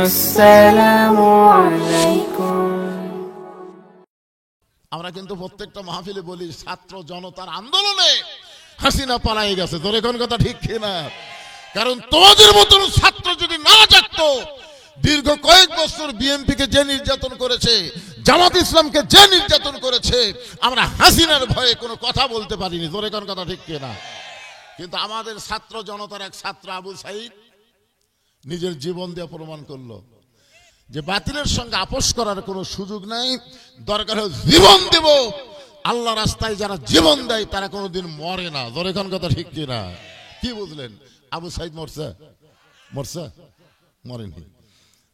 আসসালামু আলাইকুম। আমরা কিন্তু প্রত্যেকটা মাহফিলে বলি ছাত্র জনতার আন্দোলনে হাসিনা পালাই গেছে, তোর এখন কথা ঠিক কিনা? কারণ তোমাদের মতন ছাত্র যদি না জাগতো, দীর্ঘ কয়েক বছর বিএনপিকে যে নির্যাতন করেছে, জামাত ইসলামকে যে নির্যাতন করেছে, আমরা হাসিনার ভয়ে কোনো কথা বলতে পারিনি, তোর এখন কথা ঠিক কিনা? কিন্তু আমাদের ছাত্র জনতার এক ছাত্র আবু সাইদ নিজের জীবন দিয়ে প্রমাণ করলো যে বাতিলের সঙ্গে আপোষ করার কোনো সুযোগ নাই, দরকার হয় জীবন দেব। আল্লাহ রাস্তায় যারা জীবন দেয় তারা কোনোদিন মরে না, তোর এখন কথা ঠিক কিনা? কি বুঝলেন? আবু সাইদ মরছে? মরছে? মরেনি।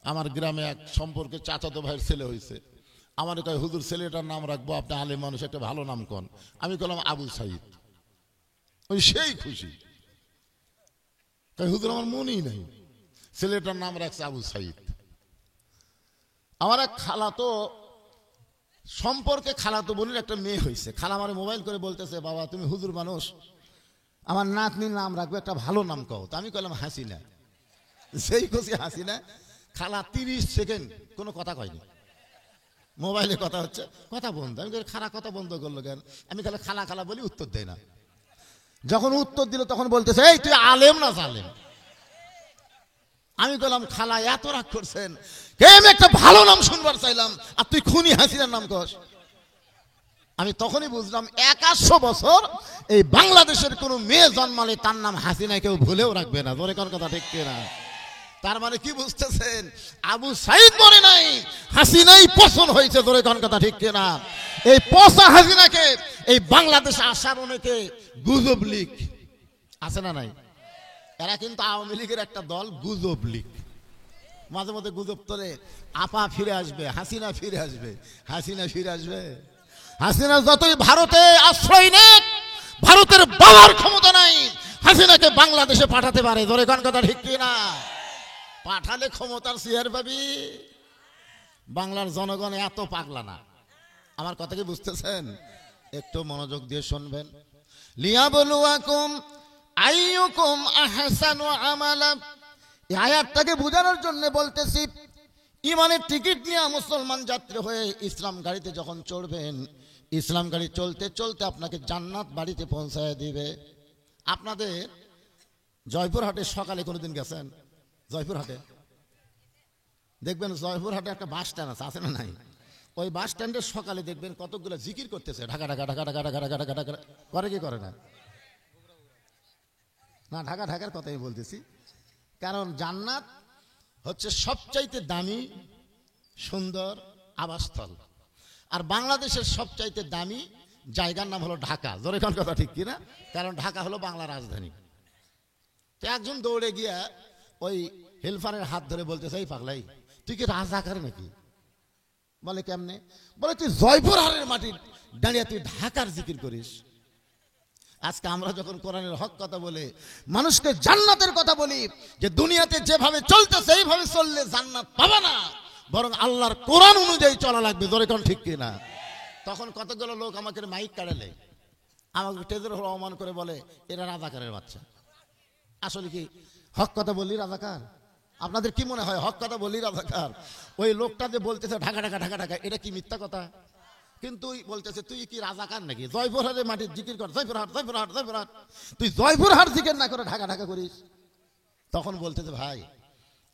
আমার গ্রামে এক সম্পর্কে চাচাতো ভাইয়ের ছেলে হয়েছে, আমার কয় হুজুর ছেলেটার নাম রাখবো, আপনি আলেম মানুষ, একটা ভালো নাম কন। আমি বললাম আবু সাইদ। ওই সেই খুশি, তাই হুজুর আমার মনেই নাই, ছেলেটার নাম রাখছে আবু সাইদ। আমার এক খালাতো সম্পর্কে খালাতো বোনের একটা মেয়ে হয়েছে, খালা আমার মোবাইল করে বলতেছে, বাবা তুমি হুজুর মানুষ, আমার নাতনির নাম রাখবে, একটা ভালো নাম কও। তো আমি কইলাম হাসিনা। সেই খুশি হাসিনা। খালা 30 সেকেন্ড কোনো কথা কয়নি, মোবাইলে কথা হচ্ছে, কথা বন্ধ। আমি খালা কথা বন্ধ করলো কেন? আমি খালা খালা খালা বলি, উত্তর দেয় না। যখন উত্তর দিল তখন বলতেছে, এই তুই আলেম না জালেম? আমি বললাম খালা এত রাগ করছেন, আমি একটা ভালো নাম শুনবার চাইলাম আর তুই খুনি হাসিনার নাম কস। আমি তখনই বুঝলাম 100 বছর এই বাংলাদেশের কোন মেয়ে জন্মালে তার নাম হাসিনা কেউ ভুলেও রাখবে না, তোর কথা ঠিক কিনা? তার মানে কি বুঝতেছেন? আবু সাইদ মরে নাই, হাসিনাই পছন্দ হয়েছে, তোর কথা ঠিক কিনা? এই পচা হাসিনাকে এই বাংলাদেশে আসার অনেকে গুজব লীগ আছে না নাই? এরা কিন্তু আওয়ামী লীগের একটা দল, গুজব লীগ। মাঝে মধ্যে গুজব তোলে, আপা ফিরে আসবে, হাসিনা ফিরে আসবে, হাসিনা ফিরে আসবে। হাসিনা যতই ভারতে আশ্রয় নেক, ভারতের বাবার ক্ষমতা নাই হাসিনাকে বাংলাদেশে পাঠাতে পারে, ধরে কোন কথা ঠিক কিনা? পাঠালে ক্ষমতার চেয়ার পাবি। বাংলার জনগণ এত পাগলা না, আমার কথা কি বুঝতেছেন? একটু মনোযোগ দিয়ে শুনবেন। লিয়াবলুয়াকুম আইয়ুকুম আহসানু আমালা, এই আয়াতটাকে বোঝানোর জন্য বলতেছি। ইমানের টিকিট নিয়ে মুসলমান যাত্রী হয়ে ইসলাম গাড়িতে যখন চড়বেন, ইসলাম গাড়ি চলতে চলতে আপনাকে জান্নাত বাড়িতে পৌঁছায় দিবে। আপনাদের জয়পুরহাটে সকালে কোনোদিন গেছেন? জয়পুরহাটে দেখবেন, জয়পুরহাটে একটা বাস স্ট্যান্ড আছে না নাই? ওই বাস স্ট্যান্ডের সকালে দেখবেন কতগুলো জিকির করতেছে, ঢাকা ঢাকা ঢাকা ঢাকা ঢাকা ঢাকা ঢাকা ঢাকা, করে কি করে না? না, ঢাকা ঢাকার কথাই বলতেছি। কারণ জান্নাত হচ্ছে সবচাইতে দামি সুন্দর আবাসস্থল, আর বাংলাদেশের সবচাইতে দামি জায়গার নাম হলো ঢাকা, জোরে কোন কথা ঠিক কিনা? কারণ ঢাকা হলো বাংলার রাজধানী। তো একজন দৌড়ে গিয়া ওই হেলফারের হাত ধরে বলতেছে, এই পাগলাই তুই কি রাজাকার নাকি? বলে কেমনে? বলে তুই জয়পুরহাটের মাটি দাঁড়িয়ে তুই ঢাকার জিকির করিস। আজকে আমরা যখন কোরআনের হক কথা বলে মানুষকে জান্নাতের কথা বলি, যে দুনিয়াতে যেভাবে চলতেছে এইভাবে চললে জান্নাত পাবা না, বরং আল্লাহর কোরআন অনুযায়ী চলা লাগবে, ধরে কোন ঠিক কিনা? তখন কতগুলো লোক আমাকে মাইক কাড়ালে, আমাকে টেজের অপমান করে বলে এরা রাজাকারের বাচ্চা। আসলে কি হক কথা বললি রাজাকার? আপনাদের কি মনে হয় হক কথা বললি রাজাকার? ওই লোকটা যে বলতেছে ঢাকা ঢাকা ঢাকা ঢাকা, এটা কি মিথ্যা কথা? কিন্তু বলতেছে তুই কি রাজাকার নাকি? জয়পুরহাটের মাটির জিকির কর, জয়পুরহাট জয়পুরহাট জয়পুরহাট, তুই জয়পুরহাট জিকির না করে ঢাকা ঢাকা করিস। তখন বলতেছে ভাই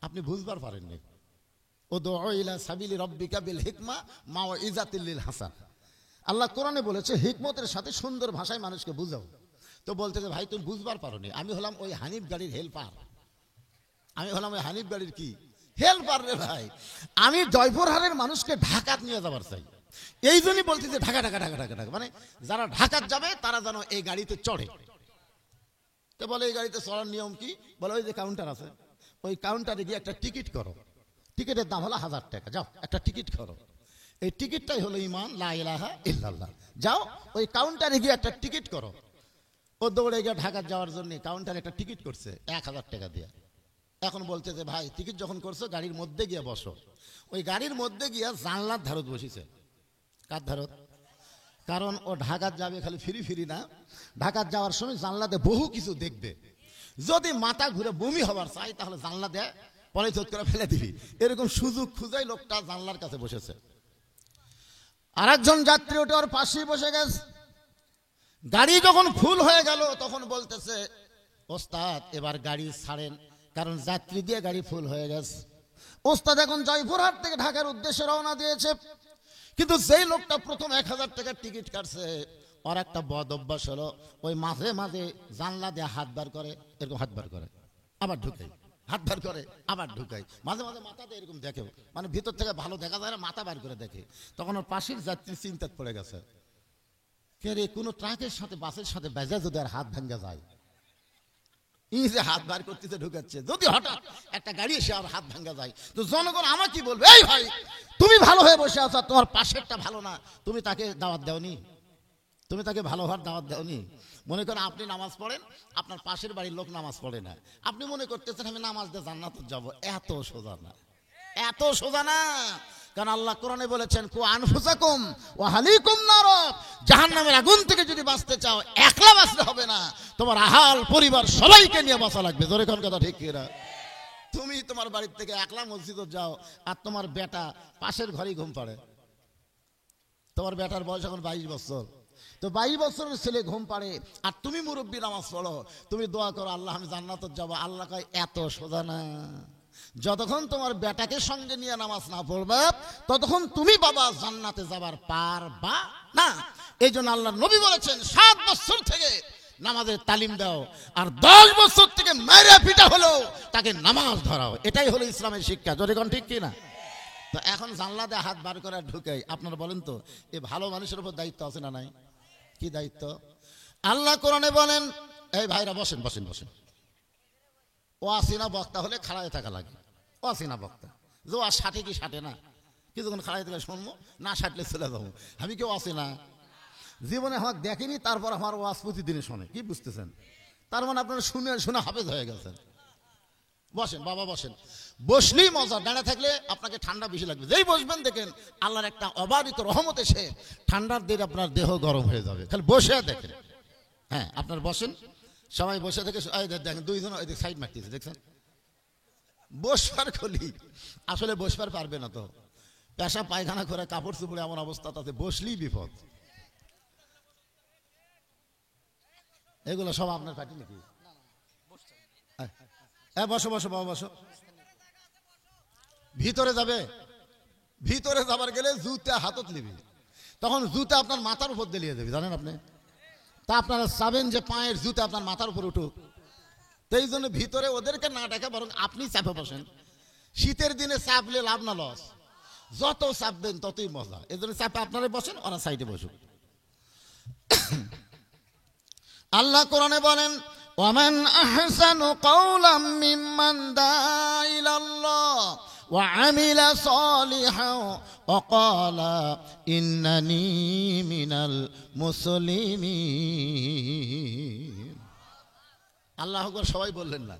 আপনি বুঝবার পারেননি, উদউ ইলা সাবিলি রাব্বিকা বিল হিকমা মাউইযাতিল লিল হাসান। আল্লাহ কোরআনে বলেছে হিকমতের সাথে সুন্দর ভাষায় মানুষকে বুঝাও। তো বলতেছে ভাই তুমি বুঝবার পারোনি, আমি হলাম ওই হানিফ গাড়ির হেল্পার, আমি হলাম ওই হানিফ গাড়ির কি হেল্পার রে ভাই। আমি জয়পুরহাটের মানুষকে ঢাকাত নিয়ে যাবার চাই, এই জন্যই বলতেছে ঢাকা ঢাকা ঢাকা ঢাকা ঢাকা, মানে যারা ঢাকাত যাবে তারা যেন এই গাড়িতে চড়ে। তো বলে এই গাড়িতে চড়ার নিয়ম কি? বলে ওই যে কাউন্টার আছে, ওই কাউন্টারে গিয়ে একটা টিকিট করো, টিকিটের দাম হলো 1000 টাকা, যাও একটা টিকিট করো। এই টিকিটটাই হলো ঈমান লা ইলাহা ইল্লাল্লাহ। যাও ওই কাউন্টারে গিয়ে একটা টিকিট করো। ও দৌড়ে গিয়ে ঢাকা যাওয়ার জন্য কাউন্টারে একটা টিকিট করছে 1000 টাকা দিয়ে। এখন বলতে যে ভাই টিকিট যখন করছো গাড়ির মধ্যে গিয়ে বসো। ওই গাড়ির মধ্যে গিয়ে জানলার ধারত বসেছে। কার ধারত? কারণ ও ঢাকাত যাবে খালি ফিরি ফিরি না, ঢাকাত যাওয়ার সময় জানলাতে বহু কিছু দেখবে। যদি মাথা ঘুরে বমি হবার চাই তাহলে জানলা দেয় পরে চোখ করে ফেলে দিবি, এরকম সুযোগ খুঁজাই লোকটা জানলার কাছে বসেছে। আর একজন যাত্রী ওটা ওর পাশেই বসে গেছে। গাড়ি যখন ফুল হয়ে গেল তখন বলতেছে, ওস্তাদ এবার গাড়ি ছাড়েন, কারণ যাত্রী দিয়ে গাড়ি ফুল হয়ে গেছে। ওস্তাদ এখন জয়পুরহাট থেকে ঢাকার উদ্দেশ্যে রওনা দিয়েছে, কিন্তু যেই লোকটা প্রথম 1000 টাকার টিকিট কাটছে ওর একটা বদ অভ্যাস হলো, ওই মাঝে মাঝে জানলা দিয়ে হাত বার করে, এরকম হাত বার করে আবার ঢুকাই, হাত বার করে আবার ঢুকাই, মাঝে মাঝে মাথাতে এরকম দেখে, মানে ভিতর থেকে ভালো দেখা যায় না, মাথা বার করে দেখে। তখন ওর পাশের যাত্রী চিন্তায় পড়ে গেছে, কে রে কোনো ট্রাকের সাথে বাসের সাথে বেজা যদি আর হাত ভাঙ্গা যায়, ই যে হাত বার করতেছে ঢুকাচ্ছে, যদি হঠাৎ একটা গাড়ি এসে আর হাত ভাঙ্গা যায় তো জনগণ আমার কি বলবে, এই ভাই তুমি ভালো হয়ে বসে আছো, তোমার পাশেরটা ভালো না, তুমি তাকে দাওয়াত দাওনি, তুমি তাকে ভালো হওয়ার দাওয়াত দাওনি। মনে করেন আপনি নামাজ পড়েন, আপনার পাশের বাড়ির লোক নামাজ পড়ে না, আপনি মনে করতেছেন আমি নামাজ দিয়ে জান্নাতে যাব, এত সোজা না, এত সোজা না। কারণ আল্লাহ কোরআনে বলেছেন, কু আনফুসাকুম ওয়া আহলিকুম নার, জাহান্নামের আগুন থেকে যদি বাঁচতে চাও একলা বাঁচতে হবে না, তোমার আহাল পরিবার সবাইকে নিয়ে বাঁচা লাগবে। জোরে কোন কথা ঠিক কিনা? তুমি তোমার বাড়ির থেকে একলা মসজিদে যাও আর তোমার বেটা পাশের ঘরেই ঘুম পাড়ে, তোমার বেটার বয়স এখন 22 বছর, তো 22 বছরের ছেলে ঘুম পাড়ে আর তুমি মুরব্বী নামাজ পড়ো, তুমি দোয়া করো আল্লাহ আমি জান্নাতে যাব, আল্লাহ কয় এত সোজা না। যতক্ষণ তোমার বেটাকে সঙ্গে নিয়ে নামাজ না পড়বে ততক্ষণ তুমি বাবা জান্নাতে যাবার পারবা না। এই জন্য আল্লাহ নবী বলেছেন 7 বছর থেকে নামাজের তালিম দাও, আর 10 বছর থেকে মেরে পিটা হলো তাকে নামাজ ধরাও, এটাই হলো ইসলামের শিক্ষা। জোরে কোন ঠিক কিনা? তো এখন জানলা দিয়ে হাত বার করে ঢুকাই, আপনারা বলেন তো এই ভালো মানুষের উপর দায়িত্ব আছে না নাই? কি দায়িত্ব? আল্লাহ কোরআনে বলেন, এই ভাইরা বসেন বসেন বসেন, ও আসিনা বক্তা হলে খাড়ায় থাকা লাগে, ও আসিনা বক্তা যে ও ষাটে কি ষাটে না, কিছুক্ষণ খাড়াই থেকে শুনবো, না ষাটলে চলে যাবো, আমি কেউ আসি না, জীবনে আমাকে দেখেনি তারপর আমার ওয়াজ প্রতিদিনে শোনে, কি বুঝতেছেন? তার মানে আপনারা শুনে শুনে হাফেজ হয়ে গেছেন। বসেন বাবা বসেন, বসলেই মজা, দাঁড়া থাকলে আপনাকে ঠান্ডা বেশি লাগবে, যেই বসবেন দেখেন আল্লাহর একটা অবারিত রহমত এসে ঠান্ডার দিন আপনার দেহ গরম হয়ে যাবে, খালি বসে দেখেন। হ্যাঁ আপনার বসেন, সবাই বসে থেকে দেখেন, দুইজন ওই সাইড মারতেছে দেখছেন, বসবার খলি, আসলে বসবার পারবে না তো, পেশা পায়খানা করে কাপড় চুপড়ে এমন অবস্থা, তাতে বসলেই বিপদ। এগুলো সব আপনার পার্টি নাকি? হ্যাঁ বসো বসো বাবা বসো। ভিতরে যাবে, ভিতরে যাবার গেলে জুতা হাতত নিবি, তখন জুতা আপনার মাথার উপর দিলিয়ে দেবে, জানেন আপনি? তা আপনারা চাবেন যে পায়ের জুতা আপনার মাথার উপর উঠুক, তো এই জন্য ভিতরে ওদেরকে না ডেকে বরং আপনি চাপে বসেন। শীতের দিনে চাপলে লাভ না লস, যত চাপবেন ততই মজা, এই জন্য চাপে আপনারা বসেন, ওরা সাইডে বসুক। আল্লাহ কোরআনে বলেন, ওয়ামান আহসানু কাওলাম মিম্মান দাআ ইলাল্লাহ ওয়া আমিলা সালিহান ওয়া ক্বালা ইন্নানি মিনাল মুসলিমিন। আল্লাহু আকবার সবাই বললেন না,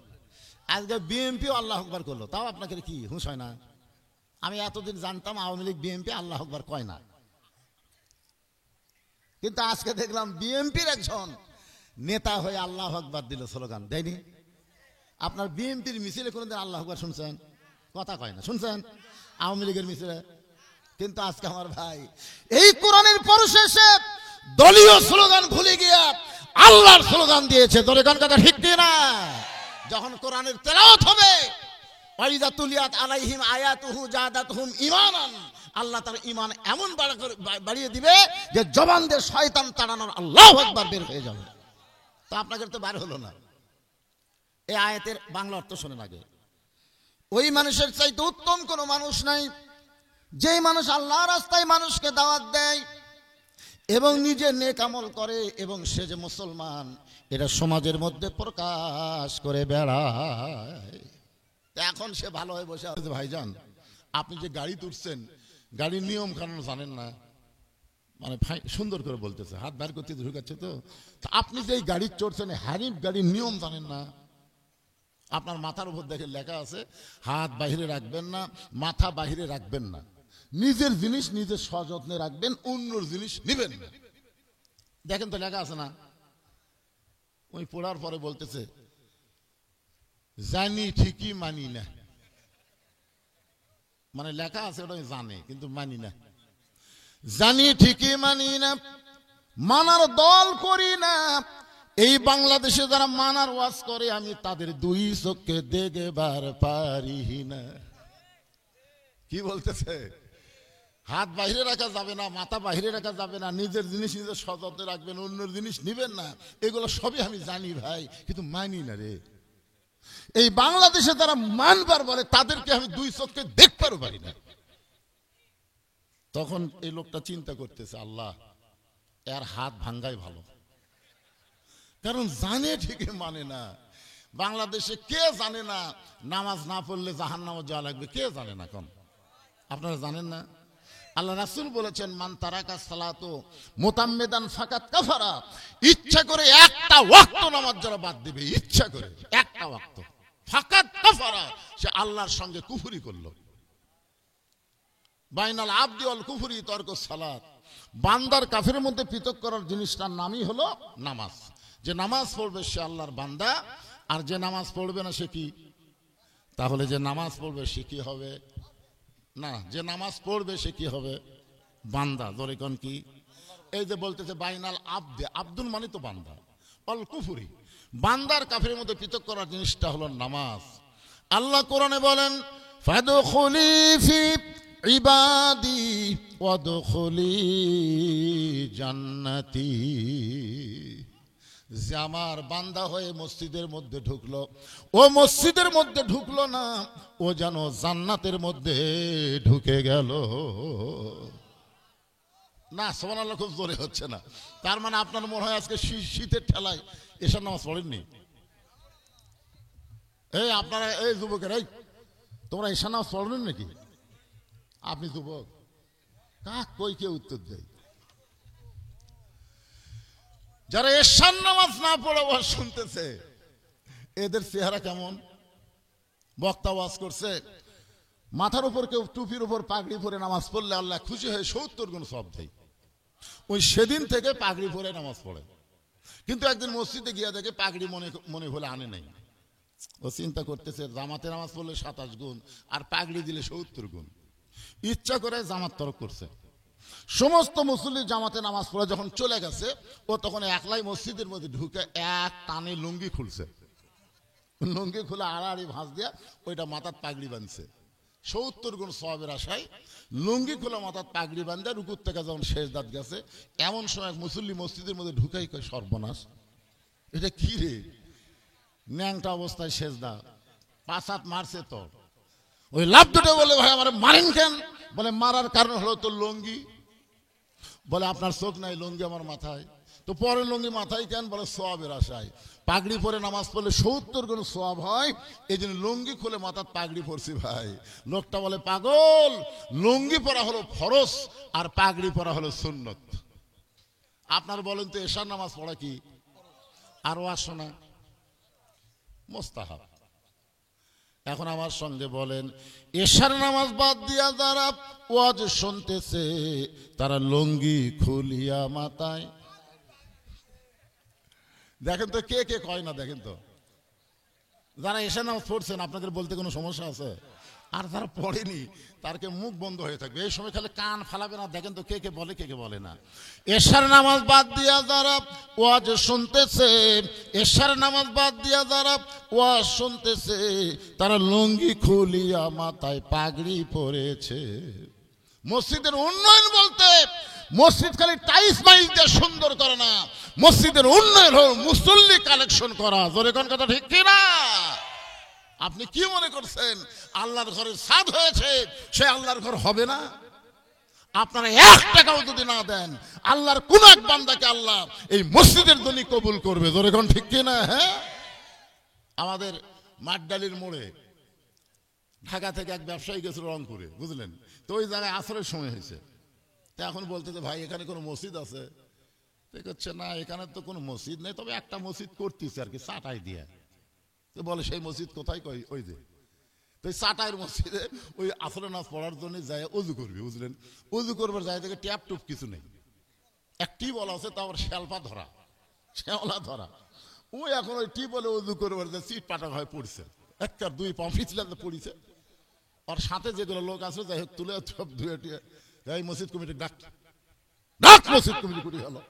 আজকে বিএনপিও আল্লাহু আকবার করলো, তাও আপনাকে কি হুঁশ হয় না? আমি এতদিন জানতাম আওয়ামী লীগ বিএনপি আল্লাহু আকবার কয় না, কিন্তু আজকে দেখলাম বিএনপির একজন নেতা হয়ে আল্লাহু আকবার দিল, স্লোগান দেয়নি? আপনার বিএনপির মিছিলে কোনোদিন আল্লাহু আকবার শুনছেন? কথা কয় না, শুনছেন আওয়ামী লীগের মিছিলে? কিন্তু আজকে আমার ভাই এই কোরআনের পরিশেষে দলীয় স্লোগান ভুলে গিয়া আল্লাহর স্লোগান দিয়েছে। ধরে কোন কথা ঠিক না? যখন কোরআনের তেলাওয়াত হবে, ওয়াইদা তুলিয়াত আলাইহিম আয়াতুহু জাদাতহুম ঈমানান, আল্লাহ তার ঈমান এমন বাড়িয়ে দিবে যে জবান দিয়ে শয়তান তাড়ানোর আল্লাহু আকবার বের হয়ে যাবে। তো আপনাদের তো বার হলো না। এই আয়াতের বাংলা অর্থ শোনেন আগে। ওই মানুষের চাইতে উত্তম কোনো মানুষ নাই যেই মানুষ আল্লাহর রাস্তায় মানুষকে দাওয়াত দেয় এবং নিজে নেক আমল করে এবং সে যে মুসলমান এটা সমাজের মধ্যে প্রকাশ করে বেড়ায়। এখন সে ভালো হয়ে বসে আছে। ভাইজান আপনি যে গাড়ি তুলছেন, গাড়ির নিয়ম কানুন জানেন না, মানে সুন্দর করে বলতেছে, হাত বার করতে ঢুকাচ্ছে, তো আপনি যে গাড়ি চড়ছেন হারিফ গাড়ির নিয়ম জানেন না। আপনার মাথার উপর দেখে লেখা আছে হাত বাহিরে রাখবেন না, মাথা বাহিরে রাখবেন না, নিজের জিনিস নিজের সযত্নে রাখবেন, অন্যর জিনিস নিবেন না। দেখেন তো লেখা আছে না? ওই পড়ার পরে বলতেছে জানি ঠিকই মানি না, মানে লেখা আছে ওটা জানে কিন্তু মানি না। জানি ঠিকই মানি না, মানার দল করি না। এই বাংলাদেশে যারা মানার ওয়াজ করে আমি তাদের দুই চোখকে দেখবার পারি না। কি বলতেছে? হাত বাইরে রাখা যাবে না, মাথা বাইরে রাখা যাবে না, নিজের জিনিস নিজের সযত্নে রাখবেন, অন্যের জিনিস নিবেন না, এগুলো সবই আমি জানি ভাই, কিন্তু মানি না রে। এই বাংলাদেশে যারা মানবার বলে তাদেরকে আমি দুই চোখকে দেখবারও পারি না। তখন এই লোকটা চিন্তা করতেছে, আল্লাহ এর হাত ভাঙ্গাই ভালো, কারণ জানে ঠিকই মানে না। বাংলাদেশে কে জানে না নামাজ না পড়লে জাহান্নামে যাওয়া লাগবে? কে জানে না? কোন আপনারা জানেন না? আল্লাহ রাসূল বলেছেন, মান তারাকা সালাতু মুতাম্মিদান ফাকাত কাফারা। ইচ্ছা করে একটা ওয়াক্ত নামাজ যারা বাদ দিবে, ইচ্ছা করে একটা ওয়াক্ত, ফাকাত কাফারা, সে আল্লাহর সঙ্গে কুফরি করলো। বাইনাল আবদি ওয়াল কুফরি তারকুস সালাত। বান্দার কাফের মধ্যে পৃথক করার জিনিসটার নামই হলো নামাজ। যে নামাজ পড়বে সে আল্লাহর বান্দা, আর যে নামাজ পড়বে না সে কি? তাহলে যে নামাজ পড়বে সে কি হবে? না, যে নামাজ পড়বে সে কি হবে? বান্দা। ধরে কোন কি? এই যে বলতেছে বাইনাল আবদে, আব্দুল মানে তো বান্দা, অল কুফরি, বান্দার কাফের মধ্যে পৃথক করার জিনিসটা হলো নামাজ। আল্লাহ কোরআনে বলেন, ফাদখুলি ফি ইবাদি ওয়াদখুলি জান্নাতি। যে আমার বান্দা হয়ে মসজিদের মধ্যে ঢুকলো, ও মসজিদের মধ্যে ঢুকলো না, ও যেন জান্নাতের মধ্যে ঢুকে গেল। না সুবহানাল্লাহ, খুব জোরে হচ্ছে না। তার মানে আপনার মনে হয় আজকে শীতের ঠেলায় এসব নামাজ পড়েননি। এই আপনারা, এই যুবকের, এই তোমরা এসব নামাজ পড়েন নাকি? আপনি যুবক, কাক কই কে উত্তর দেয়? যারা এশার নামাজ না পড়ে ওয়াজ শুনতেছে, এদের চেহারা কেমন? বক্তা ওয়াজ করছে, মাথার উপর কেউ টুপির উপর পাগড়ি পরে নামাজ পড়লে আল্লাহ খুশি হয়ে 70 গুণ সওয়াব দেয়। ওই সেদিন থেকে পাগড়ি পরে নামাজ পড়ে। কিন্তু একদিন মসজিদে গিয়া দেখে পাগড়ি মনে হলে আনে নাই। ও চিন্তা করতেছে, জামাতে নামাজ পড়লে 27 গুণ আর পাগড়ি দিলে 70 গুণ। ইচ্ছা করে জামাত তরক করছে। সমস্ত মুসল্লি জামাতে নামাজ পড়ে যখন চলে গেছে, ও তখন একলাই মসজিদের মধ্যে ঢুকে এক টানে লুঙ্গি খুলছে। লুঙ্গি খুলে আড়াআড়ি ভাঁজ দিয়া ওইটা মাথার পাগড়ি বাঁধছে। 70 গুণ সওয়াবের আশায় লুঙ্গি খুলে মাথার পাগড়ি বাঁধে রুকুর থেকে যখন শেষ দাঁত গেছে, এমন সময় মুসল্লি মসজিদের মধ্যে ঢুকাই কয়, সর্বনাশ, এটা কি রে? ন্যাংটা অবস্থায় শেষ দাঁত, 5 হাত মারছে তো। ওই লাভ দুটো বলে, ভাই আমার মারেন কেন? বলে মারার কারণ হলো তো লুঙ্গি। বলে আপনার চোখ নাই, লুঙ্গি আমার মাথায়। তো পরে লুঙ্গি মাথায় কেন? বলে সওয়াবের আশায়। পাগড়ি পরে নামাজ পড়লে 70 গুণ সওয়াব হয়, এই জন্য লুঙ্গি খুলে মাথার পাগড়ি পরছি ভাই। লোকটা বলে, পাগল, লুঙ্গি পরা হলো ফরজ আর পাগড়ি পরা হলো সুন্নত। আপনার বলেন তো এশার নামাজ পড়া কি আর ওয়াজ শোনা মুস্তাহাব? এখন আমার সঙ্গে বলেন, এশার নামাজ বাদ দিয়া যারা ওয়াজ শুনতেছে তারা লুঙ্গি খুলিয়া মাথায়, দেখেন তো কে কে কয় না, দেখেন তো। যারা এশার নামাজ পড়ছেন আপনাদের বলতে কোনো সমস্যা আছে? আর যারা পড়েনি তারকে মুখ বন্ধ হয়ে থাকবে, এই সময় খালি কান ফালাবে না। দেখেন তো কে কে বলে, কে কে বলে না। এশার নামাজ বাদ দিয়া যারা ওয়াজ শুনতেছে, এশার নামাজ বাদ দিয়া যারা ওয়াজ শুনতেছে তারা লুঙ্গি খুলিয়া মাথায় পাগড়ি পরেছে। মসজিদের উন্নয়ন বলতে মসজিদ খালি টাইলস মাইলস দিয়ে সুন্দর করে না, মসজিদের উন্নয়ন হল মুসল্লি কালেকশন করা। জোরে কোন কথা ঠিক কি না? আপনি কি মনে করছেন আল্লাহর ঘরের ছাদ হয়েছে সে আল্লাহর ঘর হবে না? আপনারা 1 টাকাও যদি না দেন, আল্লাহর কোন এক বান্দাকে আল্লাহ এই মসজিদের জন্য কবুল করবে। জোরে কোন ঠিক কি না? হ্যাঁ, আমাদের মাঠডালির মোড়ে ঢাকা থেকে এক ব্যবসায়ী গেছিল রংপুরে, বুঝলেন তো। ওই জায়গায় আসরের সময় হয়েছে। তো এখন বলতেছে, ভাই এখানে কোনো মসজিদ আছে? হচ্ছে না, এখানে তো কোনো মসজিদ নেই, তবে একটা মসজিদ করতেছে আর কি, চাটাই দিয়ে। তো বলে, সেই মসজিদ কোথায়? কই ওই যে। তো চাটাইয়ের মসজিদে ওই আসরের নামাজ পড়ার জন্য যায় অজু করবে, বুঝলেন। অজু করবার যায় থেকে ট্যাপ টুপ কিছু নেই, একটি বলা আছে, তারপর শ্যালপা ধরা, শ্যাওলা ধরা। ও এখন ওই টি বলে অজু করবার যায়, সিট পাটা হয়ে পড়ছে। একটা দুই পা পিছলে পড়িছে। আর সাথে যেগুলো লোক আছে যাই হোক তুলে সব ধুয়ে টুয়ে এই মসজিদ কমিটি ডাক ডাক মসজিদ কমিটি করি হলো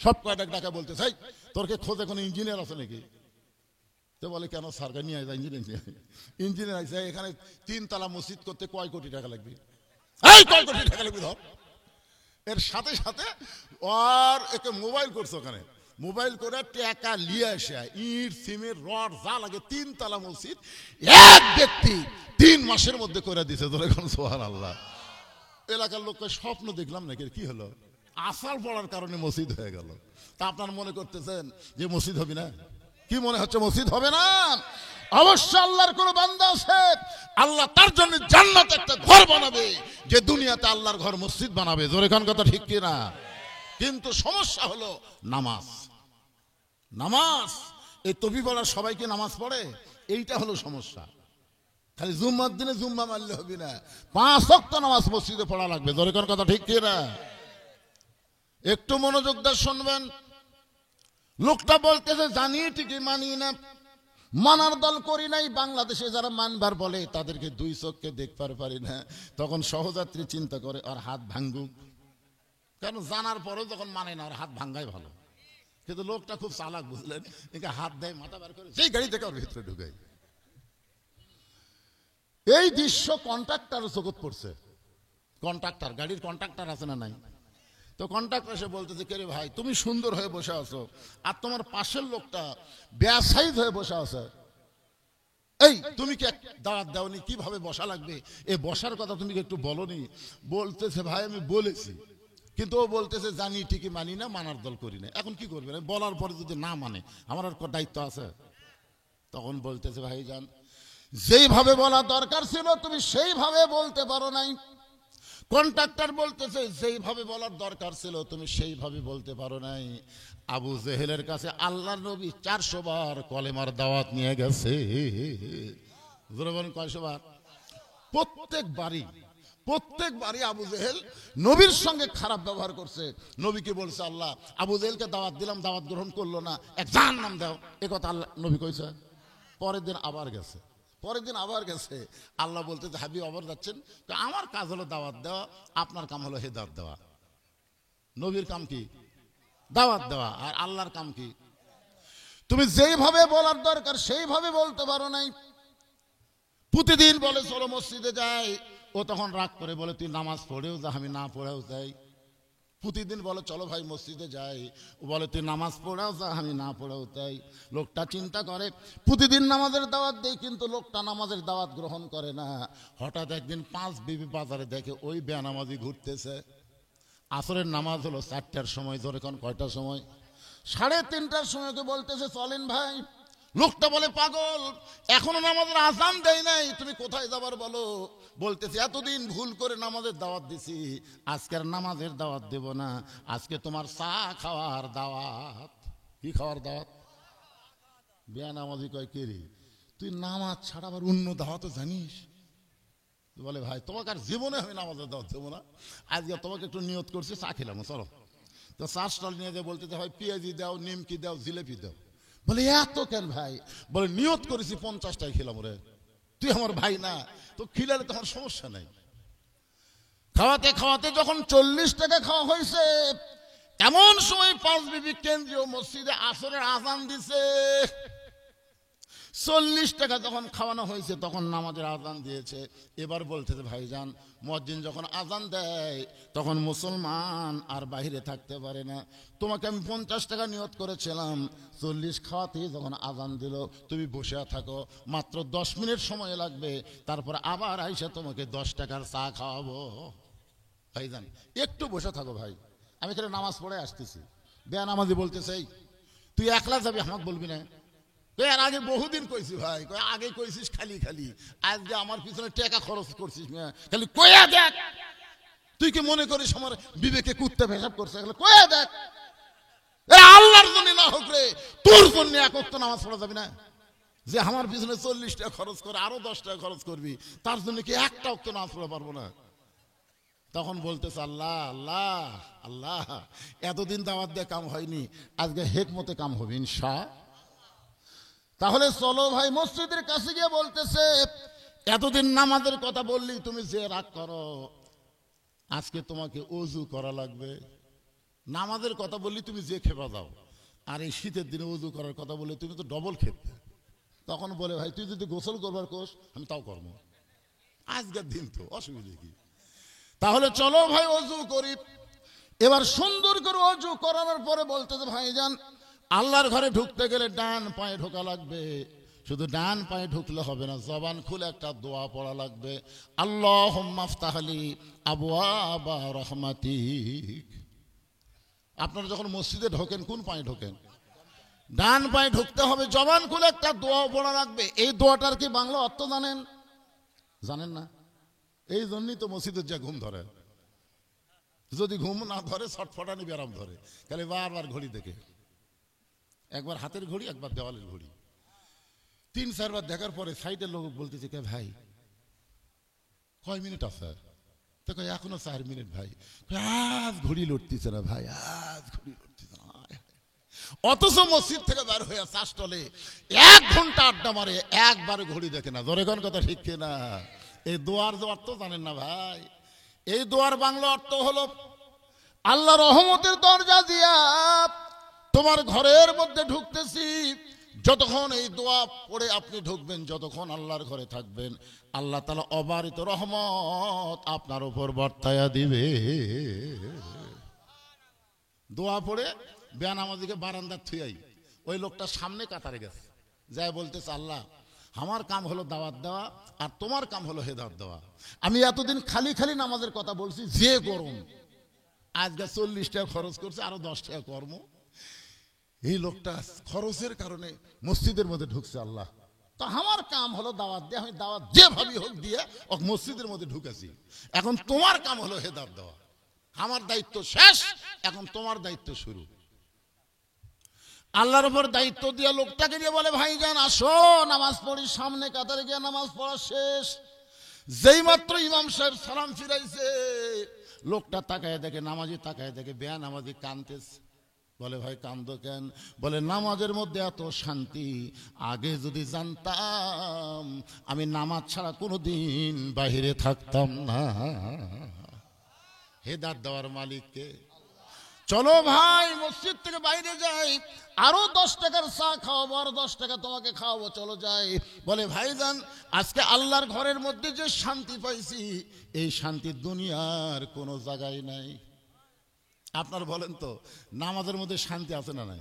সব কয়টা ডাকা বলতে চাই তোর কে খোঁজে কোনো ইঞ্জিনিয়ার আছে নাকি? তো বলে কেন সরকার নিয়ে যায় ইঞ্জিনিয়ার আছে এখানে 3 তলা মসজিদ করতে কয় কোটি টাকা লাগবে? এই কয় কোটি টাকা লাগবে ধর। এর সাথে সাথে আর একে মোবাইল করছে, ওখানে মোবাইল করে টাকা নিয়ে আসে ইট সিমেন্ট রড যা লাগে 3 তলা মসজিদ এক ব্যক্তি 3 মাসের মধ্যে করে দিছে। ধরে এখন সুবহানাল্লাহ। এলাকার লোককে স্বপ্ন দেখলাম নাকি কি হলো? আসার পড়ার কারণে মসজিদ হয়ে গেল। তা আপনার মনে করতেছেন যে মসজিদ হবে না? কি মনে হচ্ছে মসজিদ হবে না? অবশ্য আল্লাহর কোন বান্দা আছে আল্লাহ তার জন্য জান্নাতে একটা ঘর বানাবে, যে দুনিয়াতে আল্লাহর ঘর মসজিদ বানাবে। জোরে কোন কথা ঠিক কি না? কিন্তু সমস্যা হলো নামাজ। নামাজ এই টুপি পরা সবাইকে নামাজ পড়ে, এইটা হলো সমস্যা। খালি জুম্মার দিনে জুম্মা মারলে হবে না, 5 ওয়াক্ত নামাজ মসজিদে পড়া লাগবে। জোরে কোন কথা ঠিক কি না? একটু মনোযোগ দিয়ে শুনবেন। লোকটা বলতেছে জানি ঠিকই মানি না, মানার দল করি নাই। বাংলাদেশে যারা মানবার বলে তাদেরকে 2 চোখকে দেখবার পারি না। তখন সহযাত্রী চিন্তা করে আর হাত ভাঙ্গুক, কেন জানার পরেও যখন মানে না আর হাত ভাঙ্গাই ভালো। কিন্তু লোকটা খুব চালাক, বুঝলেন, একে হাত দেয় মাথা বার করে সেই গাড়ি থেকে ওর ভিতরে ঢুকায়। এই দৃশ্য কন্ট্রাক্টর চোখত পড়ছে। কন্ট্রাক্টর, গাড়ির কন্ট্রাক্টর আছে না নাই? তো কন্ট্রাক্টর এসে বলতেছে কে রে ভাই, তুমি সুন্দর হয়ে বসে আছো আর তোমার পাশের লোকটা বেসাইজ হয়ে বসে আছে, এই তুমি কি দাওয়াত দাওনি, কিভাবে বসা লাগবে, এই বসার কথা তুমি কি একটু বলনি? বলতেছে ভাই আমি বলেছি, কিন্তু ও বলতেছে জানি ঠিকই মানি না, মানার দল করি না। এখন কি করবে? বলার পরে যদি না মানে আমার আর দায়িত্ব আছে? তখন বলতেছে ভাই জান, যেইভাবে বলা দরকার ছিল তুমি সেইভাবে বলতে পারো নাই। কন্ট্রাক্টর বলতেছে যেইভাবে বলার দরকার ছিল তুমি সেইভাবে বলতে পারো নাই। আবু জেহেলের কাছে আল্লাহর নবী 400 বার কলেমার দাওয়াত নিয়ে গেছে। কয়শো বার? প্রত্যেকবারই আবু জেহেল নবীর সঙ্গে খারাপ ব্যবহার করছে। নবীকে বলছে আল্লাহ আবু জেহেলকে দাওয়াত দিলাম, দাওয়াত গ্রহণ করলো না, এক জাহান্নাম দাও, এ কথা আল্লাহ নবী কইছে। পরের দিন আবার গেছে। আল্লাহ বলতে হাবিব আবার যাচ্ছেন, তো আমার কাজ হলো দাওয়াত দেওয়া, আপনার কাম হলো হেদায়েত দেওয়া। নবীর কাম কি? দাওয়াত দেওয়া। আর আল্লাহর কাম কি? তুমি যেইভাবে বলার দরকার সেইভাবে বলতে পারো নাই। প্রতিদিন বলে চলো মসজিদে যাই, ও তখন রাগ করে বলে তুই নামাজ পড়েও যা, আমি না পড়েও যাই। প্রতিদিন বলে চলো ভাই মসজিদে যাই, ও বলে তুই নামাজ পড়াও যা, আমি না পড়াও তাই। লোকটা চিন্তা করে প্রতিদিন নামাজের দাওয়াত দেয়, কিন্তু লোকটা নামাজের দাওয়াত গ্রহণ করে না। হঠাৎ একদিন 5 বিবি বাজারে দেখে ওই বেনামাজি ঘুরতেছে। আসরের নামাজ হলো 4টার সময়। ধরে কোন কয়টার সময়? 3:30টার সময়। তো বলতেছে চলেন ভাই। লোকটা বলে পাগল, এখনো নামাজের আযান দেয় নাই, তুমি কোথায় যাবার বলো? বলতেছে এতদিন ভুল করে নামাজের দাওয়াত দিছি, আজকের নামাজের দাওয়াত দেব না, আজকে তোমার চা খাওয়ার দাওয়াত। কি খাওয়ার দাওয়াত? বেনামাজি কয় কে রে, তুই নামাজ ছাড়া আবার অন্য দাওয়াতও জানিস? বলে ভাই তোমাকে আর জীবনে আমি নামাজের দাওয়াত দেবো না, আজকে তোমাকে একটু নিয়ত করছি, চা খেলাম, চলো। তো চা স্টল নিয়ে যায়, বলতেছে ভাই পেঁয়াজি দাও, নিমকি দাও, জিলেপি দাও। বলে এত কেন ভাই? বলে নিয়ত করেছি 50টাই খেলাম রে, তুই আমার ভাই না, তো খিলালে তো আমার সমস্যা নাই। খাওয়াতে খাওয়াতে যখন 40 টাকা খাওয়া হয়েছে, এমন সময় 5 বিবি কেন্দ্রীয় মসজিদে আসরের আযান দিছে। 40 টাকা যখন খাওয়ানো হয়েছে তখন নামাজের আযান দিয়েছে। এবার বলতেছে ভাইজান, মুয়াজ্জিন যখন আযান দেয় তখন মুসলমান আর বাইরে থাকতে পারে না। তোমাকে আমি 50 টাকা নিয়ত করেছিলাম, 40 খাওয়াতে যখন আযান দিল তুমি বসে থাকো, মাত্র 10 মিনিট সময় লাগবে, তারপর আবার আইসা তোমাকে 10 টাকার চা খাওয়াবো। ভাইজান একটু বসে থাকো ভাই, আমি এখানে নামাজ পড়ে আসতেছি। বেনামাজি বলতেছে তুই একলা যাবি, আমাকে বলবি না? এর আগে বহুদিন কইছি ভাই, আগে কইছিস খালি খালি, আজকে আমার পিছনে টাকা খরচ করছিস খালি, কয়া দেখ। তুই কি মনে করিস আমার বিবেকে কুত্তা পেশাব করছে? কয়া দেখ, আল্লাহর জন্য না হোক রে, তোর জন্য 1 ওয়াক্ত নামাজ পড়া যাবে না? যে আমার পিছনে 40 টাকা খরচ করে আরো 10 টাকা খরচ করবি, তার জন্য কি 1টা ওয়াক্ত নামাজ পড়া পারবো না? তখন বলতেছে আল্লাহ আল্লাহ আল্লাহ, এতদিন দাওয়াত দিয়ে কাম হয়নি, আজকে হেকমতে কাম হবে ইনশাআল্লাহ। তাহলে চলো ভাই মসজিদের কাছে গিয়ে বলতেছে, এতদিন নামাজের কথা বললি, তুমি যে রাগ করো, আজকে তোমাকে ওযু করা লাগবে। নামাজের কথা বললি তুমি যে খেপা দাও, আর এই শীতের দিনে ওযু করার কথা বললে তুমি তো ডবল খেপবে। তখন বলে, ভাই তুই যদি গোসল করবার কোস আমি তাও করবো, আজকের দিন তো অসুবিধা কি। তাহলে চলো ভাই ওযু করি। এবার সুন্দর করে ওযু করানোর পরে বলতেছে, ভাইজান আল্লাহর ঘরে ঢুকতে গেলে ডান পায়ে ঢোকা লাগবে। শুধু ডান পায়ে ঢুকলে হবে না, জবান খুলে একটা দোয়া পড়া লাগবে, আল্লাহুম্মা আফতাহলি আবওয়াবা রাহমাতিক। আপনারা যখন মসজিদে ঢোকেন কোন পায়ে ঢোকেন? ডান পায়ে ঢুকতে হবে, জবান খুলে একটা দোয়া পড়া লাগবে। এই দোয়াটার কি বাংলা অর্থ জানেন? জানেন না? এই জন্যই তো মসজিদের যা ঘুম ধরে। যদি ঘুম না ধরে ছটফটানি ব্যারাম ধরে, খালি বারবার ঘড়ি দেখে, একবার হাতের ঘড়ি একবার দেওয়ালের ঘড়ি। 3-4 বার দেখার পরে সাইডের লোক বলতেছে, কে ভাই কয় মিনিট আছে? তো কয় এখনো 4 মিনিট ভাই। আজ ঘড়ি লড়তেছে না ভাই, আজ ঘড়ি লড়তেছে না। অথচ মসজিদ থেকে বের হয়ে চাষটলে 1 ঘন্টা আড্ডা মারে, একবার ঘড়ি দেখে না। জোরে কোন কথা ঠিক না? এই দোয়ার যে অর্থ জানেন না ভাই? এই দোয়ার বাংলা অর্থ হলো, আল্লাহ রহমতের দরজা দিয়া তোমার ঘরের মধ্যে ঢুকতেছি, যতক্ষণ এই দোয়া পড়ে আপনি ঢুকবেন, যতক্ষণ আল্লাহর ঘরে থাকবেন, আল্লাহ তাআলা অবারিত রহমত আপনার উপর বর্তায়া দিবে। দোয়া পড়ে বেনামাজিকে বারান্দার থুয়াই, ওই লোকটা সামনে কাতারে গেছে, যাই বলতেছে, আল্লাহ আমার কাম হলো দাওয়াত দেওয়া, আর তোমার কাম হলো হেদায়েত দেওয়া। আমি এতদিন খালি খালি নামাজের কথা বলছি, যে গরম, আজকে 40 টাকা খরচ করছে, আরো 10 টাকা কর্ম। এই লোকটা খরচের কারণে মসজিদের মধ্যে ঢুকছে, আল্লাহ তো আমার কাম হলো দাওয়াত দিয়ে, আমি দাওয়াত যেভাবে হোক দিয়ে ওকে মসজিদের মধ্যে ঢুকেছি। এখন তোমার কাম হলো হেদায়েত দেওয়া, আমার দায়িত্ব শেষ, এখন তোমার দায়িত্ব শুরু। আল্লাহর উপর দায়িত্ব দিয়ে লোকটাকে দিয়ে বলে, ভাইজান আসো নামাজ পড়ি। সামনে কাতারে গিয়ে নামাজ পড়া শেষ, যেই মাত্র ইমাম সাহেব সালাম ফিরাইছে, লোকটা তাকায় দেখে, নামাজি তাকায় দেখে বেনামাজি কাঁদতেছে। বলে, ভাই কান্দো কেন? বলে, নামাজের মধ্যে এত শান্তি, আগে যদি জানতাম আমি নামাজ ছাড়া কোনোদিন বাহিরে থাকতাম না। হেদায়েত দেওয়ার মালিককে। চলো ভাই মসজিদ থেকে বাইরে যাই, আরো 10 টাকার চা খাওয়াবো, আরো 10 টাকা তোমাকে খাওয়াবো, চলো যাই। বলে, ভাইজান আজকে আল্লাহর ঘরের মধ্যে যে শান্তি পাইছি, এই শান্তি দুনিয়ার কোনো জায়গায় নাই। আপনার বলেন তো, নামাজের মধ্যে শান্তি আছে না নাই?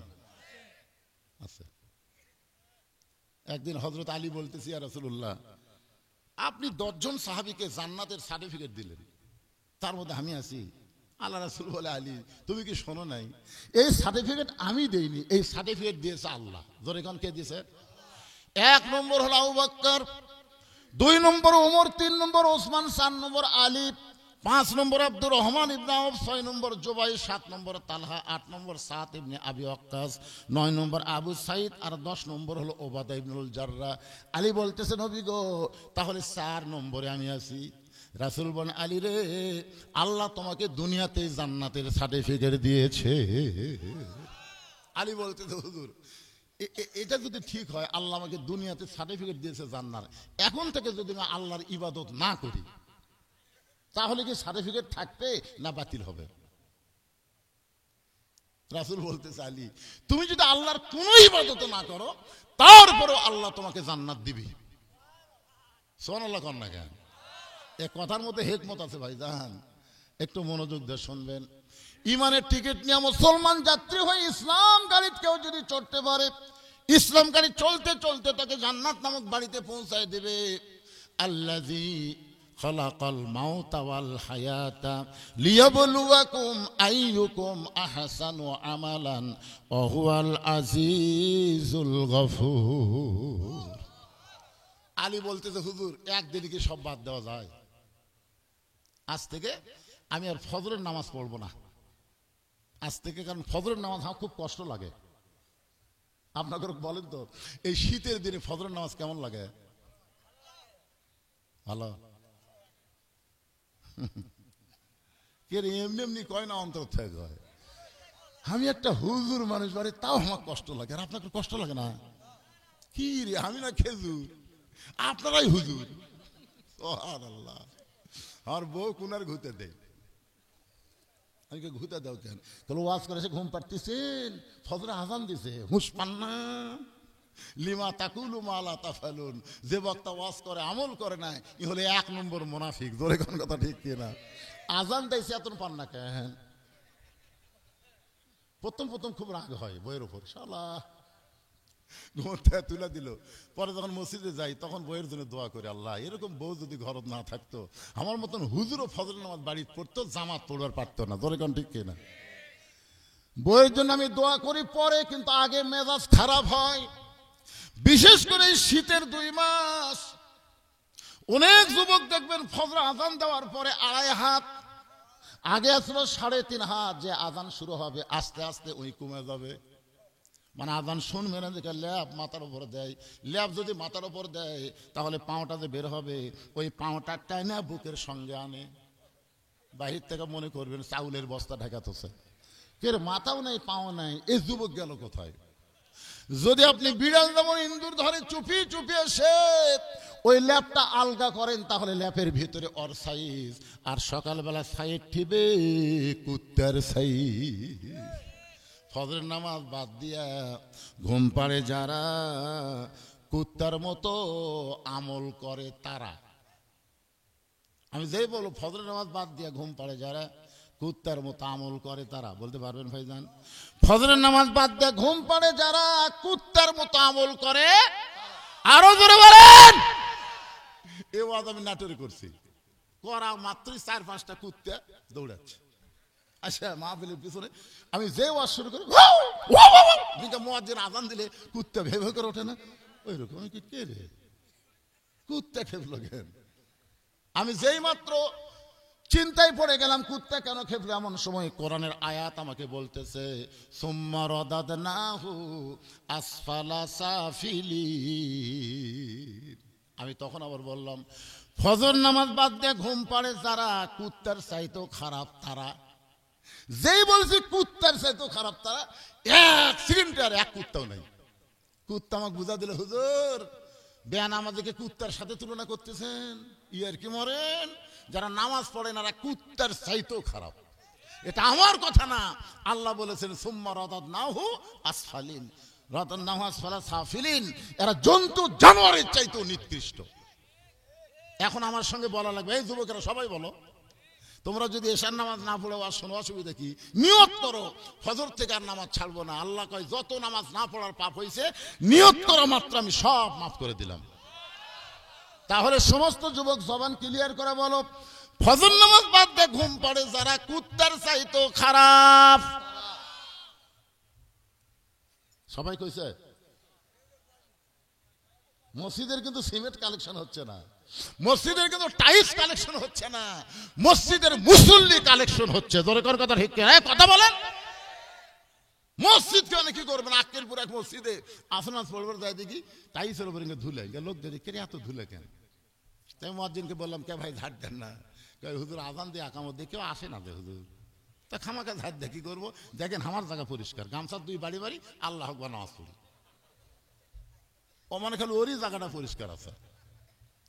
আছে। একদিন হযরত আলী বলতেছি, ইয়া রাসূলুল্লাহ আপনি 10 জন সাহাবীকে জান্নাতের সার্টিফিকেট দিলেন, তার মধ্যে আমি আছি। আল্লাহ রাসূল বলে, আলী তুমি কি শোনো নাই? এই সার্টিফিকেট আমি দেইনি, এই সার্টিফিকেট দিয়েছে আল্লাহ। জোরে কোন কে দিয়েছে? 1 নম্বর হলো আবু বকর, 2 নম্বর ওমর, 3 নম্বর ওসমান, 4 নম্বর আলী, 5 নম্বর আব্দুর রহমান ইবনে আউফ, 6 নম্বর জুবাই, 7 নম্বর তালহা, 8 নম্বর সাদ ইবনে আবি ওয়াক্কাস, 9 নম্বর আবু সাইদ, আর 10 নম্বর হলো ওবাদা ইবনুল জাররা। আলী বলতেছে, নবী গো তাহলে 4 নম্বরে আমি আছি। রাসূল বলেন, আলী রে আল্লাহ তোমাকে দুনিয়াতে জান্নাতের সার্টিফিকেট দিয়েছে। আলী বলতেছে, হুজুর এটা যদি ঠিক হয়, আল্লাহ আমাকে দুনিয়াতে সার্টিফিকেট দিয়েছে জান্নাত, এখন থেকে যদি আমি আল্লাহর ইবাদত না করি, তাহলে কি সার্টিফিকেট থাকবে না বাতিল হবে? রাসূল বলতেছে, আলী তুমি যদি আল্লাহর কোনো ইবাদত না করো, তারপরেও আল্লাহ তোমাকে জান্নাত দিবে। সুবহানাল্লাহ কন না কেন? এই কথার মধ্যে হিকমত আছে ভাইজান, একটু মনোযোগ দিয়ে শুনবেন। ইমানের টিকিট নিয়ে মুসলমান যাত্রী হয়ে ইসলাম গাড়িতে কেউ যদি চড়তে পারে, ইসলাম গাড়ি চলতে চলতে তাকে জান্নাত নামক বাড়িতে পৌঁছায় দেবে। আল্লাযী খালাকাল মাউতা ওয়াল হায়াতা লিয়াবলুয়াকুম আইয়ুকুম আহসানু আমালান ওয়া হুয়াল আজিজুল গফুর। আলী বলতেছে, হুজুর একদিনে কি সব বাদ দেওয়া যায়? আজ থেকে আমি আর ফজরের নামাজ পড়বো না আজ থেকে, কারণ ফজরের নামাজ আমার খুব কষ্ট লাগে। আপনাদের বলেন তো, এই শীতের দিনে ফজরের নামাজ কেমন লাগে? ভালো। এমনি এমনি কয় না, অন্তর থেকে কয়। আমি একটা হুজুর মানুষ বাড়ি, তাও আমার কষ্ট লাগে। আর আপনাদের কষ্ট লাগে না? কি রে, আমি না খেজুর, আপনারাই হুজুর। সুবহানাল্লাহ। আর বউ কুনার ঘুতে দেয়, আমি ঘুতে দাও কেন? তাহলে ওয়াজ করে সে ঘুম পাড়তেছেন, ফজরে আজান দিছে, হুঁশ পান না। লিমা তাকুলু মা লা তাফালুন, যে বক্তা ওয়াজ করে আমল করে না, ই হলে 1 নম্বর মুনাফিক। জোরে কোন কথা ঠিক কি না? আজান দিয়েছে এত পান না কেন? প্রথম খুব রাগ হয় বইয়ের উপর, শালা ঘুমতে তুলে দিল। পরে যখন মসজিদে যাই তখন বইয়ের জন্য দোয়া করে, আল্লাহ এরকম বউ যদি ঘর না থাকতো, আমার মতন হুজুরও ফজর নামাজ বাড়ি পড়তো, জামাত পড়বার পারতো না। জোরে কোন ঠিক কি না? বইয়ের জন্য আমি দোয়া করি পরে, কিন্তু আগে মেজাজ খারাপ হয়। বিশেষ করে এই শীতের 2 মাস অনেক যুবক দেখবেন ফজর আজান দেওয়ার পরে 2.5 হাত, আগে আসলো 3.5 হাত, যে আজান শুরু হবে আস্তে আস্তে ওই কমে যাবে। মানে আজান শুনবে না, দেখে ল্যাব মাথার উপর দেয়, ল্যাব যদি মাথার উপর দেয় তাহলে পাওটা যে বের হবে, ওই পাওটা টাইনা বুকের সঙ্গে আনে। বাহির থেকে মনে করবেন চাউলের বস্তা ঢাকাতেছে, কে মাথাও নাই পাও নাই, এই যুবক গেল কোথায়? যদি আপনি বিড়াল যেমন ইন্দুর ধরে চুপি চুপি এসে ওই ল্যাপটা আলগা করেন, তাহলে ল্যাপের ভিতরে ওর সাইজ, আর সকালবেলা সাইড ঠিবে কুত্তার সাইজ। ফজরের নামাজ বাদ দিয়া ঘুম পাড়ে যারা, কুত্তার মতো আমল করে তারা। আমি যেই বলবো ফজরের নামাজ বাদ দিয়া ঘুম পাড়ে যারা, কুত্তার মতো আমল করে তারা, বলতে পারবেন ভাইজান? ফজরের নামাজ বাদ দিয়ে ঘুম পাড়ে যারা, কুত্তার মতো আমল করে। আরো জোরে বলেন। এই ওয়াজ আমি নাটোরে করছি, করা মাত্রই 4-5টা কুত্তা দৌড়াচ্ছে। আচ্ছা, মাহফিলের পিছনে আমি যে ওয়াজ শুরু করি, মুয়াজ্জিন আজান দিলে কুত্তা ভেবে করে ওঠে না, ওই রকম। কে রে কুত্তা খেপলো কেন? আমি যেই মাত্র চিন্তায় পড়ে গেলাম কুত্তা কেন খেপলো, এমন সময় কোরআনের আয়াত আমাকে বলতেছে, সুম্মা রাদাদনাহু আসফালা সাফিলিন। আমি তখন আবার বললাম, ফজর নামাজ বাদ দিয়ে ঘুম পাড়ে যারা, কুত্তার চাইতেও খারাপ তারা। যেই বলছি কুত্তার চাইতেও খারাপ তারা, 1 সেকেন্ডে আর 1 কুত্তাও নাই। কুত্তা আমাকে বুঝা দিল, হুজুর বেয়ান আমাদেরকে কুত্তার সাথে তুলনা করতেছেন, ইয়ার কি মরেন? যারা নামাজ পড়ে না কুত্তার চাইতেও খারাপ। এটা আমার কথা না, আল্লাহ বলেছেন সুম্মা রাদাদনাহু আসফালিন, রাদাদনাহু আসফালা সাফিলিন। এরা জন্তু জানোয়ারের চাইতেও নিকৃষ্ট। এখন আমার সঙ্গে বলা লাগবে, এই যুবকেরা সবাই বলো, তোমরা যদি এশার নামাজ না পড়ে আর শোনো, অসুবিধা কি? নিয়ত করো ফজর থেকে আর নামাজ ছাড়বো না। আল্লাহ কয় যত নামাজ না পড়ার পাপ হয়েছে, নিয়ত করা মাত্র আমি সব মাফ করে দিলাম। তাহলে সমস্ত যুবক জবান ক্লিয়ার করে বলো, ফজর নামাজ বাদ দিয়ে ঘুম পড়ে যারা, কুত্তার চাইতেও খারাপ। সবাই কইছে? মসজিদের কিন্তু সিমেন্ট কালেকশন হচ্ছে না, মসজিদের কিন্তু টাইলস কালেকশন হচ্ছে না, মসজিদের মুসল্লি কালেকশন হচ্ছে। জোরে কর কথা ঠিক কথা বলেন। মসজিদ কেন কি করবেন? আক্কেলপুর এক মসজিদে আসনাজ পড়বার যায় দেখি টাইলসের উপরে ধুলে, লোক দেখে কে এত ধুলে কেন? তাই মুয়াজ্জিনকে বললাম, কে ভাই ঝাড় দেন না? হুজুর আজান দিয়ে আকামত দিয়ে কেউ আসে না, হুজুর তা খামাকা ঝাড় দিয়ে কি করবো? দেখেন আমার জায়গা পরিষ্কার, গামছার 2 বাড়ি বাড়ি আল্লাহ আকবার নামাজ পড়ি, ও মানে খালি ওরই জায়গাটা পরিষ্কার আছে।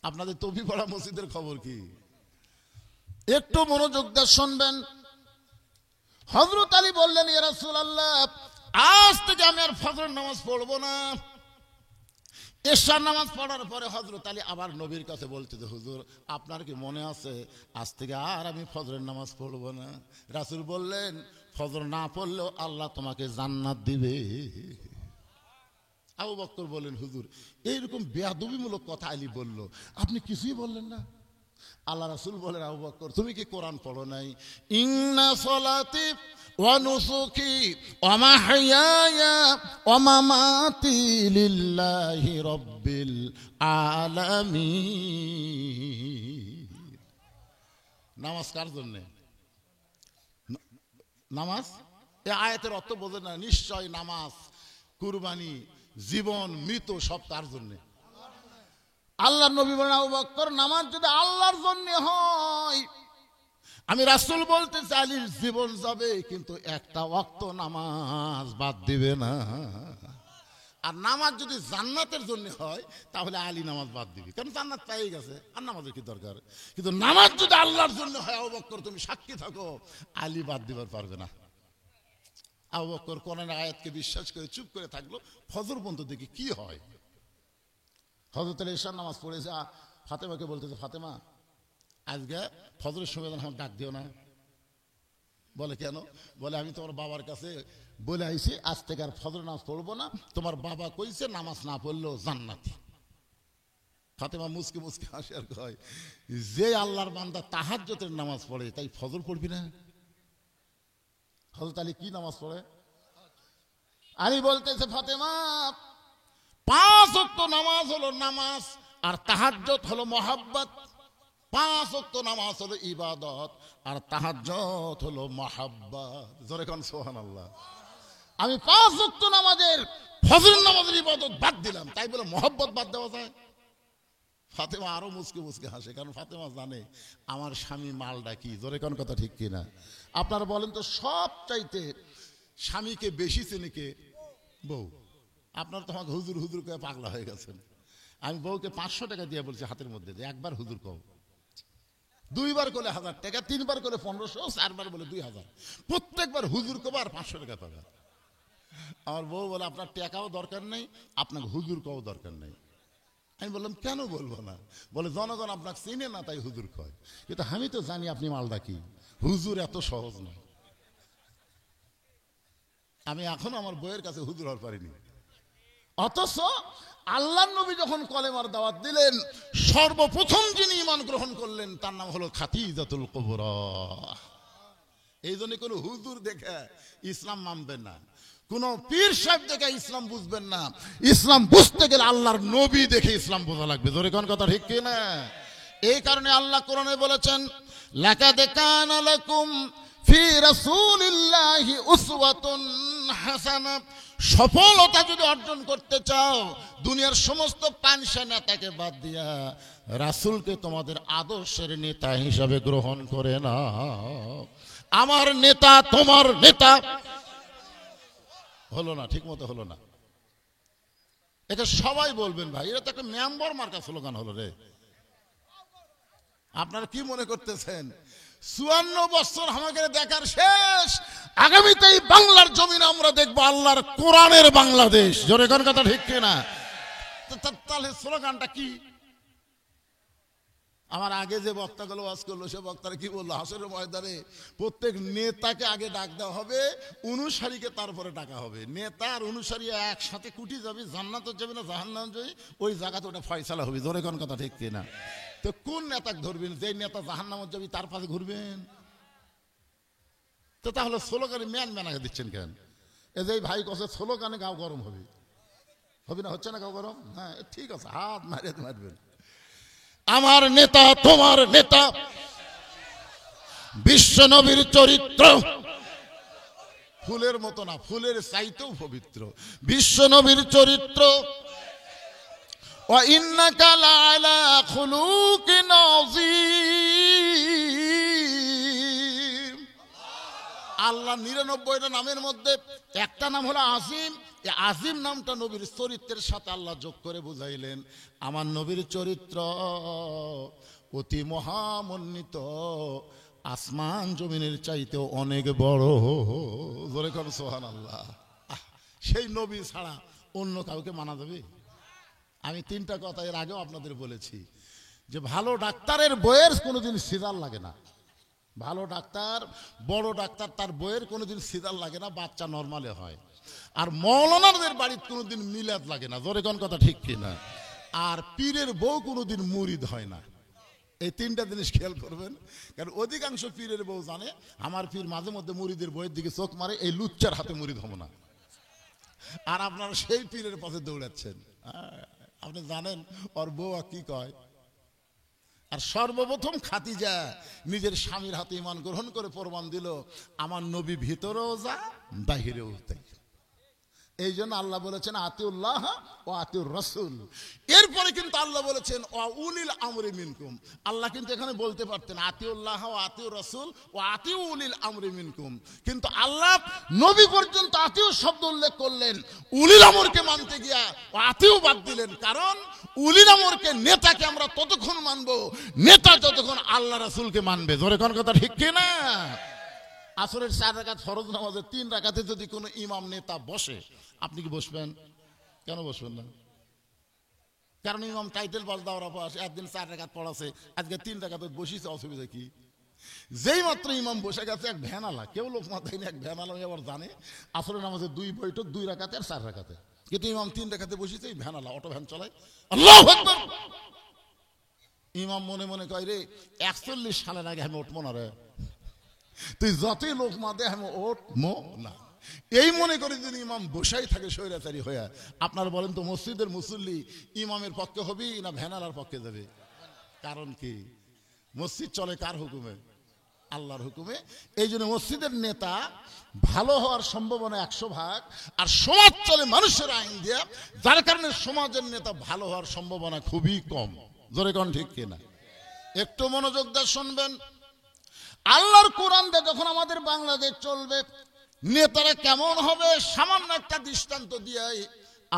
আপনাদের তবি পড়া মসজিদের খবর কি? একটু মনোযোগ দিয়ে শুনবেন। হযরত আলী বললেন, ইয়া রাসূলুল্লাহ, আজ থেকে আমি আর ফজর নামাজ পড়বো না। এশার নামাজ পড়ার পরে হযরত আলী আবার নবীর কাছে বলতে, হুজুর আপনার কি মনে আছে আজ থেকে আর আমি ফজরের নামাজ পড়বো না? রাসূল বললেন, ফজর না পড়লেও আল্লাহ তোমাকে জান্নাত দিবে। আবু বকর বলেন, হুজুর এইরকম বেয়াদবিমূলক কথা আলী বলল, আপনি কিছুই বললেন না। আল্লাহ রাসূল বলেন, আবু বকর তুমি কি কোরআন পড়ো নাই? ইন্না সলাতি ওয়া নুসুকি ওয়া মাহইয়ায়া ওয়া মামাতি লিল্লাহি রাব্বিল আলামিন। নামাজ কার জন্য? নামাজ এই আয়াতের অর্থ বোঝেন না? নিশ্চয় নামাজ, কুরবানি, জীবন, মৃত সব তার জন্য। আল্লাহর নবী বলেন, আবু বকর নামাজ যদি আল্লাহর জন্য হয়, আমি রাসূল বলতে চাই আলীর জীবন যাবে কিন্তু একটা ওয়াক্ত নামাজ বাদ দিবে না। আর নামাজ যদি জান্নাতের জন্য হয় তাহলে আলী নামাজ বাদ দিবি, কারণ জান্নাত পেয়ে গেছে, আর নামাজের কি দরকার। কিন্তু নামাজ যদি আল্লাহর জন্য হয়, আবু বকর তুমি সাক্ষী থাকো, আলী বাদ দিবার পারবে না। আবু বকর কোরআনের আয়াতকে বিশ্বাস করে চুপ করে থাকলো। ফজর পর্যন্ত দেখি কি হয়। হযরত আলী ঈশার নামাজ পড়েছে, ফাতেমাকে বলতেছে, ফাতেমা আজকে ফজরের সময় আমার ডাক দিও না। বলে কেন? বলে আমি তোমার বাবার কাছে বলে আইছি আজ থেকে আর ফজর নামাজ পড়বো না, তোমার বাবা কইছে নামাজ না পড়লেও জান্নাতি। ফাতেমা মুসকে মুসকে হাসি আর কয়, যে আল্লাহর বান্দা তাহাজ্জুদের নামাজ পড়ে তাই ফজর পড়বি না? হযরত আলী কি নামাজ পড়ে? আলী বলতেছে, ফাতেমা 5 ওয়াক্ত নামাজ হলো নামাজ, আর তাহাজ্জুদ হলো মহাব্বত। 5 ওয়াক্ত নামাজ হলো ইবাদত, আর তাহাজ্জুদ হলো মহাব্বত। জোরে কোন সুবহানাল্লাহ। আমি 5 ওয়াক্ত নামাজের ফজর নামাজের ইবাদত বাদ দিলাম, তাই বলে মহব্বত বাদ দেওয়া যায়? ফাতেমা আরো মুসকে মুসকে হাসে, কারণ ফাতেমা জানে আমার স্বামী মালটা কি। জোরে কোন কথা ঠিক কিনা? আপনারা বলেন তো, সব চাইতে স্বামীকে বেশি চেনে কে? বউ। আপনারা তো আমাকে হুজুর হুজুর করে পাগলা হয়ে গেছেন। আমি বউকে 500 টাকা দিয়ে বলছি হাতের মধ্যে দিয়ে, একবার হুজুর কও, 2 বার করলে 1000 টাকা, 3 বার করলে 1500, 4 বার বলে 2000, প্রত্যেকবার হুজুর কবা আর 500 টাকা পাবা। আমার বউ বলে, আপনার টাকাও দরকার নেই, আপনাকে হুজুর কও দরকার নেই। আমি বললাম, কেন বলবো না? বলে, জনগণ আপনাকে চিনে না তাই হুজুর কয়, কিন্তু আমি তো জানি আপনি মালদা কি। হুজুর এত সহজ নয়। আমি এখনো আমার বউয়ের কাছে হুজুর হতে পারিনি। অথচ আল্লাহর নবী যখন কলেমার দাওয়াত দিলেন, সর্বপ্রথম যিনি ঈমান গ্রহণ করলেন তার নাম হলো খাদিজাতুল কুবরা। এই জন্য কোনো হুজুর দেখে ইসলাম মানবেন না, কোন পীর সাহেব দেখে ইসলাম বুঝবেন না। ইসলাম বুঝতে গেলে আল্লাহর নবী দেখে ইসলাম বোঝা লাগবে। জোরে কোন কথা ঠিক কি না? এই কারণে আল্লাহ কোরআনে বলেছেন, লাকাদ কানা লাকুম ফি রাসূলিল্লাহি উসওয়াতুন হাসানা। সফলতা যদি অর্জন করতে চাও, দুনিয়ার সমস্ত পাঁচশা নেতাকে বাদ দিয়া রাসূলকে তোমাদের আদর্শের নেতা হিসাবে গ্রহণ করে নাও। আমার নেতা তোমার নেতা হলো না, ঠিক মতো হলো না। এটা সবাই বলবেন, ভাই এটা তো একটা মেম্বার মার্কা স্লোগান হলো রে। আপনারা কি মনে করতেছেন 54 বছর আমাদের দেখার শেষ? আগামীতে এই বাংলার জমিন আমরা দেখবো আল্লাহর কোরআনের বাংলাদেশ। জোরে কোন কথা ঠিক কিনা? তাহলে স্লোগানটা কি? আমার আগে যে বক্তাগুলো ওয়াজ করলো, সে বক্তারা কি বললো? হাসরের ময়দানে প্রত্যেক নেতাকে আগে ডাক দেওয়া হবে, অনুসারীকে তারপরে ডাকা হবে। নেতা আর অনুসারী একসাথে কুটি যাবে, জান্নাত যাবে না জাহান্নাম যাবে, ওই জায়গাতে ওটা ফয়সালা হবে। জোরে কোন কথা ঠিক কিনা? তো কোন নেতাকে ধরবেন? যে নেতা জাহান্নামে যাবে তার পাশে ঘুরবেন? তো তাহলে স্লোগানে ম্যান ম্যানাকে দিচ্ছেন কেন? এই যে ভাই কছে স্লোগানে গাও গরম হবে, হবে না? হচ্ছে না গাও গরম? হ্যাঁ ঠিক আছে, হাত মারে মারবেন। আমার নেতা তোমার নেতা, বিশ্ব নবীর চরিত্র ফুলের মতো না, ফুলের চাইতেও পবিত্র। বিশ্ব নবীর চরিত্র, ওয়া ইন্নাকা লাআলা খুলুকিন আযীম। আল্লাহ 99টা নামের মধ্যে একটা নাম হলো আজিম। এই আজিম নামটা নবীর চরিত্রের সাথে আল্লাহ যোগ করে বুঝাইলেন, আমার নবীর চরিত্র অতি মহামন্বিত, আসমান জমিনের চাইতেও অনেক বড়। জোরে কর সুবহানাল্লাহ। সেই নবী ছাড়া অন্য কাউকে মানা যাবে? আমি 3টা কথা এর আগেও আপনাদের বলেছি, যে ভালো ডাক্তারের বইয়ের কোনোদিন সিজার লাগে না। ভালো ডাক্তার, বড় ডাক্তার, তার বইয়ের কোনোদিন সিজার লাগে না, বাচ্চা নর্মালে হয়। আর মৌলানাদের বাড়িতে কোনোদিন মিলাদ লাগে না। জোরে কোন কথা ঠিক কিনা? আর পীরের বউ কোনোদিন মুরিদ হয় না। এই 3টা জিনিস খেয়াল করবেন, কারণ অধিকাংশ পীরের বউ জানে আমার পীর মাঝে মধ্যে মুরিদের বইয়ের দিকে চোখ মারে, এই লুচ্চার হাতে মুরিদ হবো না। আর আপনারা সেই পীরের পথে দৌড়াচ্ছেন। আপনি জানেন ওর বউ কি কয়? আর সর্বপ্রথম খাদিজা নিজের স্বামীর হাতে ঈমান গ্রহণ করে প্রমাণ দিল, আমার নবী ভিতরেও যা বাহিরেও তাই। এই জন্য আল্লাহ বলেছেন আতিউল্লাহ ও আতিউর রাসূল। এরপরে কিন্তু আল্লাহ বলেছেন ওয়া উলিল আমরি মিনকুম। আল্লাহ কিন্তু এখানে বলতে পারতেন আতিউল্লাহ ও আতিউর রাসূল ও আতিউ উলিল আমরি মিনকুম, কিন্তু আল্লাহ নবী পর্যন্ত আতিউ শব্দ উল্লেখ করলেন, উলিল আমরকে মানতে গিয়া ও আতিউ বাদ দিলেন। কারণ উলিল আমরকে, নেতাকে আমরা ততক্ষণ মানবো নেতা যতক্ষণ আল্লাহ রাসূলকে মানবে। জোরে কোন কথা ঠিক কি না? আসরের 4 রাকাত ফরজ নামাজের 3 রাকাতে যদি কোনো ইমাম নেতা বসে, আপনি কি বসবেন? কেন বসবেন না? কারণ ইমাম টাইটেল পাস দেওয়ার পর একদিন 4 রাকাত পড়াছে, আজকে 3 রাকাতে বসিছে, অসুবিধা কি? যেই মাত্র ইমাম বসে গেছে, এক ভ্যানালা, কেউ লোক মাথায় এক ভ্যানালা আবার জানে আসরের নামাজে 2 বৈঠক, 2 রাকাতে আর 4 রাকাতে, কিন্তু ইমাম 3 রাকাতে বসিছে, এই ভ্যানালা অটো ভ্যান চালায়। আল্লাহু আকবার। ইমাম মনে মনে কয়, রে 41 সালের আগে আমি উঠবো না রে, তুই যতই লোক মাদে আমি উঠবো না। এই মনে করে যদি ইমাম বসাই থাকে স্বৈরাচারী হয়ে, আপনারা বলেন তো মসজিদের মুসল্লি ইমামের পক্ষে হবে না ভ্যানালার পক্ষে যাবে? কারণ কি? মসজিদ চলে কার হুকুমে? আল্লাহর হুকুমে। এই জন্য মসজিদের নেতা ভালো হওয়ার সম্ভাবনা 100 ভাগ, আর সমাজ চলে মানুষের আইন দিয়ে, যার কারণে সমাজের নেতা ভালো হওয়ার সম্ভাবনা খুবই কম। জোরে কোন ঠিক কিনা? একটু মনোযোগ দিয়ে শুনবেন। আল্লাহর কোরআন দিয়ে যখন আমাদের বাংলাদেশ চলবে, নেতারা কেমন হবে সামান্য একটা দৃষ্টান্ত দিয়ে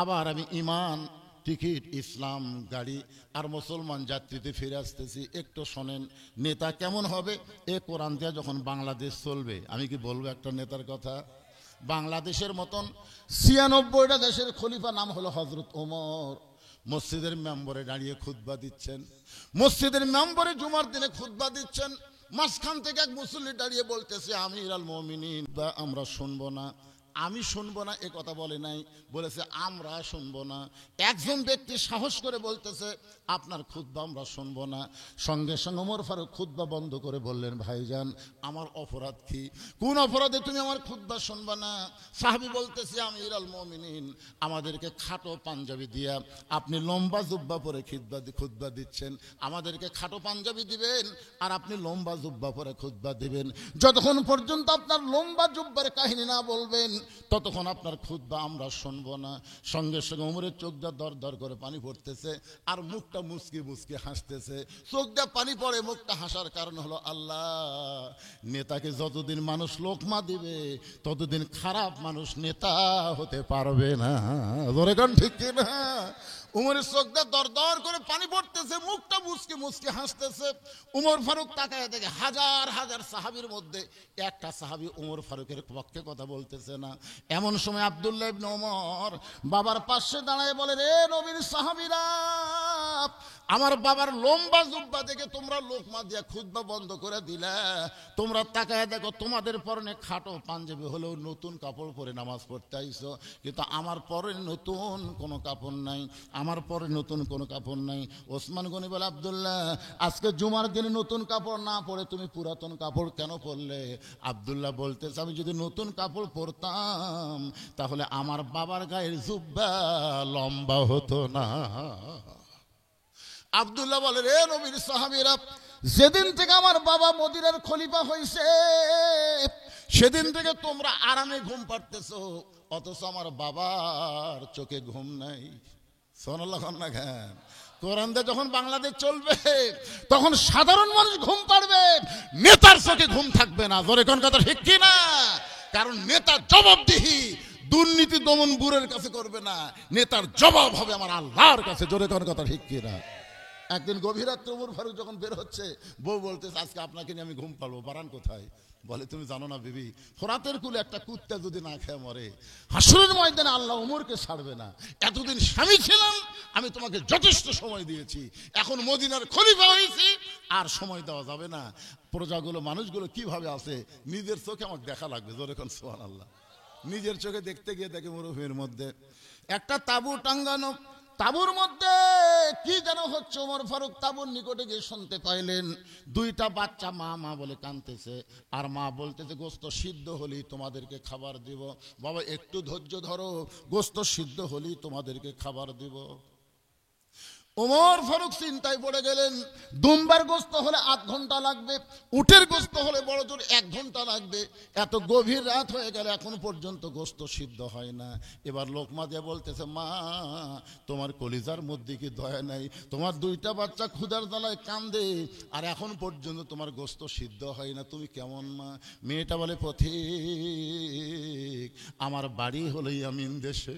আবার আমি ইমান, টিকিট, ইসলাম, গাড়ি আর মুসলমান যাত্রীতে ফিরে আসতেছি। একটু শোনেন নেতা কেমন হবে। এ কোরআন দিয়ে যখন বাংলাদেশ চলবে, আমি কি বলবো একটা নেতার কথা? বাংলাদেশের মতন 96টা দেশের খলিফা নাম হলো হযরত ওমর, মসজিদের মেম্বরে দাঁড়িয়ে খুতবা দিচ্ছেন, মসজিদের মেম্বরে জুমার দিনে খুতবা দিচ্ছেন। মাঝখান থেকে এক মুসল্লি দাঁড়িয়ে বলতেছে আমিরুল মুমিনিন, আমরা শুনবো না, আমি শুনবো না, এ কথা বলে নাই, বলেছে আমরা শুনবো না। একজন ব্যক্তি সাহস করে বলতেছে আপনার খুতবা আমরা শুনবো না। সঙ্গে সঙ্গে ওমর ফারুক খুতবা বন্ধ করে বললেন, ভাইজান আমার অপরাধ কি? কোন অপরাধে তুমি আমার খুতবা শুনবা না? সাহাবী বলতেছে আমিরুল মুমিনিন, আমাদেরকে খাটো পাঞ্জাবি দিয়া আপনি লম্বা জুব্বা পরে খুতবা দিচ্ছেন, আমাদেরকে খাটো পাঞ্জাবি দিবেন আর আপনি লম্বা জুব্বা পরে খুতবা দিবেন। যতক্ষণ পর্যন্ত আপনার লম্বা জুব্বার কাহিনী না বলবেন ততক্ষণ আপনার খুতবা আমরা শুনবো না। সঙ্গে সঙ্গে ওমরের চোখ দিয়ে দর দর করে পানি পড়তেছে আর মুখটা মুচকি মুচকি হাসতেছে। চোখ দিয়ে পানি পড়ে, মুখটা হাসার কারণ হলো আল্লাহ নেতাকে যতদিন মানুষ লোকমা দিবে ততদিন খারাপ মানুষ নেতা হতে পারবে না। ধরে কোন ঠিক কিনা? উমরের চোখ দিয়ে দর দর করে পানি পড়তেছে, মুখটা মুচকি মুচকি হাসতেছে। উমর ফারুক তাকায় দেখে হাজার হাজার সাহাবীর মধ্যে একটা সাহাবী উমর ফারুকের পক্ষে কথা বলতেছে না। এমন সময় আব্দুল্লাহ ইবনে ওমর বাবার পাশে দাঁড়ায় বলে, রে নবীর সাহাবীরা, আমার বাবার লম্বা জুব্বা দেখে তোমরা লোকমা দিয়া খুতবা বন্ধ করে দিলা। তোমরা তাকায় দেখো তোমাদের পরনে খাটো পাঞ্জাবি হলেও নতুন কাপড় পরে নামাজ পড়তে আইছো, কিন্তু আমার পরে নতুন কোনো কাপড় নাই, আমার পরে নতুন কোনো কাপড় নাই। ওসমান গনি বলে, আব্দুল্লাহ আজকে জুমার দিনে নতুন কাপড় না পরে তুমি পুরাতন কাপড় কেন পরলে? আব্দুল্লাহ বলতেছে, আমি যদি নতুন কাপড় পরতাম তাহলে আমার বাবার গায়ের জুব্বা লম্বা হতো না। আব্দুল্লাহ বলে, রে নবীর সাহাবীরা, যেদিন থেকে আমার বাবা মদিনার খলিফা হয়েছে সেদিন থেকে তোমরা আরামে ঘুম পাড়তেছো, অথচ আমার বাবার চোখে ঘুম নাই। সুবহানাল্লাহ না খান। কোরআন দিয়ে যখন বাংলাদেশ চলবে তখন সাধারণ মানুষ ঘুম পাড়বে, নেতার চোখে ঘুম থাকবে না। জোরে কোন কথা ঠিক কি না? কারণ নেতা জবাবদিহি দুর্নীতি দমন ব্যুরোর কাছে করবে না, নেতার জবাব হবে আমার আল্লাহর কাছে। জোরে কোন কথা ঠিক কি না? একদিন গভীর রাত্রে ওমর ফারুক যখন বের হচ্ছে, বউ বলতেছে আজকে আপনাকে নিয়ে আমি ঘুম পাড়বো, বারান কোথায়? বলে, তুমি জানো না বিবি, ফোরাতের কুলে একটা কুত্তা যদি না খেয়ে মরে হাসরের ময়দানে আল্লাহ ওমরকে ছাড়বে না। এতদিন স্বামী ছিলাম, আমি তোমাকে যথেষ্ট সময় দিয়েছি, এখন মদিনার খলিফা হয়েছি আর সময় দেওয়া যাবে না। প্রজাগুলো মানুষগুলো কিভাবে আছে নিজের চোখে আমাকে দেখা লাগবে। জোরে কোন সুবহানাল্লাহ। নিজের চোখে দেখতে গিয়ে দেখে মরুভূমির মধ্যে একটা তাঁবু টাঙ্গানো, তাঁবুর মধ্যে কি যেন হচ্ছে। ওমর ফারুক তাঁবুর নিকটে গিয়ে শুনতে পাইলেন দুইটা বাচ্চা মা মা বলে কাঁদতেছে, আর মা বলতেছে গোস্ত সিদ্ধ হলেই তোমাদেরকে খাবার দিব। বাবা একটু ধৈর্য ধরো, গোস্ত সিদ্ধ হলেই তোমাদেরকে খাবার দিব। ওমর ফারুক চিন্তায় পড়ে গেলেন, দুম্বার গোস্ত হলে 8 ঘন্টা লাগবে, উটের গোস্ত হলে বড় জোর 1 ঘন্টা লাগবে, এত গভীর রাত হয়ে গেল এখন পর্যন্ত গোস্ত সিদ্ধ হয় না। এবার লোকমা দিয়ে বলতেছে, মা তোমার কলিজার মধ্যে কি দয়া নাই? তোমার 2টা বাচ্চা ক্ষুধার জ্বালায় কান্দে আর এখন পর্যন্ত তোমার গোস্ত সিদ্ধ হয় না, তুমি কেমন মা? মেয়েটা বলে, পথিক আমার বাড়ি হলো ইয়ামিন দেশে,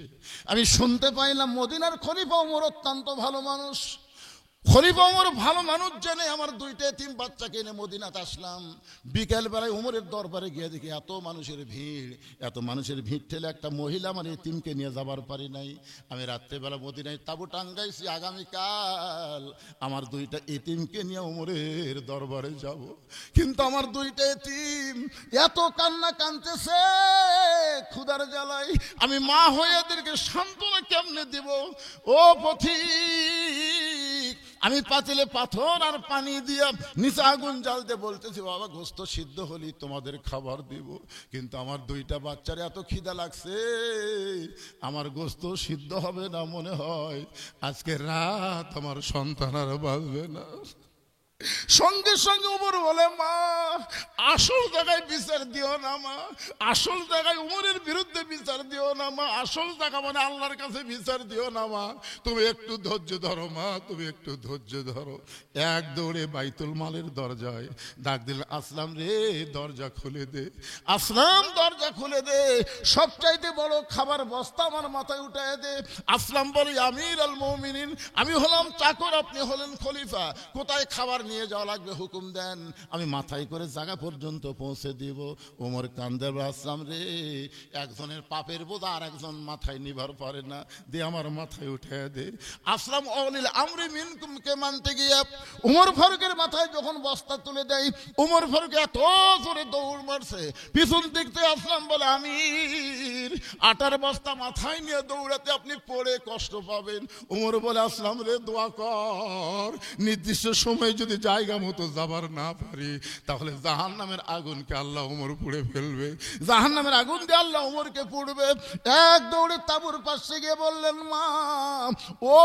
আমি শুনতে পাইলাম মদিনার খলিফা ওমর অত্যন্ত ভালো মানুষ। খলিফা ওমর ভালো মানুষ জেনে আমার 2টা এতিম বাচ্চাকে এনে মদিনাতে আসলাম। বিকেল বেলায় ওমরের দরবারে গিয়ে দেখি এত মানুষের ভিড় ঠেলে একটা মহিলা আমার এতিমকে নিয়ে যাবার পারি নাই। আমি রাত্রেবেলা মদিনায় তাবু টাঙ্গাইছি, আগামীকাল আমার 2টা এতিমকে নিয়ে ওমরের দরবারে যাব। কিন্তু আমার 2টা এতিম এত কান্না কাঁদতেছে ক্ষুধার জ্বালায়, আমি মা হয়ে এদেরকে সান্ত্বনা কেমনে দিব? ও পথিক, আমি পাতিলে পাথর আর পানি দিয়া নিচে আগুন জ্বালতে বলতেছি, বাবা গোস্ত সিদ্ধ হলি তোমাদের খাবার দিব, কিন্তু আমার 2টা বাচ্চার এত খিদা লাগছে আমার গোস্ত সিদ্ধ হবে না, মনে হয় আজকে রাত আমার সন্তান আর বাঁচবে না। সঙ্গে সঙ্গে ওমর বলে, মা আসল জায়গায় বিচার দিও না মা, আসল জায়গায় উমরের বিরুদ্ধে বিচার দিও না মা, আসল জায়গা মানে আল্লাহর কাছে বিচার দিও না মা, তুমি একটু ধৈর্য ধরো মা, তুমি একটু ধৈর্য ধরো। এক দৌড়ে বাইতুল মালের দরজায় ডাক দিলেন, আসলাম রে দরজা খুলে দে, আসলাম দরজা খুলে দে, সবচাইতে বড় খাবার বস্তা আমার মাথায় উঠায় দে। আসলাম বলে, আমির আল মুমিনিন, আমি হলাম চাকর, আপনি হলেন খলিফা, কোথায় খাবার নিয়ে যাওয়া লাগবে হুকুম দেন, আমি মাথায় করে জায়গা পর্যন্ত পৌঁছে দিব। ওমর কান্দে, আসলাম রে একজনের পাপের বোঝা আর একজন মাথায় নিবার পারে না, দে আমার মাথায় উঠে দে। আসলাম অলিল আমরি মিনকুম কে মানতে গিয়ে ওমর ফারুকের মাথায় যখন বস্তা তুলে দেয়, ওমর ফারুক এত জোরে দৌড় মারছে, পিছন দিক থেকে আসলাম বলে, আমির আটার বস্তা মাথায় নিয়ে দৌড়াতে আপনি পড়ে কষ্ট পাবেন। ওমর বলে, আসলাম রে দোয়া কর, নির্দিষ্ট সময় যদি জায়গা মতো যাবার না পারি তাহলে জাহান্নামের আগুনকে আল্লাহ ওমর পুড়ে ফেলবে, জাহান্নামের আগুন দিয়ে আল্লাহ ওমরকে পুড়বে। এক দৌড়ে তাবুর পাশে গিয়ে বললেন, মা ও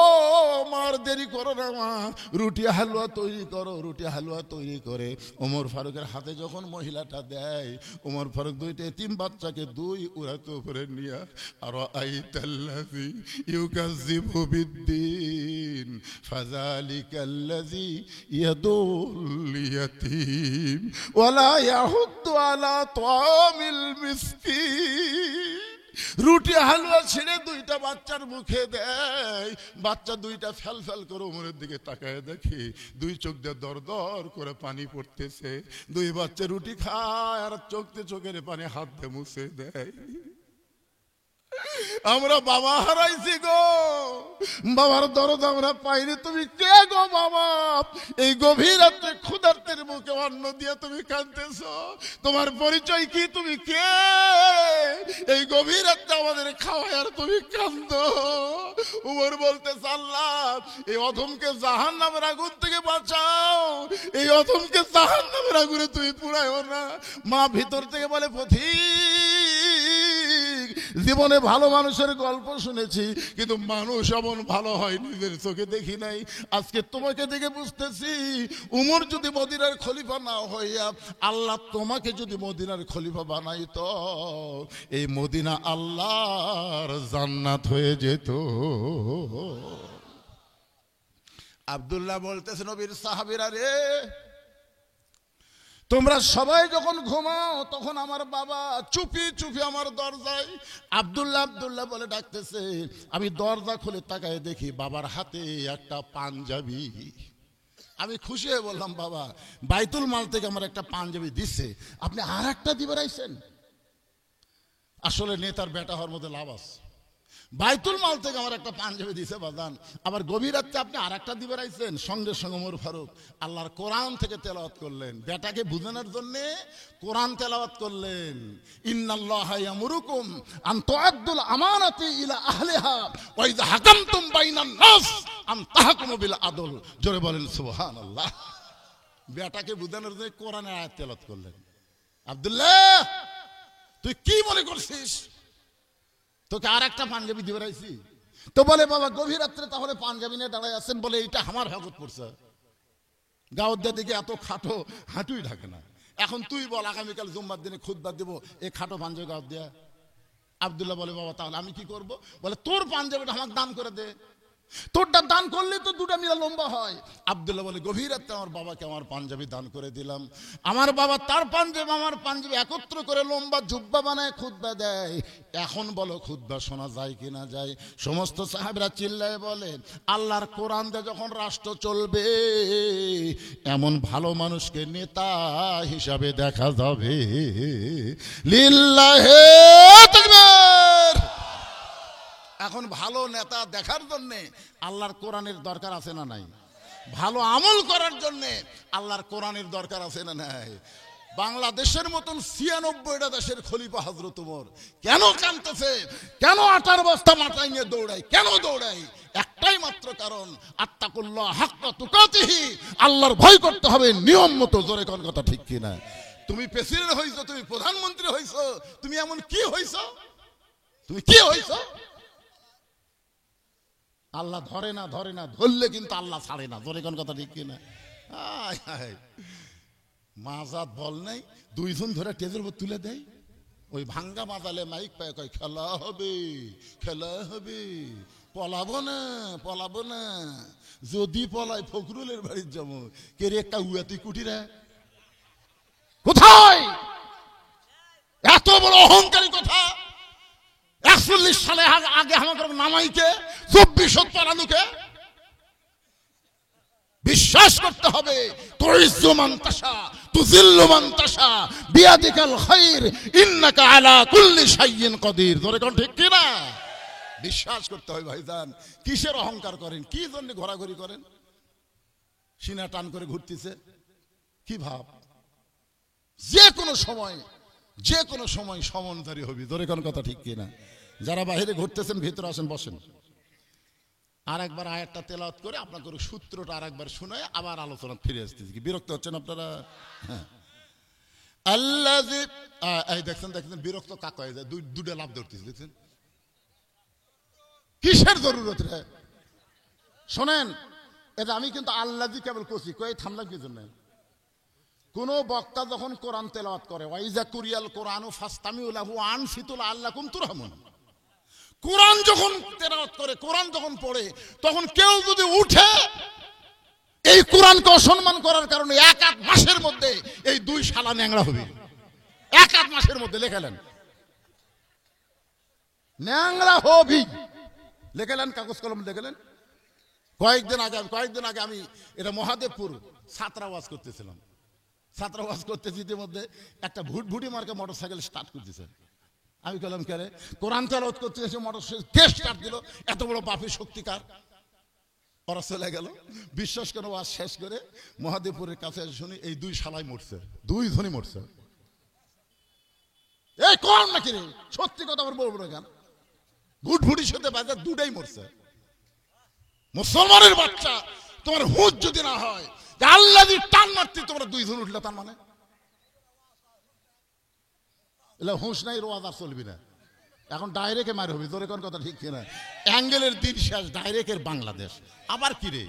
মার দেরি করো না মা, রুটি হালুয়া তৈরি করো, রুটি হালুয়া তৈরি করে ওমর ফারুকের হাতে যখন মহিলাটা দেয়, ওমর ফারুক 2টা এতিম বাচ্চাকে 2 উড়াতে উপরে নিয়ে, আর আইতাল্লাযী ইউকাযযিবু বিদ্দীন ফাযালিকাল্লাযী ইয়াদুল ইয়াতীম ওয়ালা ইয়াহুদ্দু আলা তাআমিল মিসকিন। রুটি হালুয়া ছেড়ে 2টা বাচ্চার মুখে দেয়, বাচ্চা 2টা ফেল ফেল করে ওমরের দিকে তাকায় দেখে 2 চোখ দিয়ে দর দর করে পানি পড়তেছে। 2 বাচ্চা রুটি খায় আর চোখের পানি হাত দিয়ে মুছে দেয়। আমরা বাবা হারাইছি গো, বাবার দরদ আমরা পাইনি, তুমি কে গো বাবা? এই গভীর রাতে ক্ষুধার্তের মুখে অন্ন দিয়ে তুমি কাঁদতেছ, তোমার পরিচয় কি, তুমি কে? এই গভীর রাতে আমাদের খাওয়ায় আর তুমি কাঁদো। উমর বলতেছে, আল্লাহ এই অধমকে জাহান্নামের আগুন থেকে বাঁচাও, এই অধমকে জাহান্নামের আগুনে তুমি পুড়ায়ও না। মা ভিতর থেকে বলে, পথিক জীবনে ভালো মানুষের গল্প শুনেছি, কিন্তু মানুষ এমন ভালো হয় নিজের চোখে দেখি নাই। আজকে তোমাকে দেখে বুঝতেছি, উমর যদি মদিনার খলিফা না হইয়া আল্লাহ তোমাকে যদি মদিনার খলিফা বানাইতো, এই মদিনা আল্লাহর জান্নাত হয়ে যেত। আব্দুল্লাহ বলতেছে, নবীর সাহাবীরা রে, তোমরা সবাই যখন ঘুমাও তখন আমার বাবা চুপি চুপি আমার দরজায় আব্দুল্লাহ বলে ডাকতেছে। আমি দরজা খুলে তাকায় দেখি বাবার হাতে একটা পাঞ্জাবি। আমি খুশি হয়ে বললাম, বাবা বাইতুল মাল থেকে আমার একটা পাঞ্জাবি দিচ্ছে, আপনি আর একটা দিবে রাইছেন? আসলে নেতার বেটা হওয়ার মধ্যে লাভ আছে। বাইতুল মাল থেকে আমার একটা পাঞ্জাবি দিছে বাজান, আবার গভীর রাতে আপনি আর একটা দিবে রাইছেন। সঙ্গে সঙ্গে ওমর ফারুক আল্লাহর কোরআন থেকে তেলাওয়াত করলেন, বেটাকে বুঝানোর জন্য কোরআন তেলাওয়াত করলেন। ইন্নাল্লাহা ইয়ামুরুকুম আন তুআদ্দুল আমানাতি ইলা আহলিহা ওয়া ইযা হাকামতুম বাইনান নাস আন তাহকুমু বিল আদল। জোরে বলেন সুবহানাল্লাহ। বেটাকে বুঝানোর জন্য কোরআনের আয়াত তেলাওয়াত করলেন। আব্দুল্লাহ তুই কি মনে করছিস তোকে আর একটা পাঞ্জাবি দিয়ে রাইছি? তো বলে বাবা গভীর রাত্রে তাহলে পাঞ্জাবি নিয়ে দাঁড়ায় আছেন, বলে এইটা আমার হকত পড়ছে, গাওয়ার দিকে এত খাটো হাঁটুই ঢাকে না। এখন তুই বল আগামীকাল জুম্মার দিনে খুতবা দেবো এই খাটো পাঞ্জাবি গাওয়ার দেয়া। আব্দুল্লাহ বলে বাবা তাহলে আমি কি করব? বলে তোর পাঞ্জাবিটা আমাকে দান করে দে, তোরটা দান করলে তো দুটা মিলা লম্বা হয়। আব্দুল্লাহ বলে গভীর রাতে আমার বাবাকে আমার পাঞ্জাবি দান করে দিলাম। আমার বাবা তার পাঞ্জাবি আমার পাঞ্জাবি একত্র করে লম্বা জুব্বা বানায় খুতবা দেয়। এখন বলো খুতবা শোনা যায় কি না যায়? সমস্ত সাহাবীরা চিল্লায় বলে আল্লাহর কোরআন দিয়ে যখন রাষ্ট্র চলবে এমন ভালো মানুষকে নেতা হিসাবে দেখা যাবে। লিল্লাহে তাকবীর। এখন ভালো নেতা দেখার জন্য আল্লাহর কোরআনের দরকার আছে না নাই? ভালো আমল করার জন্য আল্লাহর কোরআনের দরকার আছে না নাই? বাংলাদেশের মতন ৯৬টা দেশের খলিফা হযরত ওমর কেন কাঁদতেছে? কেন আটার বস্তা মাথায় নিয়ে দৌড়ায়? কেন দৌড়ায়? একটাই মাত্র কারণ, আত্তাকুল্লাহ হাক্কা তুকাতিহি, আল্লাহর ভয় করতে হবে নিয়ম মতো। জোরে কোন কথা ঠিক কিনা? তুমি প্রেসিডেন্ট হইছো, তুমি প্রধানমন্ত্রী হইছো, তুমি এমন কি হইছো? তুমি কি হইছো? আল্লাহ ধরে না, ধরে না, ধরলে কিন্তু আল্লাহ ছাড়ে না। জোরে কোন কথা ঠিক কিনা? মাজাত বল নাই, দুইজন ধরে টেজের উপর তুলে দেয়, ওই ভাঙ্গা মাজালে মাইক পায়, কয় খেলা হবে, খেলা হবে, পলাবো না, পলাবো না। যদি পলাই ফখরুলের বাড়ির যাবো। কে রে একটা উয়াতি কুটিরা কোথায়? এত বড় অহংকারী কথা! ৪১ সালে আগে আমাদের নামাইকে ২৪০০ পালানুকে বিশ্বাস করতে হবে। তুইজ্জু মান তাশা তুযিল্লু মান তাশা বিয়াদিকাল খায়র ইন্নাকা আলা কুল্লি শাইইন কাদির। জোরে কোন ঠিক কি না? বিশ্বাস করতে হয় ভাইজান। কিসের অহংকার করেন? কি জন্য ঘোরাঘুরি করেন? সিনা টান করে ঘুরতেছে কি ভাব? যে কোনো সময় সমনধারী হবি। জোরে কোন কথা ঠিক কি না? যারা বাইরে ঘুরতেছেন ভিতরে আসেন, বসেন। আর একবার আয়াতটা তেলাওয়াত করে আপনাদের সূত্রটা আর একবার শুনে আবার আলোচনা ফিরে আসতেছি। কি বিরক্ত হচ্ছেন আপনারা? হ্যাঁ, আল্লাযী এই দেখছেন বিরক্ত কাক হয়ে যায়, দুটো লাভ ধরতেছে। দেখছেন কিসের জরুরত রে? শোনেন, এটা আমি কিন্তু আল্লাযী কেবল কইছি, কই থামলাম কি জন্য? কোন বক্তা যখন কোরআন তেলাওয়াত করে, ওয়াইজা কুরিয়াল কোরআনু ফাসতামিউ লাহু আনসিতু লাআল্লাকুম তুরহামুন, কোরআন যখন তেলাওয়াত করে, কোরআন যখন পড়ে, তখন কেউ যদি উঠে এই কোরআনকে অসম্মান করার কারণে ১ মাসের মধ্যে এই ২ শালা ন্যাংরা হবে। ১ মাসের মধ্যে লেখালেন ন্যাংরা হবি, লেখালেন কাগজ কলম লেখালেন। কয়েকদিন আগে আমি এটা মহাদেবপুর ছাত্রাবাস করতেছিলাম। ছাত্রাবাস করতেছি, ইতিমধ্যে একটা ভুটভুটি মার্কা মোটরসাইকেল স্টার্ট করতেছে। আমি বললাম কে রে? কোরআন তেলাওয়াত করতে এসে মোটরসাইকেল কে স্টার্ট দিল? এত বড় পাপী শক্তিকার। ওরা চলে গেল। বিশ্বাস করে ওয়াজ শেষ করে মহাদেবপুরের কাছে শুনি এই ২ শালাই মরছে, ২ জনই মরছে। এই কোরআন নাকি রে? সত্যি কথা আমার বলবো না কেন? ভুটভুটির সাথে বাজার দুটাই মরছে। মুসলমানের বাচ্চা, তোমার হুঁশ যদি না হয় আল্লাহ যদি টান মারতে তোমরা ২ জন উঠলে, তার মানে হুঁশ নাই, রোয়াজ আর চলবি না। এখন ডাইরেক্টে মার হবে। তোর কোন কথা ঠিক কিনা? অ্যাঙ্গেলের দিন শেষ, ডাইরেক্টের বাংলাদেশ। আবার কি রে?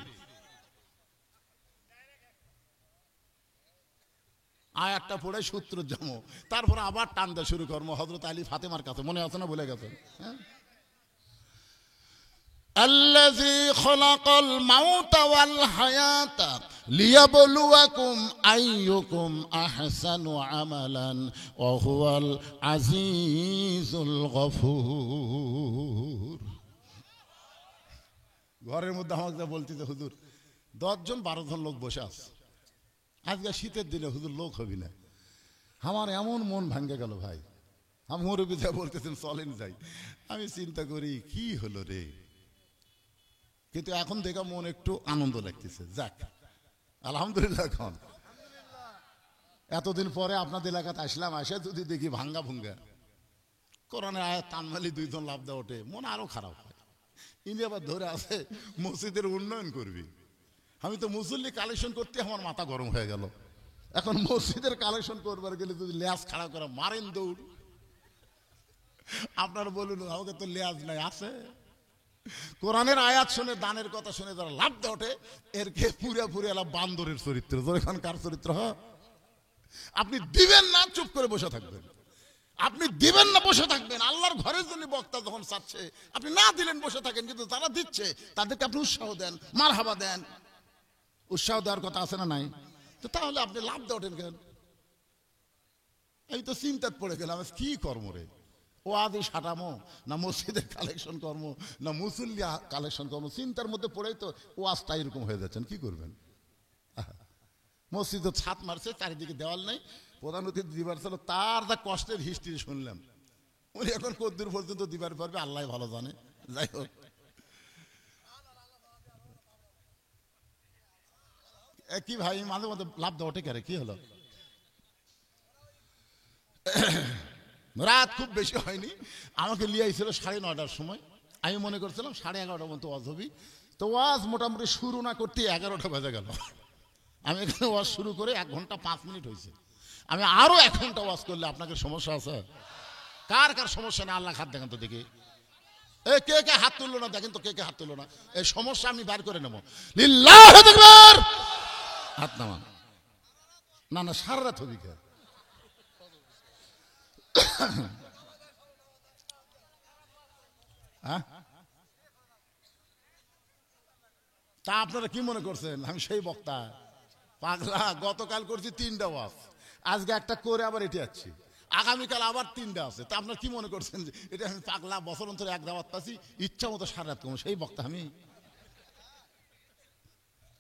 আয়াতটা পড়ে সূত্র জমো, তারপরে আবার টান দেওয়া শুরু করবো হযরত আলী ফাতেমার কাছে। মনে আছে না? ভুলে গেছেন? হ্যাঁ, الذي خلق الموت والحياة ليبلوكم أيكم أحسن عملا وهو العزيز الغفور। ঘরের মধ্যে আমাকে বলতেছে হুজুর ১০ জন ১২ জন লোক বসে আছে, আজকে শীতের দিনে হুজুর লোক হবি না। আমার এমন মন ভাঙ্গে গেল ভাই। আমি মুরব্বী যা বলতেছেন চলেন যাই। আমি চিন্তা করি কি হলো রে, কিন্তু এখন দেখা মন একটু আনন্দ লাগতেছে। যাক আলহামদুলিল্লাহ। এখন এতদিন পরে আপনাদের এলাকাতে আসলাম, আসে যদি দেখি ভাঙ্গা ভুঙ্গা কোরআনের আয়াত টানমালি ২ জন লাভ দেওয়া ওঠে, মন আরো খারাপ হয়। ইনি আবার ধরে আছে মসজিদের উন্নয়ন করবি। আমি তো মুসল্লি কালেকশন করতে আমার মাথা গরম হয়ে গেল। এখন মসজিদের কালেকশন করবার গেলে যদি লেজ খাড়া করে মারেন দৌড়, আপনারা বলুন আমাকে তো লেজ নাই আছে। কোরআনের আয়াত শুনে দানের কথা শুনে যারা লাভ ওঠে এরকে পুরে পুরে এলা বান্দরের চরিত্র। যখন কার চরিত্র হয় আপনি দিবেন না চুপ করে বসে থাকবেন, আপনি দিবেন না বসে থাকবেন। আল্লাহর ঘরের জন্য বক্তা যখন চাচ্ছে আপনি না দিলেন বসে থাকেন, কিন্তু যারা দিচ্ছে তাদেরকে আপনি উৎসাহ দেন, মারহাবা দেন। উৎসাহ দেওয়ার কথা আছে না নাই? তো তাহলে আপনি লাভ ওঠেন কেন? এই তো চিন্তাত পড়ে গেলাম, কি কর্ম রে? ও আদি সাটামো না মসজিদের কালেকশন কর্ম না মুসল্লি কালেকশন কর্ম, চিন্তার মধ্যে পড়েই তো ওয়াজটা এরকম হয়ে যাচ্ছেন। কি করবেন? মসজিদে ছাদ মারছে, চারিদিকে দেওয়াল নেই, প্রধান অতিথি দিবার ছিল, তার যা কষ্টের হিস্ট্রি শুনলাম। উনি এখন কতদূর পর্যন্ত দিবার পারবে আল্লাহ ভালো জানে। যাই হোক, কি ভাই মাঝে মধ্যে লাভ দেওয়া ওঠে কেন? কি হলো? রাত খুব বেশি হয়নি, আমাকে লিয়ে আইছিল 9:30টার সময়। আমি মনে করছিলাম 11:30 পর্যন্ত ওয়াজ হবি। তো ওয়াজ মোটামুটি শুরু না করতে 11টা বেজে গেল। আমি এখানে ওয়াজ শুরু করে 1 ঘন্টা 5 মিনিট হয়েছে। আমি আরো 1 ঘন্টা ওয়াজ করলে আপনাকে সমস্যা আছে? কার কার সমস্যা নেই? আল্লাহ হাত দেখেন তো দেখি। কে কে হাত তুললো না? দেখেন তো কে কে হাত তুললো না। এই সমস্যা আমি বার করে নেবো। লিল্লাহু আকবার, হাত নামান। না না, সারা রাত হবি কে? তা আপনারা কি মনে করছেন আমি সেই বক্তা? পাগলা, গতকাল করছি 3টা ওয়াজ, আজকে একটা করে আবার এটি যাচ্ছি, আগামীকাল আবার 3টা আছে। তা আপনারা কি মনে করছেন যে এটা আমি পাগলা, বছর অন্তরে 1 দাওয়াত পাচ্ছি, ইচ্ছা মতো সারা রাত কম, সেই বক্তা আমি?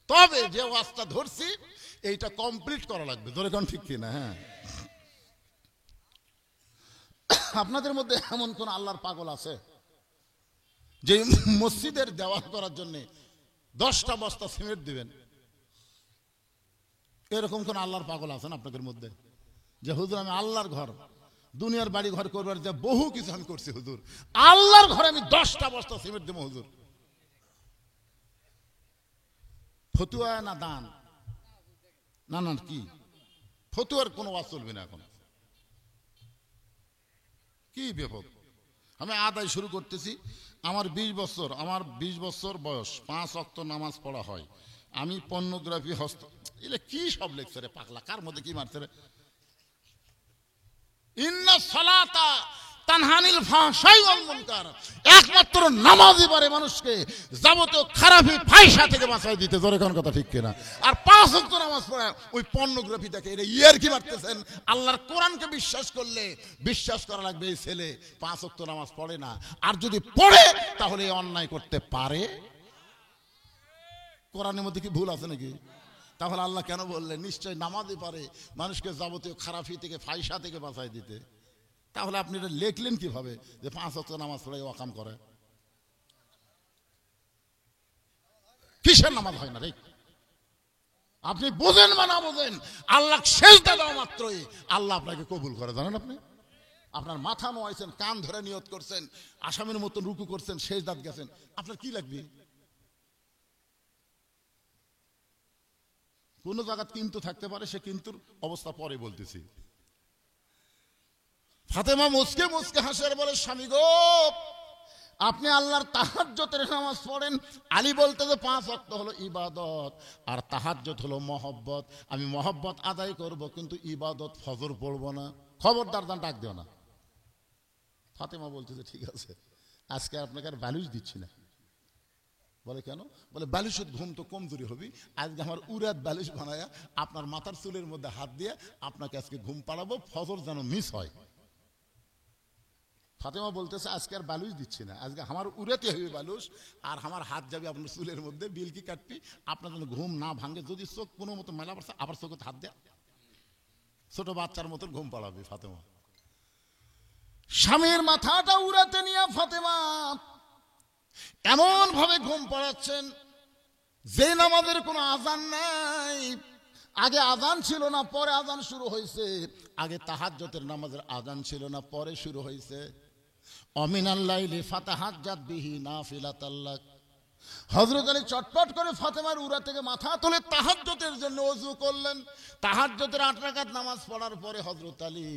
তবে যে ওয়াজটা ধরছি এইটা কমপ্লিট করা লাগবে। ধরে কোন ঠিক কিনা? হ্যাঁ, আপনাদের মধ্যে এমন কোন আল্লাহর পাগল আছে যে মসজিদের দেওয়াল করার জন্য 10টা বস্তা সিমেন্ট দিবেন? এরকম কোন আল্লাহর পাগল আছেন আপনাদের মধ্যে যে হুজুর আমি আল্লাহর ঘর, দুনিয়ার বাড়ি ঘর করবার যে বহু কিছু আমি করছি হুজুর, আল্লাহর ঘরে আমি 10টা বস্তা সিমেন্ট দেবো হুজুর? ফতুয়া না দান? না না, কি ফতুয়ার কোনো ওয়াজ চলবে না এখন। কি বিপদ! আমি আদায় শুরু করতেছি। আমার 20 বছর বয়স, 5 ওয়াক্ত নামাজ পড়া হয়। আমি পর্নোগ্রাফি হস্ত, এলে কি সব লেখছে রে পাগলা? কার মধ্যে কি মারছে রে? ইন্না সালাতা তানহানিল ফাহশাই ওয়াল মুনকার, একমাত্র নামাজই পারে মানুষকে যাবতীয় খারাপি ফাহিশা থেকে বাঁচাই দিতে। জোরে কোন কথা ঠিক কিনা? আর 5 ওয়াক্ত নামাজ পড়া ওই পর্নোগ্রাফি দেখে এটা ইয়ার কি মারতেছেন? আল্লাহর কোরআনকে বিশ্বাস করলে বিশ্বাস করা লাগবে এই ছেলে 5 ওয়াক্ত নামাজ পড়ে না, আর যদি পড়ে তাহলে অন্যায় করতে পারে। কোরআনের মধ্যে কি ভুল আছে নাকি? তাহলে আল্লাহ কেন বললেন নিশ্চয় নামাজই পারে মানুষকে যাবতীয় খারাপি থেকে ফাহিশা থেকে বাঁচাই দিতে? তাহলে আপনি এটা লেখলেন কিভাবে যে 5 ওয়াক্ত নামাজ পড়ে ওয়াকাম করে? কিসের নামাজ হয় না রে? আপনি বোঝেন বা না বোঝেন, আল্লাহ সেজদা দেওয়া মাত্রই আল্লাহ আপনাকে কবুল করে, জানেন আপনি? আপনার মাথা নোয়াইছেন, কান ধরে নিয়ত করছেন, আসামের মতন রুকু করছেন, সেজদাত গেছেন, আপনার কি লাগবে? কোন জায়গা কিন্তু থাকতে পারে, সে কিন্তু অবস্থা পরে বলতেছি। ফাতেমা মুসকে মুসকে হাসের বলে, স্বামী গো আপনি আল্লাহর তাহাজ্জুদের নামাজ পড়েন। আলী বলতে যে 5 ওয়াক্ত হলো ইবাদত আর তাহাজ্জুদ হলো মহব্বত। আমি মহব্বত আদায় করব কিন্তু ইবাদত ফজর পড়বো না। খবরদার দান ডাক দিও না। ফাতেমা বলতে যে ঠিক আছে, আজকে আপনাকে আর বালিশ দিচ্ছি না। বলে কেন? বলে বালিশের ঘুম তো কমজোরি হবি, আজকে আমার উরাত বালিশ বানায়া আপনার মাথার চুলের মধ্যে হাত দিয়ে আপনাকে আজকে ঘুম পাড়াবো, ফজর যেন মিস হয়। ফাতেমা বলতেছে আজকে আর বালুস দিচ্ছি না, আজকে আমার উড়াতে হবে বালুস, আর আমার হাত যাবে আপনার চুলের মধ্যে, বিলকি কাটবি, আপনার যেন ঘুম না ভাঙে। যদি চোখ কোনো মতো মেলা পড়ছে আবার চোখে হাত দেয়া, ছোট বাচ্চার মতন ঘুম পাড়াবে ফাতেমা। স্বামীর মাথাটা উড়াতে নিয়ে ফাতেমা এমন ভাবে ঘুম পাড়াচ্ছেন যে নামাজের কোনো আজান নাই। আগে আজান ছিল না, পরে আজান শুরু হয়েছে। আগে তাহাজ্জুদের নামাজের আজান ছিল না, পরে শুরু হয়েছে। অমিনাল লাইলি ফাতাহাজ্জাত বিহি নাফিলাতাল লাক। হযরত আলী চটপট করে ফাতেমার উরা থেকে মাথা তুলে তাহাজ্জুদের জন্য ওযু করলেন। তাহাজ্জুদের 8 রাকাত নামাজ পড়ার পরে হযরত আলী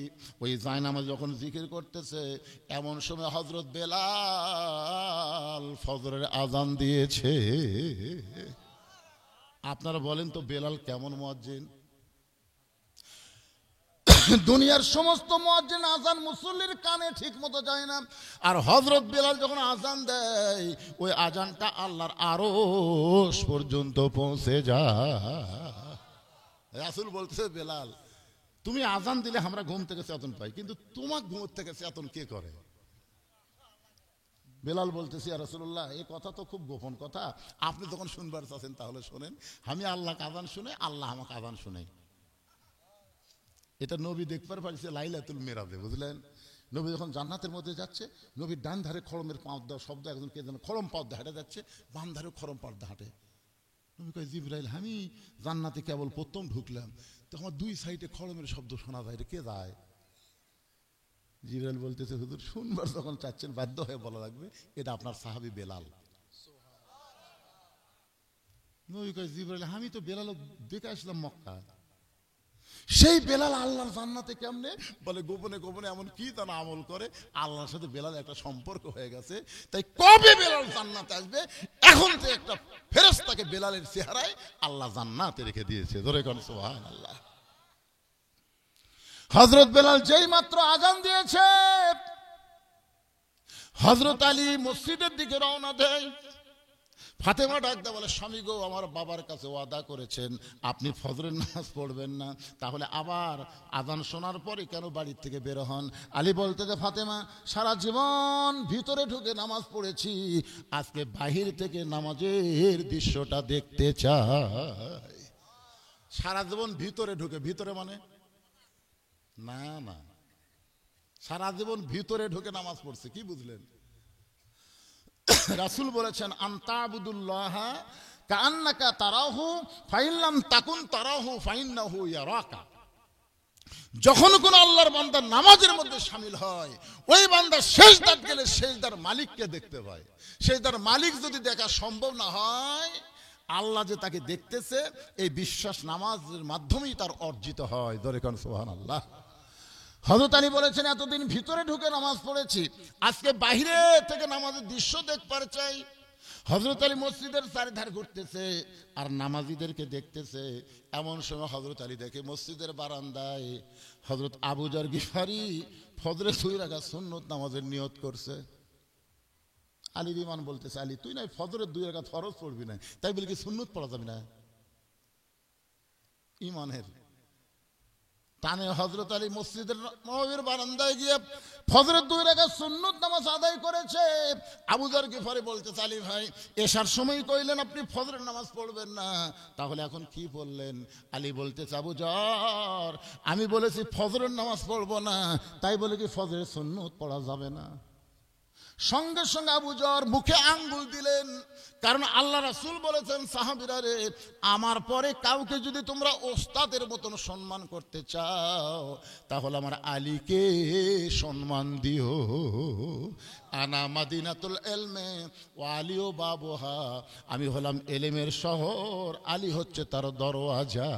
ওই জায়নামাজ যখন জিকির করতেছে, এমন সময় হযরত বেলাল ফজরের আযান দিয়েছে। আপনারা বলেন তো বেলাল কেমন মুয়াজ্জিন? দুনিয়ার সমস্ত মুয়াজ্জিন আযান মুসল্লির কানে ঠিক মতো যায় না, আর হযরত বেলাল যখন আযান দেয় ওই আযানটা আল্লাহর আরশ পর্যন্ত পৌঁছে যায়। রাসূল বলতেছে, বেলাল তুমি আযান দিলে আমরা ঘুম থেকে চেতন পাই, কিন্তু তোমার ঘুম থেকে চেতন কে করে? বেলাল বলতেছি, ইয়া রাসূলুল্লাহ এই কথা তো খুব গোপন কথা, আপনি যখন শুনবার চাচ্ছেন তাহলে শোনেন। আমি আল্লাহকে আযান শুনে, আল্লাহ আমাকে আযান শুনে। এটা নবী দেখবার পারছে লাইলাতুল মিরাজে, বুঝলেন? নবী যখন জান্নাতের মধ্যে যাচ্ছে, নবীর ডান ধারে খড়মের পাঁচ দেওয়া শব্দ, একজন কে যেন খড়ম পাঁচ দিয়ে হাঁটে যাচ্ছে, বাম ধারে খড়ম পাঁচ দিয়ে হাঁটে। নবী কয়, জিবরাইল আমি জান্নাতে কেবল প্রথম ঢুকলাম, তখন দুই সাইডে খড়মের শব্দ শোনা যায়, এটা কে যায়? জিবরাইল বলতেছে, হুজুর শুনবার যখন চাচ্ছেন বাধ্য হয়ে বলা লাগবে, এটা আপনার সাহাবী বেলাল। নবী কয়, জিবরাইল আমি তো বেলাল দেখে আসলাম মক্কা। সেই বেলাল আল্লাহর জান্নাতে কেমনে? বলে গোপনে গোপনে এমন কি তারা আমল করে, আল্লাহর সাথে বেলাল একটা সম্পর্ক হয়ে গেছে। তাই কবে বেলাল জান্নাতে আসবে, এখন তো একটা ফেরেশতাকে বেলালের চেহারায় আল্লাহ জান্নাতে রেখে দিয়েছে। ধরে কোন সুবহানাল্লাহ। হযরত বেলাল যেই মাত্র আযান দিয়েছে, হযরত আলী মসজিদের দিকে রওনা দেয়। ফাতেমা ডাকতে বলে, স্বামী গো, আমার বাবার কাছে ওয়াদা করেছেন আপনি ফজরের নামাজ পড়বেন না, তাহলে আবার আযান শোনার পরে কেন বাড়ির থেকে বের হন? আলী বলতে যে, ফাতেমা সারা জীবন ভিতরে ঢুকে নামাজ পড়েছি, আজকে বাহির থেকে নামাজের দৃশ্যটা দেখতে চাই। সারা জীবন ভিতরে ঢুকে, ভিতরে মানে না না, সারা জীবন ভিতরে ঢুকে নামাজ পড়ছে, কি বুঝলেন? রাসূল বলেছেন, আনতাবুদুল্লাহ কাআন্নাকা তারাহু ফাইল্লাম তাকুন তারাহু ফাইন্নাহু ইয়ারাকা। যখন কোন আল্লাহর বান্দা নামাজের মধ্যে শামিল হয়, ওই বান্দা সিজদাত গেলে সিজদার মালিককে দেখতে পায়। সিজদার মালিক যদি দেখা সম্ভব না হয়, আল্লাহ যে তাকে দেখতেছে এই বিশ্বাস নামাজের মাধ্যমেই তার অর্জিত হয়। ধরে কোন সুবহানাল্লাহ। হযরত আলী বলেছেন, এতদিন ভিতরে ঢুকে নামাজ পড়েছি, আজকে বাইরে থেকে নামাজের দৃশ্য দেখতে চাই। হযরত আলী মসজিদের চারিধার ঘুরতেছে আর নামাজীদেরকে দেখতেছে। এমন সময় হযরত আলী দেখে মসজিদের বারান্দায় হযরত আবু যর গিফারি ফজরে 2 রাকাত সুন্নত নামাজের নিয়ত করছে। আলী ইমান বলতেছে, আলী তুই না ফজরের 2 রাকাত ফরজ পড়বি না, তাই বলি কি সুন্নত পড়া যাবে না? ইমানের টানে হযরত আলী মসজিদের নববীর বারান্দায় গিয়ে ফজরের 2 রাকাত সুন্নত নামাজ আদায় করেছে। আবু যর গিফারি বলতেছে, আলী ভাই এশার সময় কইলেন আপনি ফজরের নামাজ পড়বেন না, তাহলে এখন কি পড়লেন? আলী বলতেছে, আবু যর আমি বলেছি ফজরের নামাজ পড়বো না, তাই বলে কি ফজরের সুন্নত পড়া যাবে না? সঙ্গে সঙ্গে আবু যর মুখে আঙ্গুল দিলেন, কারণ আল্লাহ রাসূল বলেছেন, সাহাবীরা রে, আমার পরে কাউকে যদি তোমরা ওস্তাদের মতন সম্মান করতে চাও, তাহলে আমার আলীকে সম্মান দিও। আনা মাদিনাতুল ইলমে ওয়া আলিও বাবুহা, আমি হলাম এলেমের শহর, আলী হচ্ছে তার দরওয়াজা।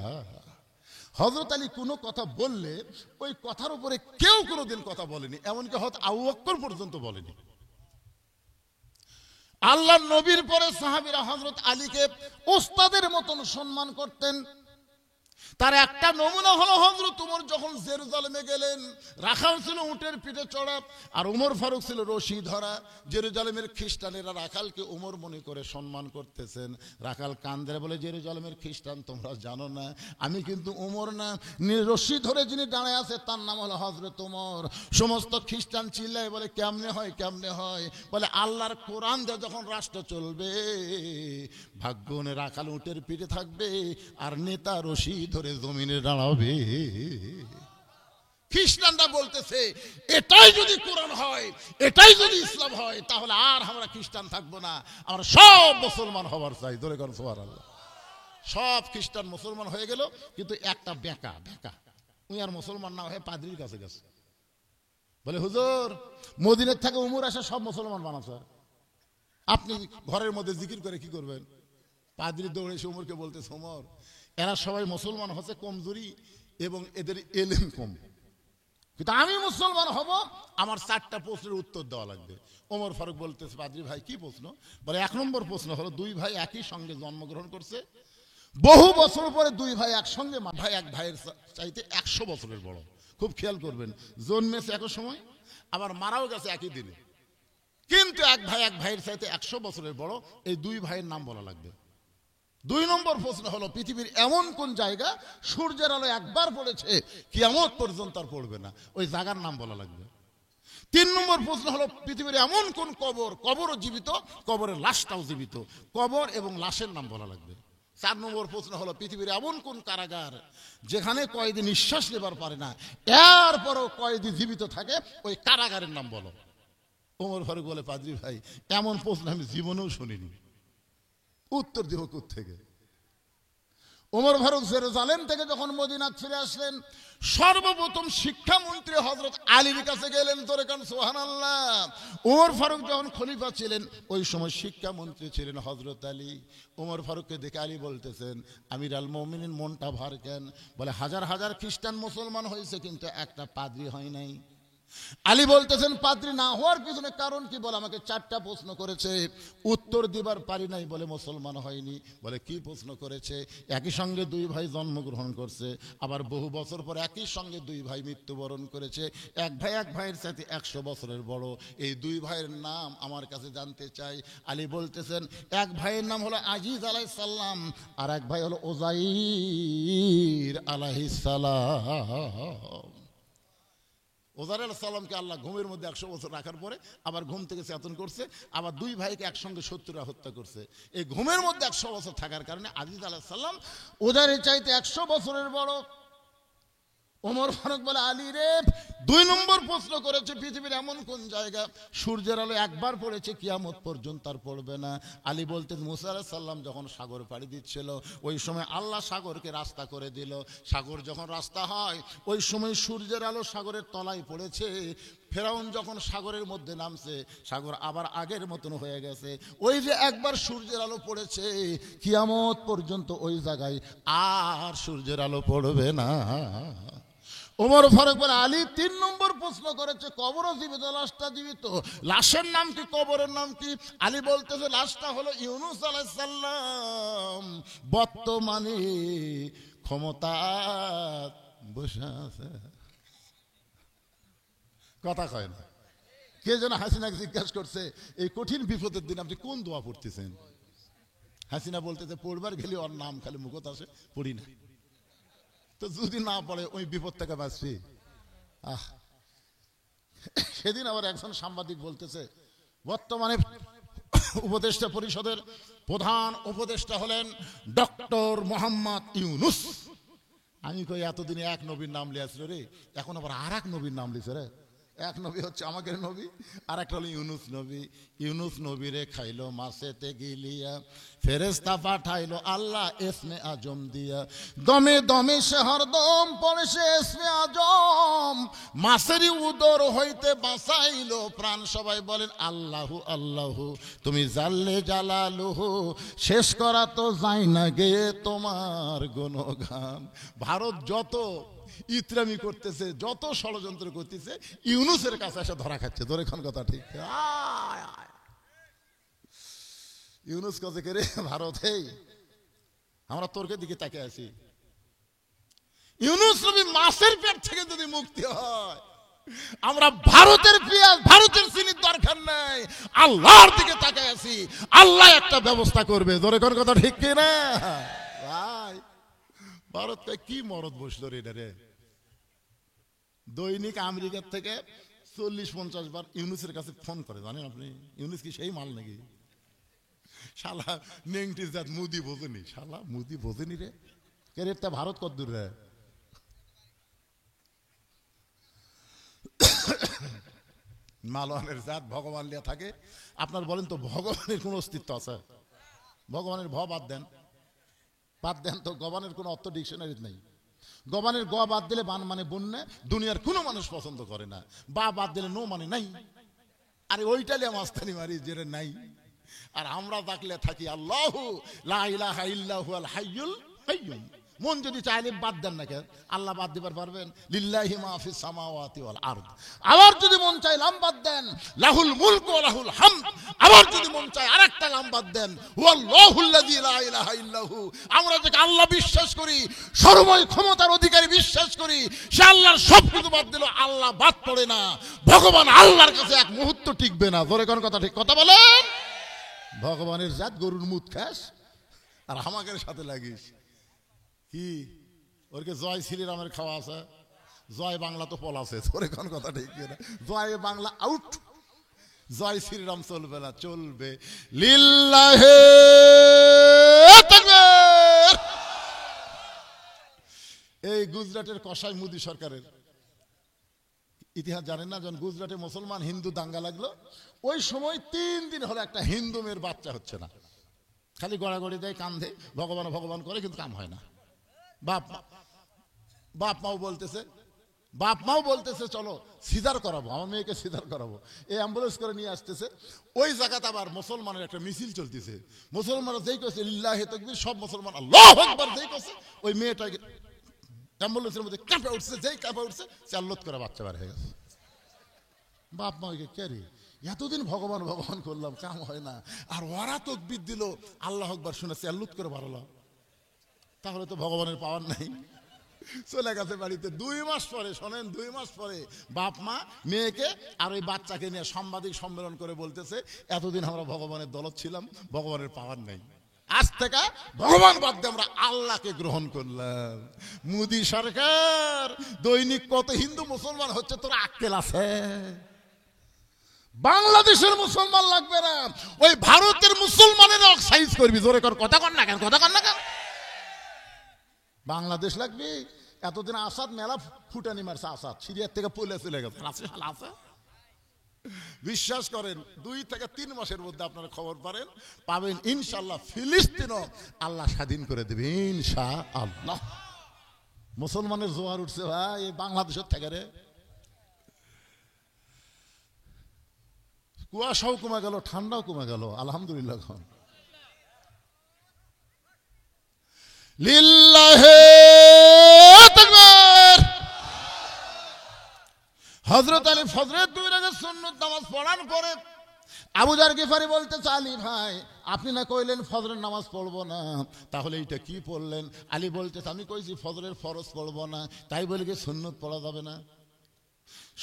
হযরত আলী কোনো কথা বললে ওই কথার উপরে কেউ কোনোদিন কথা বলেনি, এমনকি হযরত আবু বকর পর্যন্ত বলেনি। আল্লাহর নবীর পরে সাহাবীরা হযরত আলীকে ওস্তাদের মতন সম্মান করতেন। তার একটা নমুনা হলো হযরত ওমর যখন জেরুজালেমে গেলেন, রাখাল ছিল উটের পিঠে চড়া, আর ওমর ফারুক ছিল রশি ধরা। জেরুজালেমের খ্রিস্টানেরা রাখালকে ওমর মনে করে সম্মান করতেছেন। রাখাল কান্দে বলে, জেরুজালেমের খ্রিস্টান তোমরা জানো না, আমি কিন্তু ওমর না, রশি ধরে যিনি দাঁড়ায় আছে তার নাম হলো হযরত ওমর। সমস্ত খ্রিস্টান চিল্লায় বলে, কেমনে হয় কেমনে হয়? বলে, আল্লাহর কোরআন দিয়ে যখন রাষ্ট্র চলবে, ভাগ্যনে রাখাল উটের পিঠে থাকবে আর নেতা রশি ধরে জমিনে দাঁড়াবে। খ্রিস্টানরা বলতেছে, এটাই যদি কোরআন হয়, এটাই যদি ইসলাম হয়, তাহলে আর আমরা খ্রিস্টান থাকবো না, আমরা সব মুসলমান হবার চাই। ধরে করেন সুবহানাল্লাহ। সব খ্রিস্টান মুসলমান হয়ে গেল, কিন্তু একটা বেকা উনি আর মুসলমান না হয়ে পাদ্রীর কাছে গেছে। বলে, হুজুর মদিনার থেকে উমর আসে সব মুসলমান বানাচ্ছে। আপনি ঘরের মধ্যে জিকির করে কি করবেন? পাদ্রী দৌড়ে এসে ওমরকে বলতেছে, ওমর, এরা সবাই মুসলমান হচ্ছে কমজোরি এবং এদের এলেম কম, কিন্তু আমি মুসলমান হব, আমার 4টা প্রশ্নের উত্তর দেওয়া লাগবে। ওমর ফারুক বলতেছে, পাদ্রী ভাই কি প্রশ্ন? বলে 1 নম্বর প্রশ্ন হলো, 2 ভাই একই সঙ্গে জন্মগ্রহণ করছে, বহু বছর পরে 2 ভাই একসঙ্গে, ভাই এক ভাইয়ের চাইতে 100 বছরের বড়। খুব খেয়াল করবেন, জন্মেছে একই সময়, আবার মারাও গেছে একই দিনে, কিন্তু এক ভাইয়ের চাইতে 100 বছরের বড়। এই 2 ভাইয়ের নাম বলা লাগবে। 2 নম্বর প্রশ্ন হলো, পৃথিবীর এমন কোন জায়গা সূর্যের আলো একবার পড়েছে কিয়ামত পর্যন্ত আর পড়বে না, ওই জায়গার নাম বলা লাগবে। 3 নম্বর প্রশ্ন হলো, পৃথিবীর এমন কোন কবরও জীবিত, কবরের লাশটাও জীবিত, কবর এবং লাশের নাম বলা লাগবে। 4 নম্বর প্রশ্ন হলো, পৃথিবীর এমন কোন কারাগার যেখানে কয়েদি নিঃশ্বাস নেবার পারে না, এরপরও কয়েদি জীবিত থাকে, ওই কারাগারের নাম বলো। ওমর ফারুক বলে, পাদ্রী ভাই, এমন প্রশ্ন আমি জীবনেও শুনিনি, উত্তর দিব কোত্থেকে? ওমর ফারুক জেরুজালেম থেকে যখন মদিনা ফিরে আসলেন, সর্বপ্রথম শিক্ষামন্ত্রী হযরত আলীর কাছে গেলেন। তোরে কান সুবহানাল্লাহ। ওমর ফারুক যখন খলিফা ছিলেন, ওই সময় শিক্ষামন্ত্রী ছিলেন হযরত আলী। ওমর ফারুককে দেখে আলী বলতেছেন, আমির আল মুমিনিন, মনটা ভার কেন? বলে, হাজার হাজার খ্রিস্টান মুসলমান হয়েছে, কিন্তু একটা পাদ্রী হয় নাই। আলী বলতেছেন, পাদ্রী না হওয়ার পিছনে কারণ কি? বলে, আমাকে 4টা প্রশ্ন করেছে, উত্তর দিবার পারি নাই, বলে মুসলমান হয়নি। বলে, কি প্রশ্ন করেছে? একই সঙ্গে 2 ভাই জন্মগ্রহণ করছে, আবার বহু বছর পর একই সঙ্গে 2 ভাই মৃত্যুবরণ করেছে, এক ভাইয়ের সাথে 100 বছরের বড়। এই 2 ভাইয়ের নাম আমার কাছে জানতে চাই। আলী বলতেছেন, এক ভাইয়ের নাম হলো আজিজ আলাইহিস সালাম, আর এক ভাই হলো ওজাইর আলাইহিস সালাম। ওজাইর আলাইহিস সালামকে আল্লাহ ঘুমের মধ্যে 100 বছর রাখার পরে আবার ঘুম থেকে চেতন করছে, আবার 2 ভাইকে একসঙ্গে শত্রুরা হত্যা করছে। এই ঘুমের মধ্যে 100 বছর থাকার কারণে আজিজ আলাইহিস সালাম ওজাইরের চাইতে 100 বছরের বড়। ওমর ফারুক বলে, আলী রে, 2 নম্বর প্রশ্ন করেছে, পৃথিবীর এমন কোন জায়গা সূর্যের আলো একবার পড়েছে কিয়ামত পর্যন্ত আর পড়বে না? আলী বলতেন, মুসা আলাইহিস সালাম যখন সাগর পাড়ি দিচ্ছিল, ওই সময় আল্লাহ সাগরকে রাস্তা করে দিল। সাগর যখন রাস্তা হয়, ওই সময় সূর্যের আলো সাগরের তলায় পড়েছে। ফেরাউন যখন সাগরের মধ্যে নামছে, সাগর আবার আগের মতন হয়ে গেছে। ওই যে একবার সূর্যের আলো পড়েছে, কিয়ামত পর্যন্ত ওই জায়গায় আর সূর্যের আলো পড়বে না। ওমর ফারুক বলে, আলী 3 নম্বর প্রশ্ন করেছে, কবরও জীবিত, লাশটা জীবিত, লাশের নাম কি, কবরের নাম কি? আলী বলতেছে, লাশটা হলো ইউনুস আলাইহিস সালাম, বর্তমানে ক্ষমতা বসে আছে। কথা কয় না। কে যেন হাসিনাকে জিজ্ঞাসা করছে, এই কঠিন বিপদের দিন আপনি কোন দোয়া পড়তেছেন? হাসিনা বলতেছে, পড়বার গেলে ওর নাম খালি মুখত আসে, পড়ি না। তো যদি না পড়ে ওই বিপদ থেকে বাঁচবি? সেদিন আবার একজন সাংবাদিক বলতেছে, বর্তমানে উপদেষ্টা পরিষদের প্রধান উপদেষ্টা হলেন ডক্টর মোহাম্মদ ইউনুস। আমি কই, এতদিনে এক নবীর নাম লিয়াছিল রে, এখন আবার আর এক নবীর নাম লিছে রে। এক নবী হচ্ছে আমাদের নবী, আর একটা হলো ইউনুস নবী। ইউনুস নবীরে খাইলো মাছেতে গিলিয়া, ফেরেশতা পাঠাইলো আল্লাহ ইসমে আজম দিয়া, দমে দমে সে হরদম পড়ে সে ইসমে আজম, মাছেরই উদর হইতে বাঁচাইলো প্রাণ। সবাই বলেন আল্লাহু আল্লাহু, তুমি জাল্লে জালালুহু, শেষ করা তো যায় না গে তোমার গুণগান। ভারত যত ইতরামি করতেছে, যত ষড়যন্ত্র করতেছে, ইউনুসের কাছে এসে ধরা খাচ্ছে। ধরে কোন কথা ঠিক? ইউনুস কাছে করে ভারত, হেই আমরা তোরকে দিকে তাকে আছি। ইউনুস নবী মাছের পেট থেকে যদি মুক্তি হয়, আমরা ভারতের পেঁয়াজ, ভারতের চিনির দরকার নাই, আল্লাহর দিকে তাকে আছি। আল্লাহ একটা ব্যবস্থা করবে। ধরে কোন কথা ঠিক কিনা ভাই? ভারতকে কি মরদ বসলো রে রে। দৈনিক আমেরিকার থেকে 40-50 বার ইউনুসের কাছে ফোন করে, জানেন আপনি? ইউনুস কি সেই মাল নাকি? শালা নেংটি জাত মুদি বোঝেনি, শালা মুদি বোঝেনি রে। কেরেটটা ভারত কত দূর রে? মালওয়ানের জাত ভগবান লিয়া থাকে। আপনার বলেন তো, ভগবানের কোন অস্তিত্ব আছে? ভগবানের ভ বাদ দেন, বাদ দেন তো, গবানের কোন অর্থ ডিকশনারিতে নেই। গবানের গ বাদ দিলে বান মানে বন্যা, দুনিয়ার কোনো মানুষ পছন্দ করে না। বা বাদ দিলে নো মানে নাই। আরে ওইটালে মাস্তানি মারি যে নাই। আর আমরা ডাকলে থাকি আল্লাহু লা ইলাহা ইল্লাহু আল হাইয়ুল কাইয়্যুম। মন যদি চাইলে বাদ দেন না কেন, আল্লাহ বাদ দিবার পারবেন? লিল্লাহি মা ফিস সামাওয়াতি ওয়াল আরদ। আবার যদি মন চাই লাম বাদ দেন, লাহুল মুলকু ওয়া লাহুল হামদ। আবার যদি মন চাই আরেকটা লাম বাদ দেন, হুয়াল্লাহুল্লাযী লা ইলাহা ইল্লাহু। আমরা যাকে আল্লাহ বিশ্বাস করি, সর্বময় ক্ষমতার অধিকারী বিশ্বাস করি, সে আল্লাহর সব কিছু বাদ দিল, আল্লাহ বাদ পড়ে না। ভগবান আল্লাহর কাছে এক মুহূর্ত টিকবে না। জোরে কোন কথা, ঠিক কথা বলেন। ভগবানের জাত গরুর মুত খাস আর আমাদের সাথে লাগিস কি? ওরকে জয় শ্রীরামের খাওয়া আছে, জয় বাংলা তো পল আছে। তোর কোন কথা ঠিক না, জয় বাংলা আউট, জয় শ্রীরাম চলবে না, চলবে লিল্লাহে তাকবীর। এই গুজরাটের কসাই মোদী সরকারের ইতিহাস জানেন না? যখন গুজরাটে মুসলমান হিন্দু দাঙ্গা লাগলো, ওই সময় 3 দিন হলো একটা হিন্দু মেয়ের বাচ্চা হচ্ছে না। খালি গড়াগড়ি দেয়, কান্দে, ভগবান ভগবান করে, কিন্তু কাম হয় না। বাপ মাও বলতেছে চলো সিজার করাবো, আমার মেয়েকে সিজার করাবো। এই অ্যাম্বুলেন্স করে নিয়ে আসতেছে। ওই জায়গাতে আবার মুসলমানের একটা মিছিল চলতেছে। মুসলমানরা যেই করছে লিল্লাহি তাকবীর, সব মুসলমান আল্লাহু আকবার যেই করছে, ওই মেয়েটাকে অ্যাম্বুলেন্সের মধ্যে কাঁপে উঠছে। যেই কাঁপে উঠছে, চাল্লত করে বাচ্চা বার হয়ে গেছে। বাপ মা ওইকে কে রে, এতদিন ভগবান ভগবান করলাম, কাম হয় না, আর ওরা তাকবীর দিল, আল্লাহু আকবার শুনে চাল্লত করে বাড়ালাম, তাহলে তো ভগবানের পাওয়ার নাই। চলে গেছে বাড়িতে। 2 মাস পরে, শোনেন, 2 মাস পরে বাপ মা মেয়েকে আর ওই বাচ্চাকে নিয়ে সাংবাদিক সম্মেলন করে বলতেছে, এতদিন আমরা ভগবানের দলত ছিলাম, ভগবানের পাওয়ার নাই, আজ থেকে ভগবান বাদ দিয়ে আমরা আল্লাহকে গ্রহণ করলাম। মোদী সরকার দৈনিক কত হিন্দু মুসলমান হচ্ছে, তোর আক্কেল আছে? বাংলাদেশের মুসলমান লাগবে না, ওই ভারতের মুসলমানের সাইজ করবি। জোরে কর, কথা কর না কেন, কথা কর না কেন? বাংলাদেশ লাগবে। এতদিন আসাদ মেলা ফুটানি মারছে, আসাদ সিরিয়ার থেকে পলে চলে গেছে। বিশ্বাস করেন 2 থেকে 3 মাসের মধ্যে আপনারা খবর পাবেন ইনশাআল্লাহ, ফিলিস্তিনও আল্লাহ স্বাধীন করে দেবে ইনশাআল্লাহ। মুসলমানের জোয়ার উঠছে ভাই এই বাংলাদেশের থেকে রে। কুয়াশাও কমে গেল, ঠান্ডাও কমে গেল, আলহামদুলিল্লাহ। লিল্লাহে তাকবীর। হযরত আলী ফজরের 2 রাকাত সুন্নত নামাজ পড়ার পরে আবু যার গিফারি বলতেছে, আলী ভাই আপনি না কইলেন ফজরের নামাজ পড়বো না, তাহলে এইটা কি পড়লেন? আলী বলতেছে, আমি কইছি ফজরের ফরজ পড়বো না, তাই বলে কি সুন্নত পড়া যাবে না?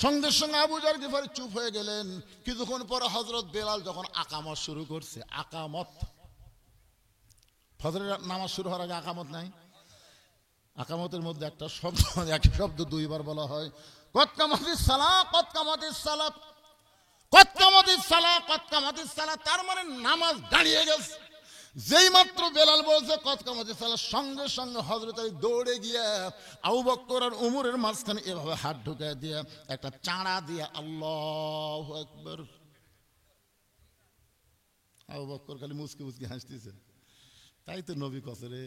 সঙ্গে সঙ্গে আবু যার গিফারি চুপ হয়ে গেলেন। কিছুক্ষণ পরে হযরত বেলাল যখন আকামত শুরু করছে, আকামত, ফজরের নামাজ শুরু হওয়ার আগে আকামত নাই? আকামতের মধ্যে একটা শব্দ, এক শব্দ 2 বার বলা হয়, কদ কামাতিস সালাহ, কদ কামাতিস সালাত, কদ কামাতিস সালাহ, কদ কামাতিস সালাত। তার মানে নামাজ দাঁড়িয়ে গেছে। যেই মাত্র বেলাল বলছে কদ কামাতিস সালাহ, সঙ্গে সঙ্গে হযরত আলী দৌড়ে গিয়ে আবু বকর আর উমরের মাঝখানে এভাবে হাত ঢুকিয়ে দিয়ে একটা চাঁড়া দিয়ে আল্লাহু আকবার। আবু বকর খালি মুচকি মুচকি হাসতেছে। তাই তো নবী কছে রে,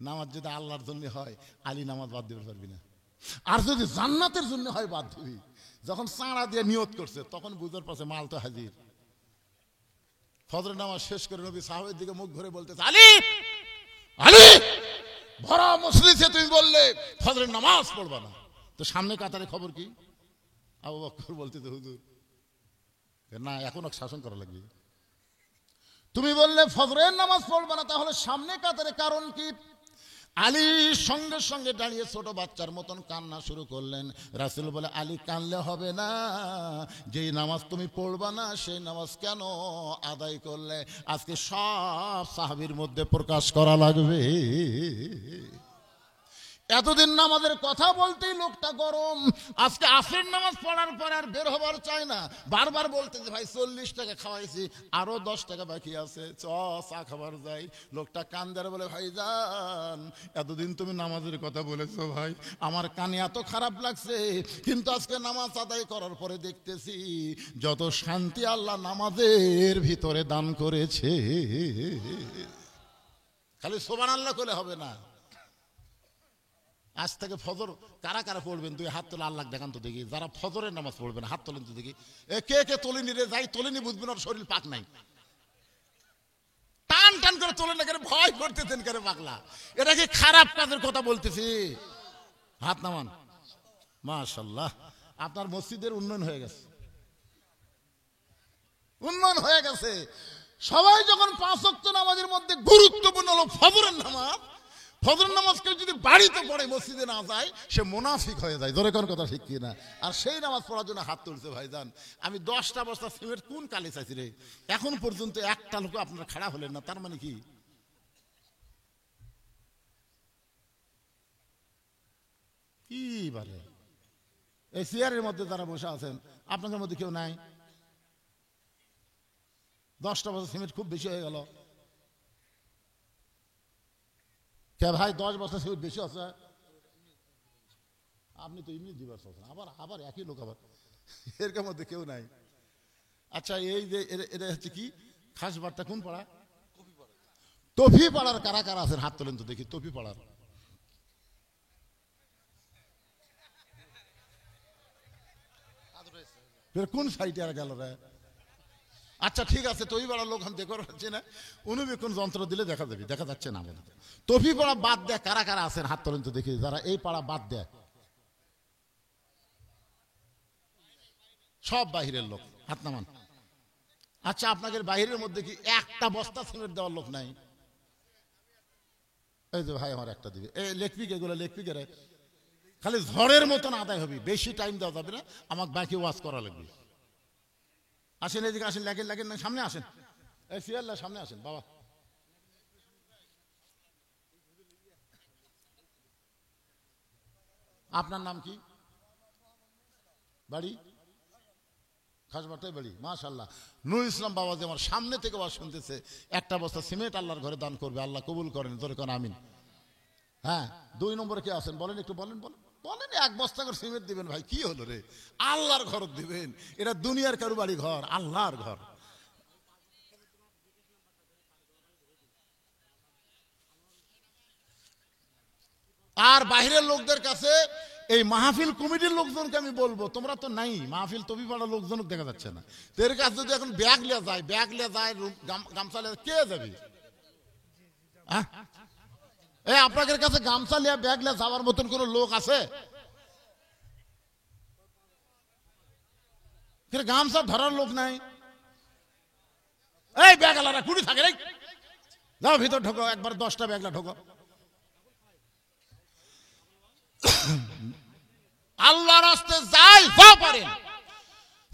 নামাজ যদি আল্লাহর জন্য হয় আলী নামাজ বাদ দিতে পারবি না, আর যদি জান্নাতের জন্য হয় বাদ দিবি। যখন চাঁড়া দিয়ে নিয়ত করছে তখন বুঝার পাশে মাল তো হাজির। ফজরের নামাজ শেষ করে নবী সাহাবের দিকে মুখ ঘুরে বলতেছে, আলী আলী ভরা মজলিসে তুমি বললে ফজরের নামাজ পড়বা না, তো সামনে কাতারে খবর কি? আবু বকর বলতেছে, হুজুর না, এখনো শাসন করা লাগবে। তুমি বললে ফজরের নামাজ পড়বে না, তাহলে সামনে কাতারে কারণ কি? আলী সঙ্গে সঙ্গে দাঁড়িয়ে ছোট বাচ্চার মতন কান্না শুরু করলেন। রাসূল বলে, আলী কানলে হবে না, যেই নামাজ তুমি পড়বা না সেই নামাজ কেন আদায় করলে? আজকে সব সাহাবীর মধ্যে প্রকাশ করা লাগবে। এতদিন নামাজের কথা বলতেই লোকটা গরম, আজকে আসরের নামাজ পড়ার পর আর বের হবার চায় না। বারবার বলতেছে, ভাই 40 টাকা খাওয়াইছি, আরো 10 টাকা বাকি আছে, চা খাবার যাই। লোকটা কান্দার বলে, ভাইজান এতদিন তুমি নামাজের কথা বলেছো ভাই, আমার কানে এত খারাপ লাগছে, কিন্তু আজকে নামাজ আদায় করার পরে দেখতেছি যত শান্তি আল্লাহ নামাজের ভিতরে দান করেছে। খালি সুবহানাল্লাহ বলে হবে না, আজ থেকে ফজর কারা কারা পড়বেন, দুই হাত তোলে, আল্লাহ দেখান তো দেখি। যারা ফজরের নামাজ পড়বেন হাত তোলেন তো দেখি। এ কে কে তোলেনি রে? যাই তোলেনি বুঝবেন ওর শরীর পাক নাই। টান টান করে তোলেন না কেন? ভয় করতেছেন কেন পাগলা? এটা কি খারাপ কাজের কথা বলতেছি? হাত নামান। মাশাআল্লাহ, আপনার মসজিদের উন্নয়ন হয়ে গেছে, উন্নয়ন হয়ে গেছে। সবাই যখন 5 ওয়াক্ত নামাজের মধ্যে গুরুত্বপূর্ণ হলো ফজরের নামাজ, ফজরের নামাজ কেউ যদি বাড়িতে পড়ে মসজিদে না যায় সে মুনাফিক হয়ে যায়। জোরে কোন কথা ঠিক কি না? আর সেই নামাজ পড়ার জন্য হাত তুলছে ভাইজান। আমি 10টা বস্তা সিমেন্ট কোন কালে চাইছি রে, এখন পর্যন্ত একটা লোক আপনারা খাড়া হলেন না, তার মানে কি? কি বলে? এই চেয়ারের মধ্যে যারা বসে আছেন আপনাদের মধ্যে কেউ নাই? 10টা বছর সিমেন্ট খুব বেশি হয়ে গেল কে ভাই? 10 বছর সিমেন্ট বেশি আছে? আপনি তো এমনি দিবার চাচ্ছেন, আবার আবার একই লোক, আবার এর মধ্যে কেউ নাই। আচ্ছা, এই যে এটা হচ্ছে কি খাস বার্তা? কোন পাড়া? তফি পাড়ার কারা কারা আছেন হাত তোলেন তো দেখি। তফি পাড়ার কোন সাইডে আর গেল রে? আচ্ছা ঠিক আছে, তফি পাড়ার লোক দেখতে পাচ্ছি না, অনুবীক্ষণ যন্ত্র দিলে দেখা যাবে। দেখা যাচ্ছে না আমাদের। তফি পাড়া বাদ দেয় কারা কারা আছেন হাত তোলেন তো দেখি, যারা এই পাড়া বাদ দেয়। সব বাহিরের লোক, হাত নামান। আচ্ছা, আপনাদের বাহিরের মধ্যে কি একটা বস্তা সিমেন্ট দেওয়ার লোক নাই? এই যে ভাই আমার একটা দিবে। এই লেখপিক, এগুলো লেখপিকের খালি ঝড়ের মতন আদায় হবে, বেশি টাইম দেওয়া যাবে না, আমাকে বাকি ওয়াজ করা লাগবে। আসেন এদিকে আসেন, লাগেন লাগেন না, সামনে আসেন। এই সিয়াল্লাহ সামনে আসেন বাবা। আপনার নাম কি? বাড়ি? খাসবাটাই বাড়ি। মাশাআল্লাহ, নূর ইসলাম বাবা যে আমার সামনে থেকে ওয়াজ শুনতেছে, একটা বস্তা সিমেন্ট আল্লাহর ঘরে দান করবে, আল্লাহ কবুল করেন, জোরে কোন আমিন। হ্যাঁ, 2 নম্বরে কে আছেন বলেন একটু, বলেন বলেন বলেন। 1 বস্তা করে সিমেন্ট দিবেন ভাই, কি হলো রে? আল্লাহর ঘর দিবেন, এটা দুনিয়ার কারো বাড়ি ঘর, আল্লাহর ঘর। আর বাহিরের লোকদের কাছে এই মাহফিল কমিটির লোকজনকে আমি বলবো, তোমরা তো নাই মাহফিল তবি পাড়ার লোকজন দেখা যাচ্ছে না, তোর কাছে যদি এখন ব্যাগ লিয়া যায়, ব্যাগ লিয়া যায়, গামছা লিয়া কে যাবে? এই আপনাদের কাছে গামছা লিয়া ব্যাগ লিয়া যাওয়ার মতন কোন লোক আছে? গামছা ধরার লোক নাই। এই ব্যাগ আলারা কুড়ি থাকে রে, যাও ভিতর ঢোকো, একবার 10টা ব্যাগলা ঢোকো। আল্লাহর রাস্তায় যাই যা পারেন,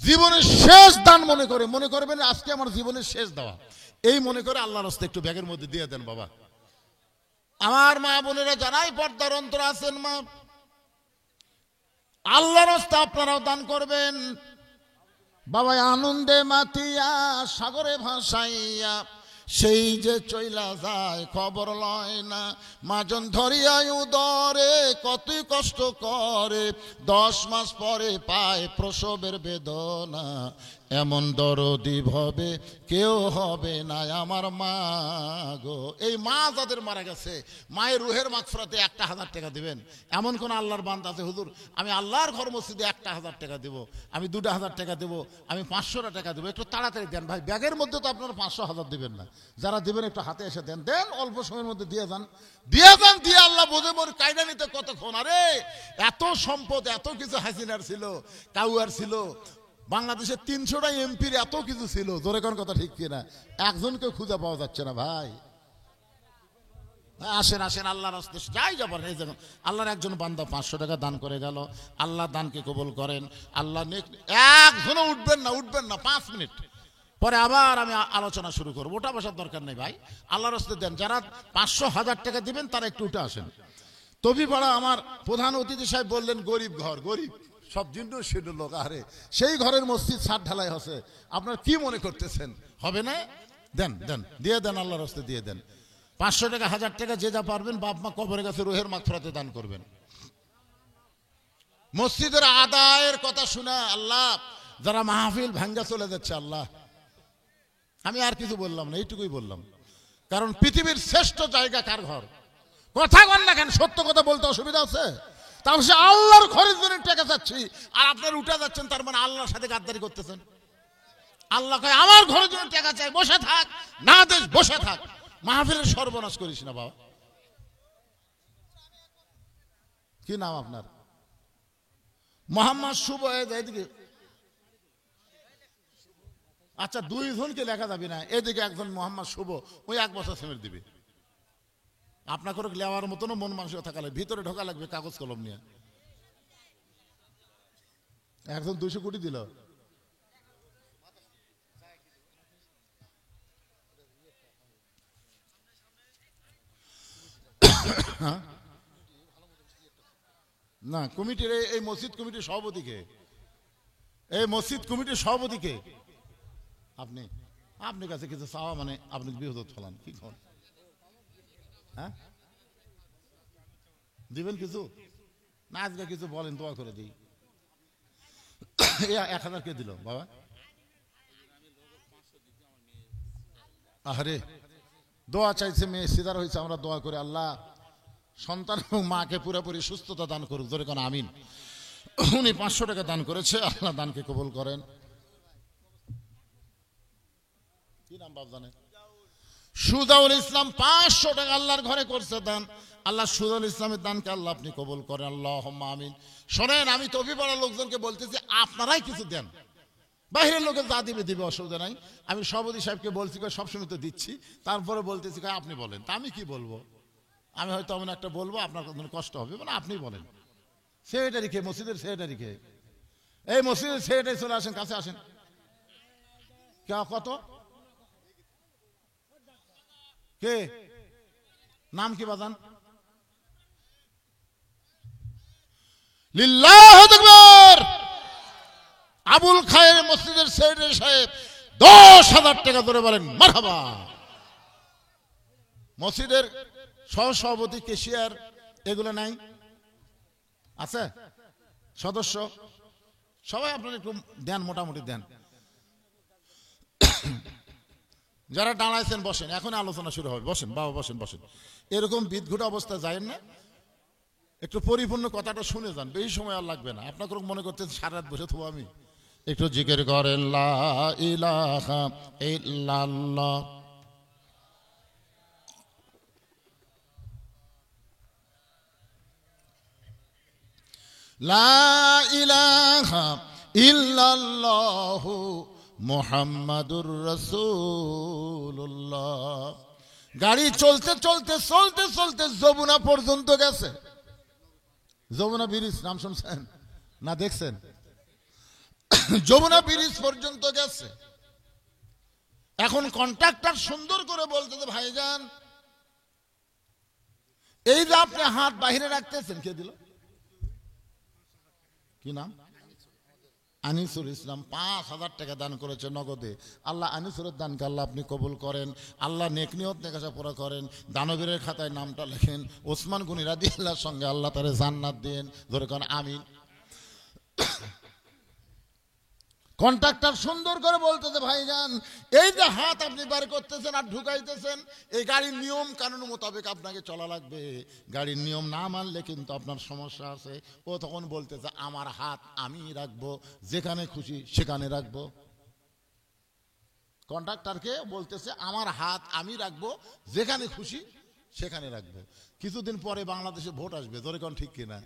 জীবনের শেষ দান মনে করে, মনে করবেন আজকে আমার জীবনের শেষ দেওয়া, এই মনে করে আল্লাহর রাস্তায় একটু ব্যাগের মধ্যে দিয়ে দেন বাবা। আমার মা বোনেরা জানাই পর্দার অন্তর আছেন মা, আল্লাহর রাস্তায় আপনারাও দান করবেন বাবা। আনন্দে মাতিয়া সাগরে ভাসাইয়া সেই যে চইলা যায় খবর লয় না, মাজন ধরিয়া উদরে কতই কষ্ট করে, 10 মাস পরে পায় প্রসবের বেদনা, এমন দরদি ভবে কেউ হবে না আমার মা গো। এই মা যাদের মারা গেছে, মায়ের রুহের মাগফিরাতে 1000 টাকা দিবেন। এমন কোন আল্লাহর বান্দা আছে হুজুর আমি আল্লাহর ঘর মসজিদে 1000 টাকা দেব, আমি 2000 টাকা দেব, আমি 500 টাকা দেবো? একটু তাড়াতাড়ি দেন ভাই, ব্যাগের মধ্যে তো আপনারা 500-1000 দিবেন না, যারা দিবেন একটু হাতে এসে দেন, দেন অল্প সময়ের মধ্যে দিয়ে যান, দিয়ে যান, দিয়ে আল্লাহ বোঝে মোর কায়দা নিতে কতক্ষণ। আরে এত সম্পদ, এত কিছু হাসিনার ছিল, কাউয়ার ছিল, বাংলাদেশের 300টা এমপির এত কিছু ছিল, জোরে কোন কথা ঠিক কিনা? একজনকে খুঁজে পাওয়া যাচ্ছে না ভাই। আসেন আসেন, আল্লাহর রাস্তায় যাই যাবার। এই দেখুন আল্লাহর একজন বান্দা 500 টাকা দান করে গেল, আল্লাহ দানকে কবুল করেন। আল্লাহ একজনও উঠবেন না, উঠবেন না, 5 মিনিট পরে আবার আমি আলোচনা শুরু করবো, ওটা বসার দরকার নেই ভাই, আল্লাহর রাস্তায় দেন। যারা 500-1000 টাকা দিবেন তারা একটু উঠে আসেন। তবিপাড়া আমার প্রধান অতিথি সাহেব বললেন গরিব ঘর, গরিব সব জিন্ন শীর্ণ লোক, আরে সেই ঘরের মসজিদ ছাদ ঢালাই হচ্ছে, আপনার কি মনে করতেছেন হবে না? দেন দেন, দিয়ে দেন, আল্লাহর রাস্তায় দিয়ে দেন। 500 টাকা 1000 টাকা যে যা পারবেন, বাপ মা কবরের কাছে রুহের মাগফিরাতে দান করবেন। মসজিদের আদায়ের কথা শুনে আল্লাহ যারা মাহফিল ভাঙ্গা চলে যাচ্ছে, আল্লাহ আমি আর কিছু বললাম না, এইটুকুই বললাম। কারণ পৃথিবীর শ্রেষ্ঠ জায়গা কার ঘর? কথা কন না কেন? সত্য কথা বলতে অসুবিধা আছে? তাহলে সে আল্লাহর ঘরের জন্য টাকা চাচ্ছি আর আপনার উঠে যাচ্ছেন, তার মানে আল্লাহর সাথে গাদ্দারি করতেছেন। আল্লাহ কয় আমার ঘরের জন্য টাকা চাই, বসে থাক, না দেশ বসে থাক। মাহফিলের সর্বনাশ করিস না বাবা। কি নাম আপনার? মোহাম্মদ শুভ। এদিকে আচ্ছা, দুইজনকে লেখা যাবে না। এদিকে একজন মোহাম্মদ শুভ, ওই 1 বছর সেমের দিবে। আপনাকে লেওয়ার মতনও মন মানসিকতা থাকা লাগবে, ভিতরে ঢোকা লাগবে কাগজ কলম নিয়ে। একজন 200 কোটি দিল। না, কমিটির এই মসজিদ কমিটির সভাপতিকে, এই মসজিদ কমিটির সভাপতিকে আপনি, আপনার কাছে কিছু চাওয়া মানে আপনি বিরোধ ফেলান কি করেন? হ্যাঁ, দিবেন কিছু না? আজকে কিছু বলেন, দোয়া করে দিই। 1000 কে দিল বাবা? আরে দোয়া চাইছে, মেয়ে সিজার হয়েছে, আমরা দোয়া করে আল্লাহ সন্তান এবং মাকে পুরোপুরি সুস্থতা দান করুক, ধরে কোন আমিন। উনি 500 টাকা দান করেছে, আল্লাহ দানকে কবুল করেন। কি নাম বাপ জানে? সুজাউল ইসলাম 500 টাকা আল্লাহর ঘরে করছে দান। আল্লাহ সুজাউল ইসলামের দানকে আল্লাহ আপনি কবুল করেন, আল্লাহুম্মা আমিন। শোনেন, আমি তফি পড়া লোকজনকে বলতেছি আপনারাই কিছু দেন, বাইরের লোকের যা দিবে দিবে, অসুবিধা নাই। আমি সভাপতি সাহেবকে বলছি, সবসময় তো দিচ্ছি, তারপরে বলতেছি আপনি বলেন। তা আমি কি বলবো? আমি হয়তো এমন একটা বলবো আপনার কষ্ট হবে, মানে আপনি বলেন। সেক্রেটারিকে, মসজিদের সেক্রেটারিকে, এই মসজিদের সেক্রেটারি চলে আসেন, কাছে আসেন। কত? কে নাম কি বাজান? লিল্লাহু আকবার। আবুল খায়ের মসজিদের সেক্রেটারি সাহেব 10,000 টাকা ধরে বলেন মারহাবা। মসজিদের সহসভাপতি, কেশিয়ার এগুলো নাই? আছে সদস্য সবাই? আপনারা একটু দেন, মোটামুটি দেন। যারা দাঁড়াইছেন বসেন, এখন আলোচনা শুরু হবে। বসেন বাবা, বসেন বসেন। এরকম বিদঘুট অবস্থা যায়েন না, একটু পরিপূর্ণ কথাটা শুনে যান, বেশি সময় আর লাগবে না। আপনাকে মনে করতেন সারা রাত বসে থাকবো আমি। একটু জিকির করেন লা ইলাহা ইল্লাল্লাহ। লা ইলাহা ইল্লাল্লাহু মুহাম্মাদুর রাসূলুল্লাহ। গাড়ি চলতে চলতে চলতে চলতে যমুনা পর্যন্ত গেছে। যমুনা ব্রিজ নাম শুনছেন না? দেখছেন? যমুনা ব্রিজ পর্যন্ত গেছে। এখন কন্ট্রাক্টর সুন্দর করে বলতেছে, ভাইজান এই যে আপনি হাত বাহিরে রাখতেছেন, কে দিল? কি নাম? আনিসুল ইসলাম 5,000 টাকা দান করেছে নগদে। আল্লাহ আনিসুরের দানকে আল্লাহ আপনি কবুল করেন। আল্লাহ নেক নিয়ত নেকাশা পুরা করেন। দানবীরের খাতায় নামটা লেখেন। ওসমান গনি রাদিয়াল্লাহর সঙ্গে আল্লাহ তারে জান্নাত দেন, ধরে কোন আমিন। কন্ট্রাক্টর সুন্দর করে বলতেছে, ভাইজান এই যে হাত আপনি বার করতেছেন আর ঢুকাইতেছেন, এই গাড়ির নিয়ম কানুন মোতাবেক আপনাকে চলা লাগবে। গাড়ির নিয়ম না মানলে কিন্তু আপনার সমস্যা আছে। ও তখন বলতেছে, আমার হাত আমি রাখবো, যেখানে খুশি সেখানে রাখবো। কন্ট্রাক্টরকে বলতেছে, আমার হাত আমি রাখবো, যেখানে খুশি সেখানে রাখবো। কিছুদিন পরে বাংলাদেশে ভোট আসবে, ধরে কোন ঠিক কিনা?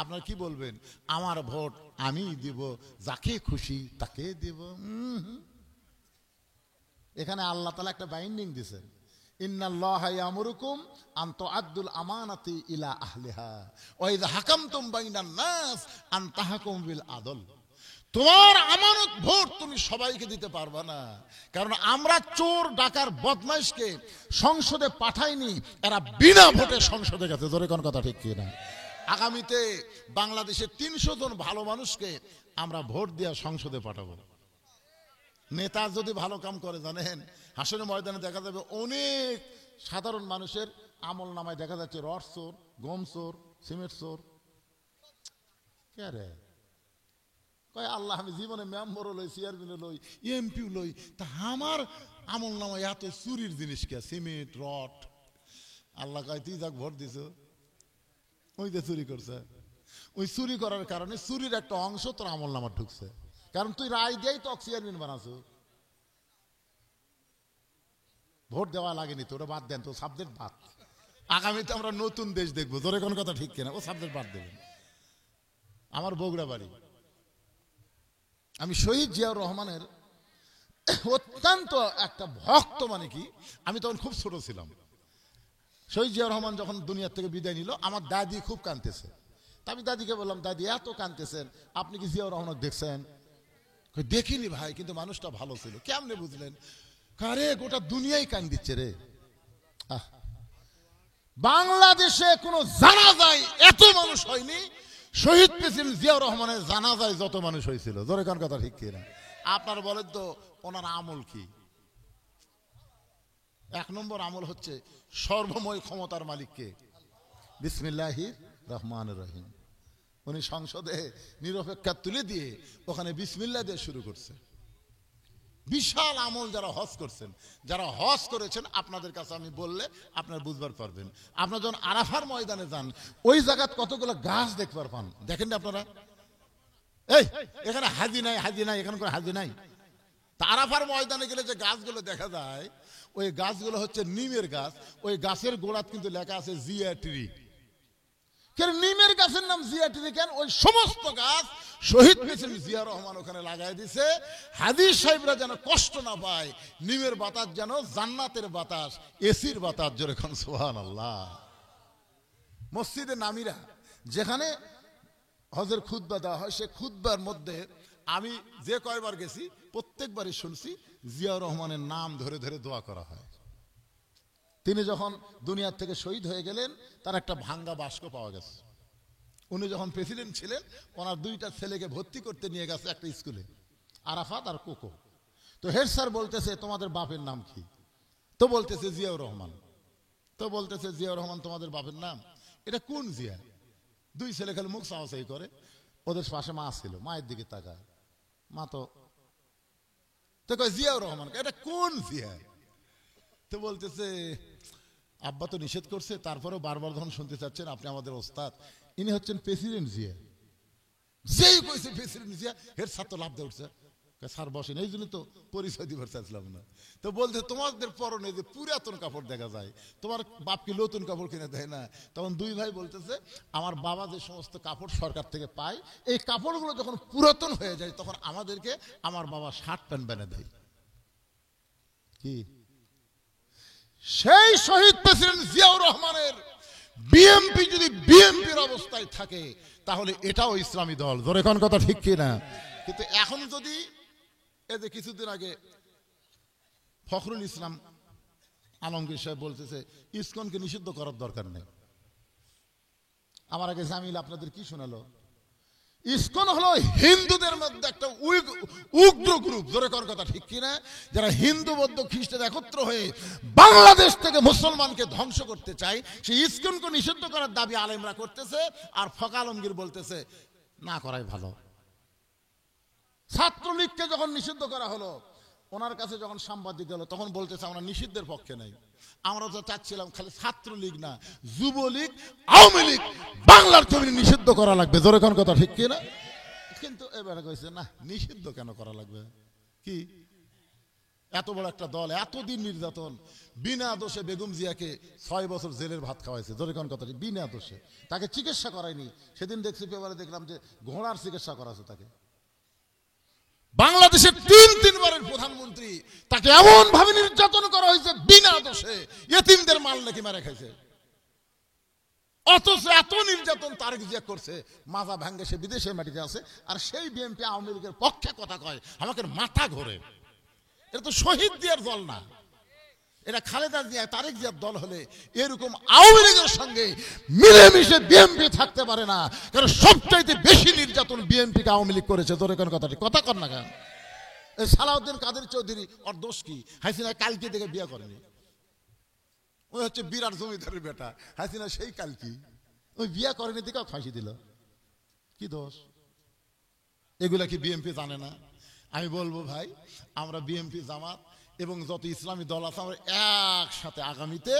আপনার কি বলবেন? আমার ভোট আমি দিব, যাকে খুশি তাকে দিব। এখানে আল্লাহ তাআলা একটা বাইন্ডিং দিয়েছেন, ইন্নাল্লাহা ইয়ামুরুকুম আন তুআদ্দুল আমানাতি ইলা আহলিহা ওয়া ইযা হাকামতুম বাইনান নাস আন তাহকুম বিল আদল। তোমার আমানত ভোট তুমি সবাইকে দিতে পারবে না, কারণ আমরা চোর ডাকার বদমাইশকে সংসদে পাঠাইনি, এরা বিনা ভোটে সংসদে গেছে। ধরে কোন কথা ঠিক কিনা? আগামীতে বাংলাদেশের 300 জন ভালো মানুষকে আমরা ভোট দিয়ে সংসদে পাঠাবো। নেতা যদি ভালো কাম করে, জানেন হাসনের ময়দানে দেখা যাবে অনেক সাধারণ মানুষের আমল নামায় দেখা যাচ্ছে রড চোর, গম চোর, সিমেন্ট চোর। কে রে কয় আল্লাহ, আমি জীবনে মেম্বরও লই, চেয়ারম্যানও লই, এমপিও লই, তা আমার আমল নামায় এত চুরির জিনিস কে? Cement, rod. আল্লাহ কয় তুই যাক ভোট দিছ, ওই যে চুরি করছে, ওই চুরি করার কারণে চুরির একটা অংশ তোর আমল নামা ঢুকছে, কারণ তুই রায় দিয়েই তো চেয়ারম্যান বানাচ্ছ। ভোট দেওয়া লাগেনি, তোরা বাদ দেন, তো সাবজেক্ট বাদ। আগামীতে আমরা নতুন দেশ দেখবো, তোর কোন কথা ঠিক কিনা, ও সাবজেক্ট বাদ দেবেন। আমার বগুড়া বাড়ি, আমি শহীদ জিয়াউর রহমানের অত্যন্ত একটা ভক্ত, মানে কি আমি তখন খুব ছোট ছিলাম। শহীদ জিয়াউর রহমান যখন দুনিয়ার থেকে বিদায় নিল, আমার দাদি খুব কাঁদতেছে। তা আমি দাদিকে বললাম, দাদি এত কাঁদতেছেন, আপনি কি জিয়াউর রহমান দেখছেন? দেখিনি ভাই, কিন্তু মানুষটা ভালো ছিল। কেমনে বুঝলেন? আরে গোটা দুনিয়াই কান দিচ্ছে রে। বাংলাদেশে কোনো জানাজায় এত মানুষ হয়নি শহীদ প্রেসিডেন্ট জিয়াউর রহমানের জানাজায় যত মানুষ হয়েছিল। জোরে কোন কথা ঠিক কিনা? আপনার বলেন তো ওনার আমল কি? এক নম্বর আমল হচ্ছে সর্বময় ক্ষমতার মালিককে বিসমিল্লাহির রহমানির রহিম। উনি সংসদে নিরপেক্ষা তুলে দিয়ে ওখানে বিসমিল্লাহ দিয়ে শুরু করছে। বিশাল আমল। যারা হজ করছেন, যারা হজ করেছেন, আপনাদের কাছে আমি বললে আপনারা বুঝবার পারবেন। আপনারা যখন আরাফার ময়দানে যান, ওই জায়গাত কতগুলো গাছ দেখবার পান, দেখেন না আপনারা? এই এখানে হাজি নাই, হাজি নাই, এখানে কোনো হাজি নাই। তা আরাফার ময়দানে গেলে যে গাছগুলো দেখা যায়, ওই গাছগুলো হচ্ছে নিমের গাছ। ওই গাছের গোড়াত কিন্তু লেখা আছে জিয়া ট্রি। কেন নিমের গাছের নাম জিয়া ট্রি কেন? ওই সমস্ত গাছ শহীদ প্রেসিডেন্ট জিয়াউর রহমান ওখানে লাগাই দিছে, হাদিস সাহেবরা যেন কষ্ট না পায়। নিমের বাতাস যেন জান্নাতের বাতাস, এসির বাতাস। জোরে কোন সুবহানাল্লাহ। মসজিদে নামিরা যেখানে হজের খুতবা দেওয়া হয়, সে খুতবার মধ্যে আমি যে কয়বার গেছি প্রত্যেকবারই শুনছি জিয়াউর রহমানের নাম ধরে ধরে দোয়া করা হয়। তিনি যখন দুনিয়ার থেকে শহীদ হয়ে গেলেন, তার একটা ভাঙ্গা বাস্ক পাওয়া গেছে। উনি যখন প্রেসিডেন্ট ছিলেন, ওনার দুইটা ছেলেকে ভর্তি করতে নিয়ে গেছে একটা স্কুলে, আরাফাত আর কোকো। তো হেড স্যার বলতেছে, তোমাদের বাপের নাম কি? তো বলতেছে জিয়াউর রহমান। তো বলতেছে, জিয়াউর রহমান তোমাদের বাপের নাম? এটা কোন জিয়া? দুই ছেলে খালি মুখ চাওয়াচাই করে। ওদের পাশে মা ছিল, মায়ের দিকে তাকায়, মা তো কয় জিয়াউর রহমান। এটা কোন জিয়া? তো বলতেছে, আব্বা তো নিষেধ করছে, তারপরেও বারবার যখন শুনতে চাচ্ছেন, আপনি আমাদের ওস্তাদ, ইনি হচ্ছেন প্রেসিডেন্ট জিয়া। যেই কইছে প্রেসিডেন্ট জিয়া, হেড স্যার তো লাভ দিয়ে উঠছে, স্যার বসেন, এই জন্য তো পরিচয় দিবার চাইছিলাম না। তো বলতে, তোমাদের পরনে যে পুরাতন কাপড় দেখা যায়, তোমার বাপ কি নতুন কাপড় কিনে দেয় না? তখন দুই ভাই বলতেছে, আমার বাবা যে সমস্ত কাপড় সরকার থেকে পায়, এই কাপড়গুলো যখন পুরাতন হয়ে যায়, তখন আমাদেরকে আমার বাবা শার্ট প্যান্ট বানিয়ে দেয়। কি সেই শহীদ প্রেসিডেন্ট জিয়াউর রহমানের বিএমপি যদি বিএমপির অবস্থায় থাকে, তাহলে এটাও ইসলামী দল। ধরে কোন কথা ঠিক কিনা? কিন্তু এখন যদি এই যে কিছুদিন আগে ফখরুল ইসলাম আলমগীর সাহেব বলতেছে ইসকনকে নিষিদ্ধ করার দরকার নেই। আমার আগে জামিল আপনাদের কি শোনালো? ইসকন হলো হিন্দুদের মধ্যে একটা উগ্র গ্রুপ। জোরে কোন কথা ঠিক কিনা? যারা হিন্দু বৌদ্ধ খ্রিস্টান একত্র হয়ে বাংলাদেশ থেকে মুসলমানকে ধ্বংস করতে চায়, সেই ইসকনকে নিষিদ্ধ করার দাবি আলেমরা করতেছে, আর ফখরুল আলমগীর বলতেছে না করাই ভালো। ছাত্রলীগকে যখন নিষিদ্ধ করা হলো, ওনার কাছে যখন সাংবাদিক গেল, তখন বলতেছে আমরা নিষিদ্ধের পক্ষে নাই, আমরা তো চাচ্ছিলাম খালি ছাত্রলীগ না, যুবলীগ, আওয়ামী লীগ, বাংলার জমি নিষিদ্ধ করা লাগবে। জোরে কোন কথা ঠিক কিনা? কিন্তু এবারে কইছে না, নিষিদ্ধ কেন করা লাগবে? কি এত বড় একটা দল, এতদিন নির্যাতন, বিনা দোষে বেগম জিয়াকে 6 বছর জেলের ভাত খাওয়াইছে। জোরে কোন কথা, বিনা দোষে। তাকে চিকিৎসা করায়নি। সেদিন দেখছি পেপারে দেখলাম যে ঘোড়ার চিকিৎসা করাছে তাকে। বাংলাদেশের 3 বারের প্রধানমন্ত্রী, তাকে এমন ভাবে নির্যাতন করা হয়েছে বিনা দোষে, এতিমদের মাল নাকি মেরে খাইছে। অথচ এত নির্যাতন তারেক জিয়া করছে, মাজা ভাঙ্গে সে বিদেশের মাটিতে আছে, আর সেই বিএনপি আওয়ামী লীগের পক্ষে কথা কয়, আমাকে মাথা ঘোরে। এটা তো শহীদ জিয়ার দল না, এটা খালেদা জিয়া তারেক জিয়ার দল হলে এরকম আওয়ামী লীগের সঙ্গে মিলেমিশে বিএনপি থাকতে পারে না। কারণ সবচাইতে বেশি নির্যাতন বিএনপিকে আওয়ামী লীগ করেছে। তোর কোন কথাটি কথা কর না কেন? এই সালাউদ্দিন কাদের চৌধুরী, ওর দোষ কি? হাসিনা কালকে থেকে বিয়ে করেনি, ওই হচ্ছে বিরাট জমিদারের বেটা। হাসিনা সেই কালকি, ওই বিয়ে করেনি দিকে ফাঁসি দিল। কি দোষ? এগুলা কি বিএনপি জানে না? আমি বলবো ভাই, আমরা বিএনপি জামাত এবং যত ইসলামী দল আছে আমরা একসাথে আগামীতে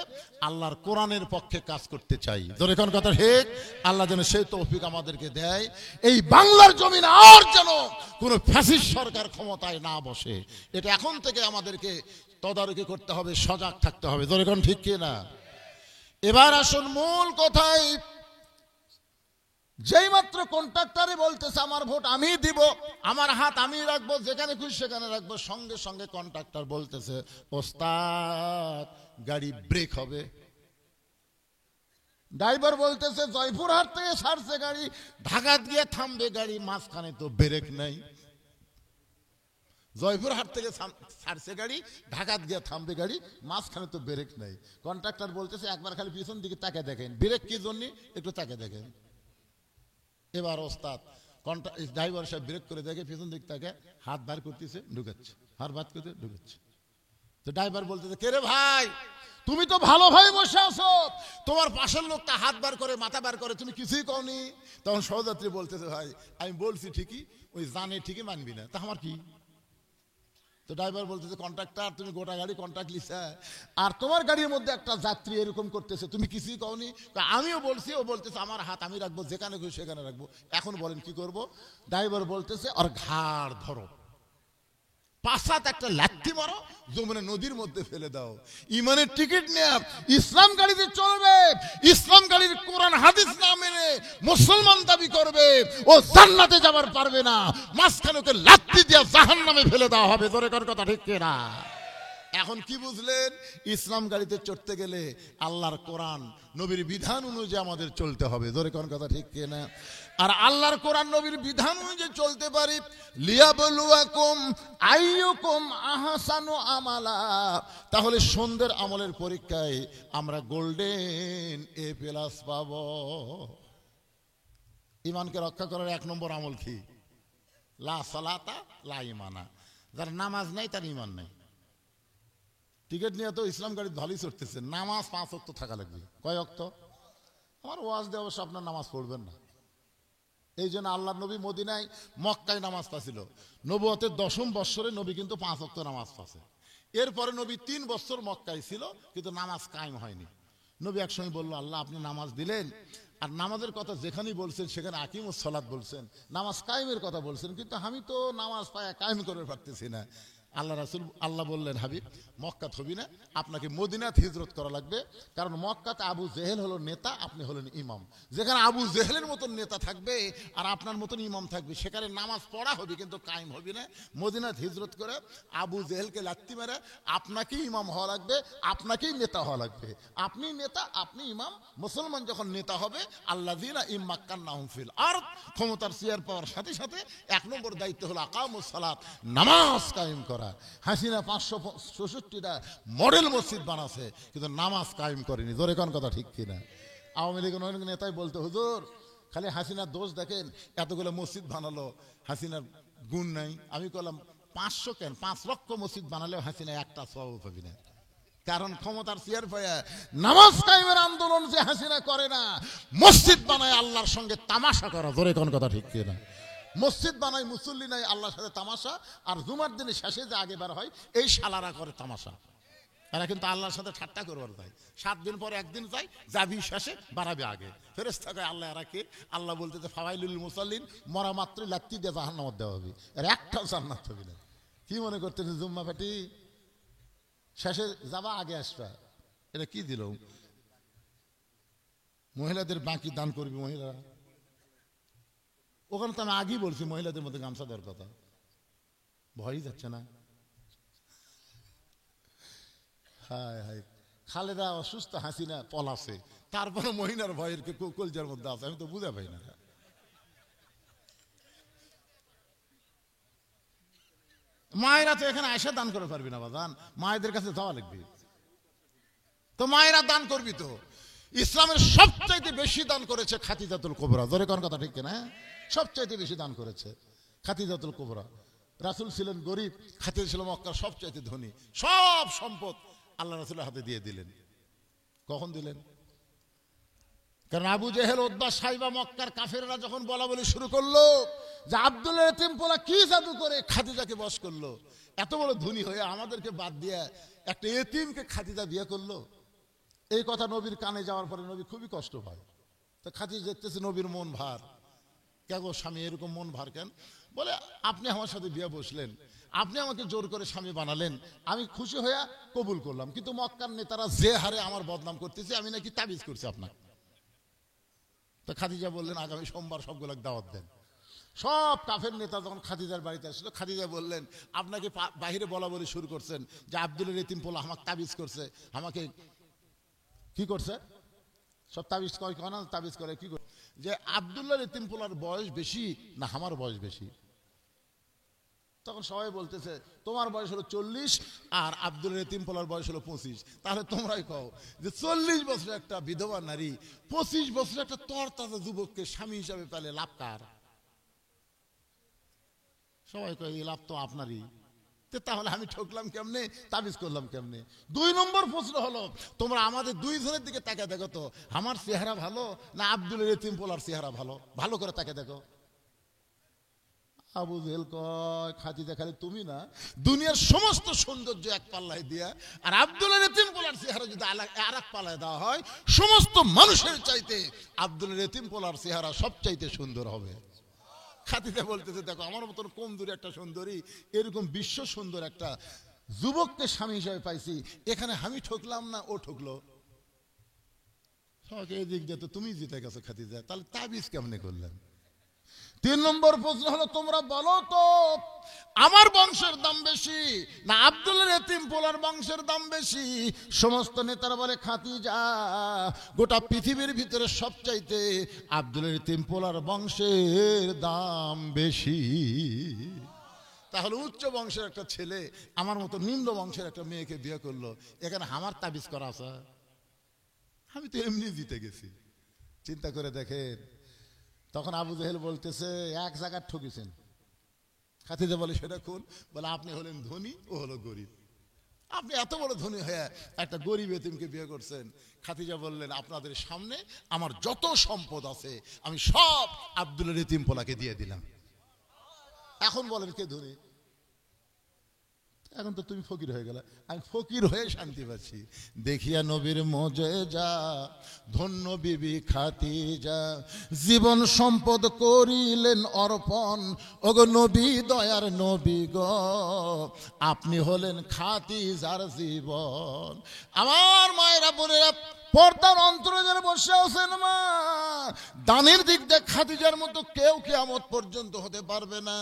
আল্লাহর কোরআনের পক্ষে কাজ করতে চাই। জোরে কোন কথা ঠিক? আল্লাহ যেন সেই তৌফিক আমাদেরকে দেয়, এই বাংলার জমিন আর যেন কোনো ফ্যাসিস্ট সরকার ক্ষমতায় না বসে। এটা এখন থেকে আমাদেরকে তদারকি করতে হবে, সজাগ থাকতে হবে। জোরে কোন ঠিক কি না? এবার আসুন মূল কথায়। যেই মাত্র কন্ট্রাক্টরে বলতেছে আমার ভোট আমি দিব, আমার হাত আমি রাখবো, যেখানে খুশি সেখানে রাখবো, সঙ্গে সঙ্গে কন্ট্রাক্টর বলতেছে ওস্তাদ গাড়ি ব্রেক হবে। ড্রাইভার বলতেছে জয়পুরহাট থেকে ছাড়ছে গাড়ি, ঢাকা গিয়ে থামবে গাড়ি, মাঝখানে তো ব্রেক নাই। জয়পুরহাট থেকে ছাড়ছে গাড়ি, ঢাকা গিয়ে থামবে গাড়ি, মাঝখানে তো ব্রেক নাই। কন্ট্রাক্টর বলতেছে একবার খালি পিছন দিকে তাকে দেখেন, ব্রেক কি জন্য একটু তাকে দেখেন। এবার ওস্তাদ ড্রাইভার সাহেব ব্রেক করে দেখে, পিছন দিক তাকে হাত বার করতেছে, ঢুকাচ্ছে, হাত বার করতে ঢুকাচ্ছে। তো ড্রাইভার বলতেছে কে রে ভাই, তুমি তো ভালো ভাই বসে আছো, তোমার পাশের লোকটা হাত বার করে মাথা বার করে, তুমি কিছুই কওনি। তখন সহযাত্রী বলতেছে ভাই আমি বলছি ঠিকই, ওই জানে ঠিকই মানবি না, তা আমার কি? তো ড্রাইভার বলতেছে কন্ট্রাক্টর তুমি গোটা গাড়ি কন্ট্রাক্ট লিছা, আর তোমার গাড়ির মধ্যে একটা যাত্রী এরকম করতেছে, তুমি কিছুই কওনি। আমিও বলছি, ও বলতেছে আমার হাত আমি রাখবো, যেখানে খুশি সেখানে রাখবো, এখন বলেন কি করব? ড্রাইভার বলতেছে ওর ঘাড় ধরো, 5-7 একটা লাথি মারো, যমুনা নদীর মধ্যে ফেলে দাও। ইমানের টিকিট নেয়া ইসলাম গাড়িতে চলবে, ইসলাম গাড়ির কোরআন হাদিস না মেনে মুসলমান দাবি করবে, ও জান্নাতে যাবার পারবে না, মাঝখানে ওকে লাথি দিয়ে জাহান্নামে ফেলে দেওয়া হবে। জোরে কর কথা ঠিক কি না? এখন কি বুঝলেন? ইসলাম গাড়িতে চড়তে গেলে আল্লাহর কোরআন নবীর বিধান অনুযায়ী আমাদের চলতে হবে। জোরে কোন কথা ঠিক কি না? আর আল্লাহর কোরআন নবীর বিধান অনুযায়ী চলতে পারি। লিয়াবলুয়াকুম আইয়ুকুম আহসানু আমালা, তাহলে সুন্দর আমলের পরীক্ষায় আমরা গোল্ডেন A+ পাব। ইমানকে রক্ষা করার 1 নম্বর আমল কি? লা সালাতা লা ইমানা। যার নামাজ নাই তার ইমান নাই। টিকিট নিয়ে তো ইসলাম গাড়ি ভালোই চড়তেছে, নামাজ 5 ওয়াক্ত থাকা লাগবে। কয় ওয়াক্ত? আমার ওয়াজ দিয়ে অবশ্য আপনার নামাজ পড়বেন না। এই জন্য আল্লাহ নবী মদিনায় মক্কায় নামাজ পাচ্ছিল, নবুয়তের 10ম বৎসরে নবী কিন্তু 5 ওয়াক্ত নামাজ পাচ্ছে। এরপরে নবী 3 বছর মক্কায় ছিল, কিন্তু নামাজ কায়েম হয়নি। নবী একসময় বলল আল্লাহ আপনি নামাজ দিলেন, আর নামাজের কথা যেখানেই বলছেন সেখানে আকিমুস সালাত বলছেন, নামাজ কায়েমের কথা বলছেন, কিন্তু আমি তো নামাজ পায় কায়েম করে পারতেছি না। আল্লাহ বললেন হাবিব মক্কাত হবি না, আপনাকে মদিনাত হিজরত করা লাগবে, কারণ মক্কাতে আবু জেহেল হলো নেতা, আপনি হলেন ইমাম। যেখানে আবু জেহেলের মতন নেতা থাকবে আর আপনার মতন ইমাম থাকবে, সেখানে নামাজ পড়া হবে কিন্তু কায়েম হবে না। মদিনাত হিজরত করে আবু জেহেলকে লাত্তি মেরে আপনাকেই ইমাম হওয়া লাগবে, আপনাকেই নেতা হওয়া লাগবে। আপনি নেতা, আপনি ইমাম। মুসলমান যখন নেতা হবে, আল্লাযীনা ইম্মাক্কান্নাহুম ফিল আরদ, ক্ষমতার চেয়ার পাওয়ার সাথে সাথে 1 নম্বর দায়িত্ব হলো আকামুস সালাত, নামাজ কায়েম করা। হাসিনা 566টা মডেল মসজিদ বানাচ্ছে, কিন্তু নামাজ কায়েম করেনি। জোরে কোন কথা ঠিক কিনা? আওয়ামী লীগের অনেক নেতাই বলতে হুজুর খালি হাসিনার দোষ দেখেন, এতগুলো মসজিদ বানালো, হাসিনার গুণ নাই। আমি বললাম 500 কেন, 5 লক্ষ মসজিদ বানালেও হাসিনা একটা সওয়াব পাবি না। কারণ ক্ষমতার চেয়ার পায়া নামাজ কায়েমের আন্দোলন যে হাসিনা করে না, মসজিদ বানায় আল্লাহর সঙ্গে তামাশা করা। জোরে কোন কথা ঠিক কিনা? মসজিদ বানায় মুসল্লি নাই, আল্লাহর সাথে তামাশা। আর জুমার দিনে শেষে যে আগে বার হয় এই শালারা করে তামাশা। এরা কিন্তু আল্লাহর সাথে ঠাট্টা করবার যায়। 7 দিন পরে একদিন যায়, যাবি শেষে বাড়াবে আগে। ফেরেশতা কয় আল্লাহ এরা কে? আল্লাহ বলতেছে ফাওয়াইলুল মুসাল্লিন, মরা মাত্রই লাত্তি দিয়ে জাহান্নামে দেওয়া হবে, এর একটাও জান্নাত হবে না। কি মনে করতেছে জুম্মা পাটি শেষে যাবা আগে আসবা? এটা কি দিল? মহিলাদের বাকি দান করবি মহিলারা, ওখানে তো আমি আগেই বলছি মহিলাদের মধ্যে গামছা দেওয়ার কথা, ভয়ই যাচ্ছে না। হায় হায়, খালেদা অসুস্থ, হাসিনা পলাছে, তারপরে মহিলার ভয়ের কলজার মধ্যে আছে, আমি তো বুঝা পাই না। মায়েরা তো এখানে আয়সা দান করে পারবি না বাজান, মায়েদের কাছে যাওয়া লাগবে। তো মায়েরা দান করবি তো। ইসলামের সবচাইতে বেশি দান করেছে খাদিজাতুল কুবরা। জোরে কোন কথা ঠিক কিনা? সবচাইতে বেশি দান করেছে খাদিজাতুল কুবরা। রাসূল ছিলেন গরিব, খাদিজা ছিল মক্কার সবচাইতে ধনী। সব সম্পদ আল্লাহ রাসূলের হাতে দিয়ে দিলেন। কখন দিলেন? কারণ আবু জেহেল, উতবা, সাইবা, মক্কার কাফেররা যখন বলা বলি শুরু করলো যে আব্দুল্লাহ এতিম পোলা কি জাদু করে খাদিজাকে বশ করলো, এত বড় ধনী হয়ে আমাদেরকে বাদ দিয়ে একটা এতিমকে খাদিজা বিয়ে করলো। এই কথা নবীর কানে যাওয়ার পরে নবী খুবই কষ্ট পায়। তো খাদিজা দেখতেছে নবীর মন ভার। কে গো স্বামী এরকম মন ভার কেন? বলে আপনি আমার সাথে বিয়ে বসলেন, আপনি আমাকে জোর করে স্বামী বানালেন, আমি খুশি হয়ে কবুল করলাম, কিন্তু মক্কার নেতারা যে হারে আমার বদনাম করতেছে, আমি নাকি তাবিজ করছি আপনাকে। তো খাদিজা বললেন আগামী সোমবার সবগুলো দাওয়াত দেন। সব কাফের নেতা যখন খাদিজার বাড়িতে আসলো, খাদিজা বললেন আপনাকে বাহিরে বলা বলি শুরু করছেন যে আব্দুলের এতিম পোলা আমাকে তাবিজ করছে, আমাকে কি করছে, সব তাবিজ করে কেন, তাবিজ করে কি করে, যে আব্দুল্লাহর এতিম পোলার বয়স বেশি না আমার বয়স বেশি? তখন সবাই বলতেছে তোমার বয়স হলো 40 আর আব্দুল এতিম পোলার বয়স হলো 25। তাহলে তোমরাই কও যে 40 বছরের একটা বিধবা নারী 25 বছরের একটা তরতাজা যুবককে স্বামী হিসাবে পেলে লাভ কার? সবাই কয় এই লাভ তো আপনারই। তাহলে আমি ঠকলাম কেমনে, তাবিজ করলাম কেমনে? 2 নম্বর প্রশ্ন হলো তোমরা আমাদের দুইজনের দিকে তাকিয়ে দেখো তো, আমার চেহারা ভালো না আব্দুলের এতিম পোলার চেহারা ভালো? ভালো করে তাকিয়ে দেখো। আবু জেহেল কয় খাদিজা খালি তুমি না, দুনিয়ার সমস্ত সৌন্দর্য এক পাল্লায় দিয়া আর আব্দুলের এতিম পোলার চেহারা যদি আর এক পাল্লায় দেওয়া হয়, সমস্ত মানুষের চাইতে আব্দুলের এতিম পোলার চেহারা সবচাইতে সুন্দর হবে। খাদিজা বলতেছে দেখো আমার মতন কম দূরে একটা সুন্দরী, এরকম বিশ্ব সুন্দর একটা যুবককে স্বামী হিসাবে পাইছি, এখানে আমি ঠকলাম না ও ঠকলো? সবাইকে এই দিক দিয়ে তো তুমি জিতে গেছো খাদিজা, তাহলে তাবিজ কেমনে করলেন? 3 নম্বর প্রশ্ন হলো তোমরা বলো তো আমার বংশের দাম বেশি না আব্দুলের এতিম পোলার বংশের দাম বেশি? সমস্ত নেতারা বলে খাদিজা, গোটা পৃথিবীর ভিতরে সবচাইতে আব্দুলের এতিম পোলার বংশের দাম বেশি। তাহলে উচ্চ বংশের একটা ছেলে আমার মতো নিম্ন বংশের একটা মেয়েকে বিয়ে করলো, এখানে আমার তাবিজ করা আছে? আমি তো এমনি জিতে গেছি। চিন্তা করে দেখেন। তখন আবু জেহেল বলতেছে এক জায়গায় ঠকেছেন। খাদিজা বলে সেটা কোন? বলে আপনি হলেন ধনী, ও হলো গরিব। আপনি এত বড় ধনী হয়ে একটা গরিব এতিমকে বিয়ে করছেন। খাদিজা বললেন আপনাদের সামনে আমার যত সম্পদ আছে আমি সব আব্দুলের এতিম পোলাকে দিয়ে দিলাম। এখন বলেন কে ধনী? এখন তো তুমি ফকির হয়ে গেলে, আমি ফকির হয়ে শান্তি পাচ্ছি। দেখিয়া নবীর মুজিজা ধন্য বিবি খাদিজা, জীবন সম্পদ করিলেন অর্পণ। ওগো নবী দয়ার নবী গো, আপনি হলেন খাদিজার জীবন। আমার মায়েরা বোনেরা পর্দার অন্তরে যারা বসে আছেন মা, দানের দিক দিয়ে খাদিজার মতো কেউ কিয়ামত পর্যন্ত হতে পারবে না।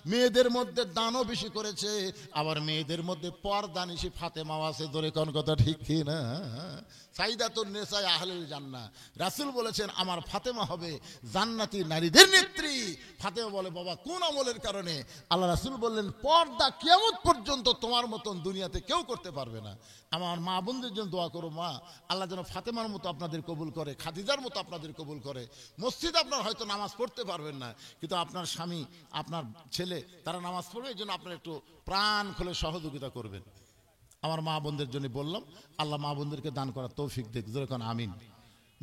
মেয়েদের মধ্যে দানও বেশি করেছে, আবার মেয়েদের মধ্যে পর্দানিশী ফাতেমাও আছে। ধরে কোন কথা ঠিক কি না? সাইদাতুন নিসায়ে আহলিল জান্নাহ, রাসূল বলেছেন আমার ফাতেমা হবে জান্নাতি নারীদের নেত্রী। ফাতেমা বলে বাবা কোন আমলের কারণে? আল্লাহ রাসূল বললেন পর্দা কিয়ামত পর্যন্ত তোমার মতন দুনিয়াতে কেউ করতে পারবে না। আমার মা বোনদের জন্য দোয়া করো মা, আল্লাহ যেন ফাতেমার মতো আপনাদের কবুল করে, খাদিজার মতো আপনাদের কবুল করে। মসজিদে আপনার হয়তো নামাজ পড়তে পারবেন না, কিন্তু আপনার স্বামী আপনার ছেলে তারা নামাজ পড়বে, এই জন্য আপনার একটু প্রাণ খুলে সহযোগিতা করবেন। আমার মা বোনদের জন্য বললাম, আল্লাহ মা বোনদেরকে দান করার তৌফিক দেখ, যেরকম আমিন।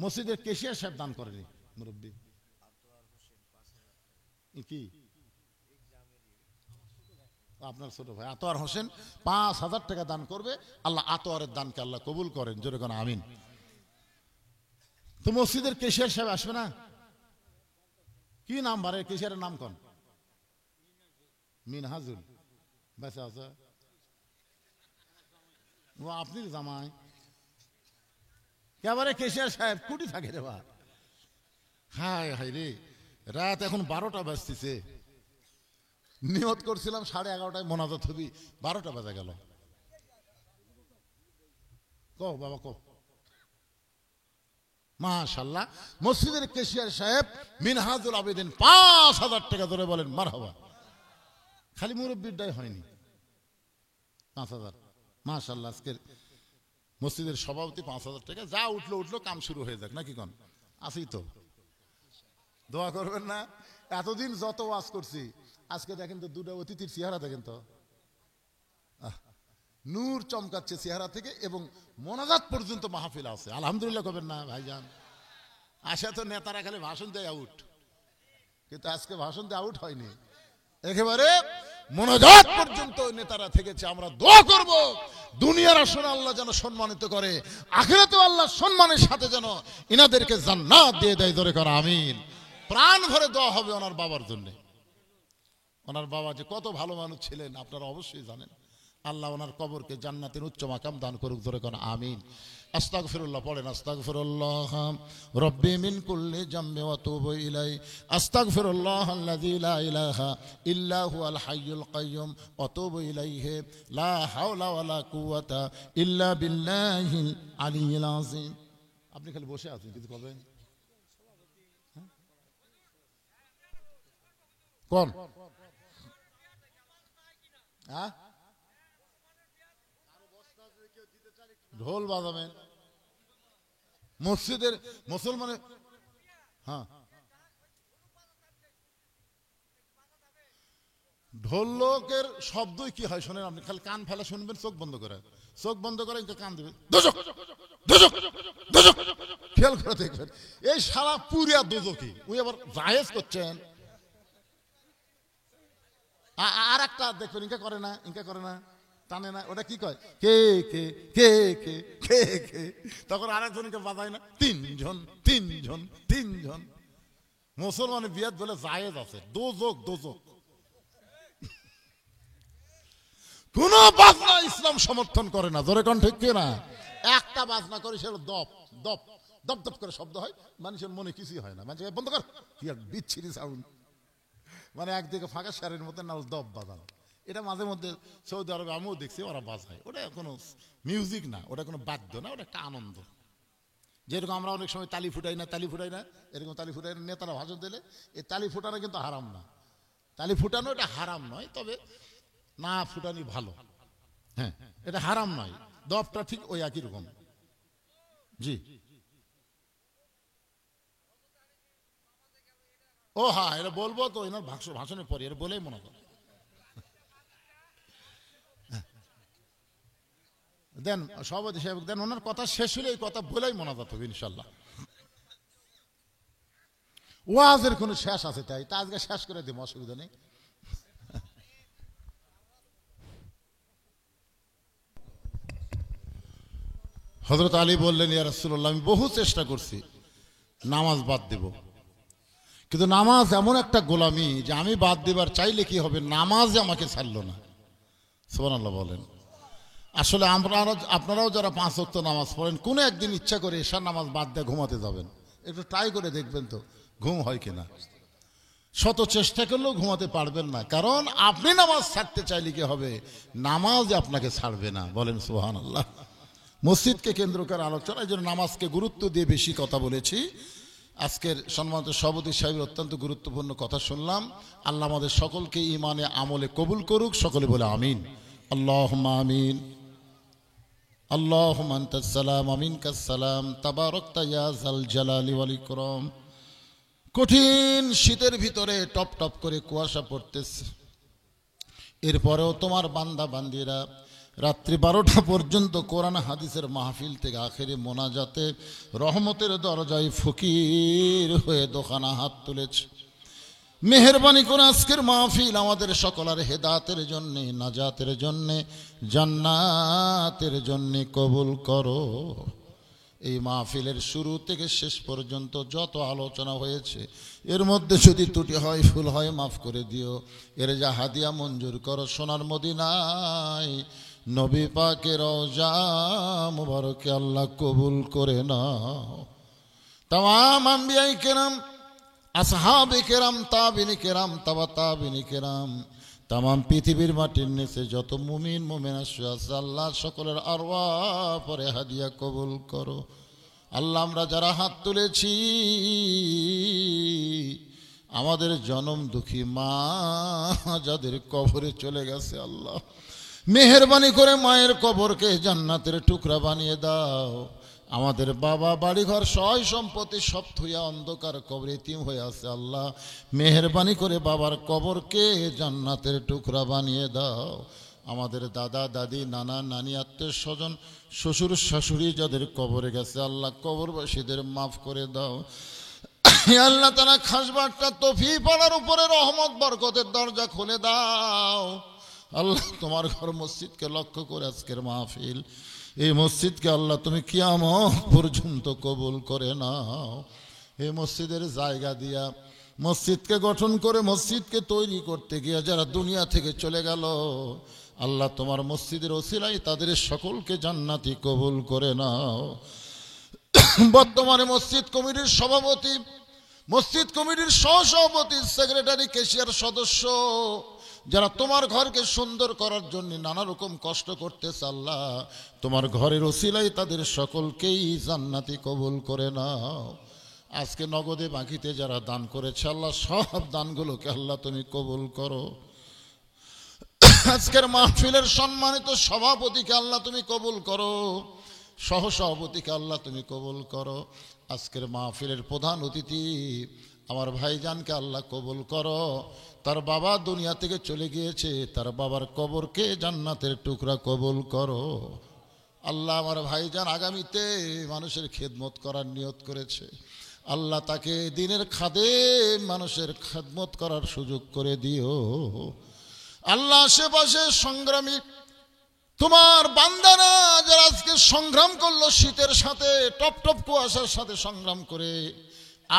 মসজিদের কেশিয়ার সাহেব দান করেনি মুরব্বী কি আপনার ছোট ভাই আতোয়ার হোসেন 5,000 টাকা দান করবে। আল্লাহ আতোয়ারের দানকে আল্লাহ কবুল করেন, যেরকম আমিন। তো মসজিদের কেশিয়ার সাহেব আসবে না? কি নাম বারে কেশিয়ারের নাম কোন? মিনহাজুল বেঁচে আছে? ও আপনি জামাই এবারে কেশিয়ার সাহেব কুটি থাকে রে বা। হায় হায় রে, রাত এখন 12টা বাজতেছে। নিয়ত করছিলাম 11:30টায় মোনাজাত হবি, 12টা বাজে গেল। কো বাবা কো। মাশাআল্লাহ, মসজিদের কেশিয়ার সাহেব মিনহাজুল আবেদিন 5,000 টাকা ধরে বলেন মারহাবা। খালি মুরব্বিরটাই হয়নি 5,000। মাশাআল্লাহ, আজকের মসজিদের সভাপতি 5,000 টাকা। যা উঠলো উঠলো, কাম শুরু হয়ে যাক নাকি কন? আসি তো দোয়া করবেন না? এতদিন যত ওয়াজ করছি, আজকে দেখেন তো দুটো অতিথির চেহারা দেখেন তো, নূর চমকাচ্ছে চেহারা থেকে, এবং মোনাজাত পর্যন্ত মাহফিল আছে। আলহামদুলিল্লাহ করবেন না ভাইজান? আসা তো নেতারা খালি ভাষণ দেয় আউট, কিন্তু আজকে ভাষণ দিয়ে আউট হয়নি। একেবারে মোনাজাত পর্যন্ত নেতারা থেকেছে। আমরা দোয়া করব দুনিয়ার আসনে আল্লাহ যেন সম্মানিত করে, আখিরাতেও আল্লাহ সম্মানের সাথে যেন ইনাদেরকে জান্নাত দিয়ে দেয়। জোরে করে আমিন। প্রাণ ভরে দোয়া হবে ওনার বাবার জন্য। ওনার বাবা যে কত ভালো মানুষ ছিলেন আপনারা অবশ্যই জানেন। আল্লাহ ওনার কবরকে জান্নাতের উচ্চ মাকাম দান করুক। জোরে করে আমিন। আস্তাগফিরুল্লাহ পড়েন। আস্তাগফিরুল্লাহ রব্বি মিন কুল্লি জামবি ওয়া তুবু ইলাই। আস্তাগফিরুল্লাহ আল্লাযী লা ইলাহা ইল্লা হুয়াল হাইয়ুল কাইয়্যুম ওয়া তুবু ইলাইহি লা হাওলা ওয়া লা কুওয়াতা ইল্লা বিল্লাহিল আলিয়্যিল আযীম। আপনি খালি বসে আছেন, কিছু করবেন? কোন হ্যাঁ ঢোল বাজাবেন মসজিদের মুসলমানের? হ্যাঁ, ঢোলকের শব্দই কি হয় শোনেন আপনি, খালি কান ফেলা শুনবেন, চোখ বন্ধ করে, চোখ বন্ধ করে কান দেবেন, খেয়াল করে দেখবেন। এই সারা পুরিয়া দোজকি ওই আবার জায়েজ করছেন। আর একটা দেখবেন ইনকা করে না, ইনকা করে না, টানে না, ওটা কি কয়? কে কে কে কে কে কে। তখন আরেকজনকে বাজায় না, তিনজন তিনজন তিনজন। মুসলমানের বিয়াত বলে জায়েজ আছে, দোজক দোজক। কোন বাজনা ইসলাম সমর্থন করে না। জোরে কোন ঠিক না? একটা বাজনা করে সেটা দপ দপ দপ দপ করে শব্দ হয়, মানুষের মনে কিছুই হয় না। মানুষ বন্ধ কর, কি আর বিচ্ছিরি সাউন্ড, মানে একদিকে ফাঁকা শাড়ির মধ্যে নাল দপ বাজানো। এটা মাঝে মধ্যে সৌদি আরবে আমিও দেখছি ওরা বাজায়। ওটা কোনো মিউজিক না, ওটা কোনো বাদ্য না, ওটা একটা আনন্দ। যেরকম আমরা অনেক সময় তালি ফুটাই না, তালি ফুটাই না, এরকম তালি ফুটাই না। নেতারা ভাষণ দিলে এই তালি ফুটানো কিন্তু হারাম না। তালি ফুটানো এটা হারাম নয়, তবে না ফুটানি ভালো। হ্যাঁ, এটা হারাম নয়। দপটা ঠিক ওই একই রকম। জি, ও হ্যাঁ, এটা বলবো তো এনার ভাষণের পরে, এটা বলেই মনে করো দেন সভাপতি সাহেব দেন, ওনার কথা শেষ হলে এই কথা বলেই মোনাজাত হবে ইনশাল্লাহ। ওয়াজের কোনো শেষ আছে তাই তা আজকে শেষ করে দিব, অসুবিধা নেই। হযরত আলী বললেন, ইয়া রাসূলুল্লাহ, আমি বহু চেষ্টা করছি নামাজ বাদ দেব, কিন্তু নামাজ এমন একটা গোলামি যে আমি বাদ দেবার চাইলে কি হবে, নামাজ আমাকে ছাড়লো না। সুবহানাল্লাহ বলেন। আসলে আপনারাও যারা 5 ওয়াক্ত নামাজ পড়েন, কোনো একদিন ইচ্ছা করে এশার নামাজ বাদ দিয়ে ঘুমাতে যাবেন, একটু ট্রাই করে দেখবেন তো ঘুম হয় কিনা। শত চেষ্টা করলেও ঘুমাতে পারবেন না, কারণ আপনি নামাজ ছাড়তে চাইলে কি হবে, নামাজ আপনাকে ছাড়বে না। বলেন সুবহানাল্লাহ। মসজিদকে কেন্দ্র করে আলোচনা, এই জন্য নামাজকে গুরুত্ব দিয়ে বেশি কথা বলেছি। আজকের সম্মানিত সভাপতি সাহেবের অত্যন্ত গুরুত্বপূর্ণ কথা শুনলাম। আল্লাহ আমাদের সকলকে ইমানে আমলে কবুল করুক। সকলে বলে আমিন। আল্লাহুম্মা আমিন। আল্লাহুম্মা আনতাস সালাম ওয়া মিনকাস সালাম, তাবারাকতা ইয়া যাল জালালি ওয়াল ইকরাম। কঠিন শীতের ভিতরে টপ টপ করে কুয়াশা পড়তেছে, এরপরেও তোমার বান্দা বান্দিরা রাত্রি 12টা পর্যন্ত কোরআন হাদিসের মাহফিল থেকে আখেরি মোনাজাতে রহমতের দরজায় ফকির হয়ে দোকানা হাত তুলেছে। মেহেরবানি করে আজকের মাহফিল আমাদের সকলের হেদায়েতের জন্য, নাজাতের জন্য, জান্নাতের জন্য কবুল করো। এই মাহফিলের শুরু থেকে শেষ পর্যন্ত যত আলোচনা হয়েছে, এর মধ্যে যদি ত্রুটি হয়, ভুল হয়, মাফ করে দিও। এর যা হাদিয়া মঞ্জুর করো সোনার মদিনায় নবী পাকের রওজা মুবারকে আল্লাহ কবুল করে নাও। তামাম আম্বিয়ায়ে কেরাম, আসহাবে কেরাম, তাবিনী কেরাম, তাবা তাবিনী কেরাম, তামাম পৃথিবীর মাটির নিচে যত মুমিন মুমিনা শুয়ে আছে, আল্লাহ সকলের আরওয়াহ পরে হাদিয়া কবুল করো। আল্লাহ আমরা যারা হাত তুলেছি, আমাদের জনম দুঃখী মা যাদের কবরে চলে গেছে, আল্লাহ মেহেরবানি করে মায়ের কবরকে জান্নাতের টুকরা বানিয়ে দাও। আমাদের বাবা বাড়িঘর সয় সম্পত্তি সব থুইয়া অন্ধকার কবরে ইতিম হয়ে আছে, আল্লাহ মেহেরবানি করে বাবার কবরকে জান্নাতের টুকরা বানিয়ে দাও। আমাদের দাদা দাদি নানা নানি আত্মীয় স্বজন শ্বশুর শাশুড়ি যাদের কবরে গেছে, আল্লাহ কবরবাসীদের মাফ করে দাও। হে আল্লাহ তাআলা খাসবারটা তফি পাড়ার উপরে রহমত বরকতের দরজা খুলে দাও। আল্লাহ তোমার ঘর মসজিদকে লক্ষ্য করে আজকের মাহফিল, এই মসজিদকে আল্লাহ তুমি কিয়ামত পর্যন্ত কবুল করে নাও। এই মসজিদের জায়গা দিয়া মসজিদকে গঠন করে মসজিদকে তৈরি করতে গিয়ে যারা দুনিয়া থেকে চলে গেল, আল্লাহ তোমার মসজিদের ওসিলায় তাদের সকলকে জান্নাতি কবুল করে নাও। বর্তমানে মসজিদ কমিটির সভাপতি, মসজিদ কমিটির সহসভাপতি, সেক্রেটারি, ক্যাশিয়ার সদস্য যারা তোমার ঘরকে সুন্দর করার জন্য নানা রকম কষ্ট করতেছে, আল্লাহ তোমার ঘরের ওসিলায় তাদের সকলকেই জান্নাতি কবুল করে নাও। আজকে নগদে বাকিতে যারা দান করেছে, আল্লাহ সব দানগুলোকে আল্লাহ তুমি কবুল করো। আজকের মাহফিলের সম্মানিত সভাপতিকে আল্লাহ তুমি কবুল করো, সহসভাপতিকে আল্লাহ তুমি কবুল করো। আজকের মাহফিলের প্রধান অতিথি আমার ভাইজানকে আল্লাহ কবুল করো। তার বাবা দুনিয়া থেকে চলে গিয়েছে, তার বাবার কবরকে জান্নাতের টুকরা কবুল করো। আল্লাহ আমার ভাইজান আগামীতে মানুষের খেদমত করার নিয়ত করেছে, আল্লাহ তাকে দিনের খাদেম, মানুষের খেদমত করার সুযোগ করে দিও। আল্লাহ আশেপাশে সংগ্রামী তোমার বান্দারা যারা আজকে সংগ্রাম করলো, শীতের সাথে টপ টপ কুয়াশার সাথে সংগ্রাম করে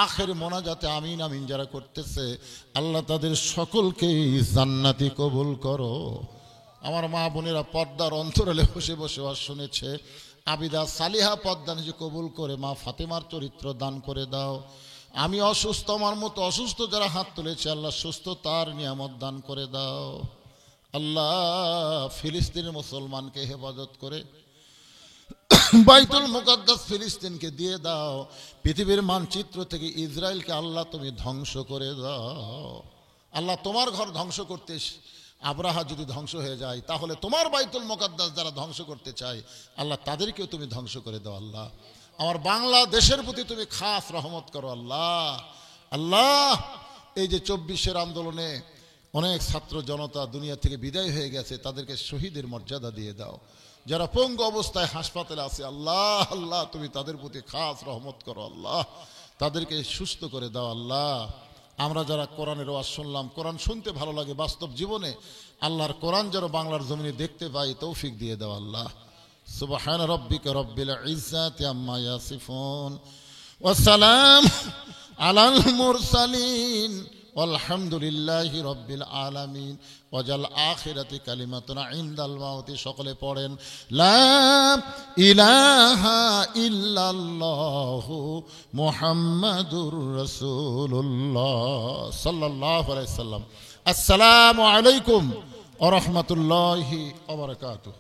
আখের মোনাজাতে আমিন আমিন যারা করতেছে, আল্লাহ তাদের সকলকেই জান্নাতি কবুল করো। আমার মা বোনেরা পর্দার অন্তরালে বসে বসে ওয়াজ শুনেছে, আবিদা সালিহা পর্দা নিজে কবুল করে মা ফাতেমার চরিত্র দান করে দাও। আমি অসুস্থ, আমার মতো অসুস্থ যারা হাত তুলেছে, আল্লাহ সুস্থ তার নিয়ামত দান করে দাও। আল্লাহ ফিলিস্তিনের মুসলমানকে হেফাজত করে বাইতুল মুকাদ্দাস ফিলিস্তিনকে দিয়ে দাও। পৃথিবীর মানচিত্র থেকে ইসরায়েলকে আল্লাহ তুমি ধ্বংস করে দাও। আল্লাহ তোমার ঘর ধ্বংস করতে আব্রাহা যদি ধ্বংস হয়ে যায়, তাহলে তোমার বাইতুল মুকাদ্দাস যারা ধ্বংস করতে চায়, আল্লাহ তাদেরকেও তুমি ধ্বংস করে দাও। আল্লাহ আমার বাংলাদেশের প্রতি তুমি খাস রহমত করো। আল্লাহ আল্লাহ এই যে 24-এর আন্দোলনে অনেক ছাত্র জনতা দুনিয়া থেকে বিদায় হয়ে গেছে, তাদেরকে শহীদের মর্যাদা দিয়ে দাও। যারা পঙ্গু অবস্থায় হাসপাতালে আছে, আল্লাহ আল্লাহ তুমি তাদের প্রতি খাস রহমত করো। আল্লাহ তাদেরকে সুস্থ করে দাও। আল্লাহ আমরা যারা কোরআনের ওয়াজ শুনলাম, কোরআন শুনতে ভালো লাগে, বাস্তব জীবনে আল্লাহর কোরআন যেন বাংলার জমিনে দেখতে পাই, তৌফিক দিয়ে দাও। আল্লাহ সুবহান রাব্বিকা রাব্বিল ইজ্জাতি আম্মা ইয়াসিফুন ওয়া সালাম আলাল মুরসালিন আলহামদুলিল্লাহি রাব্বিল আলামিন ওয়াজাল আখিরাতি কালিমাতুনা ইনদাল মাউতি। সকলে পড়েন লা ইলাহা ইল্লাল্লাহু মুহাম্মাদুর রাসূলুল্লাহ সাল্লাল্লাহু আলাইহি সাল্লাম। আসসালামু আলাইকুম ওয়া রাহমাতুল্লাহি ওয়া বারাকাতুহু।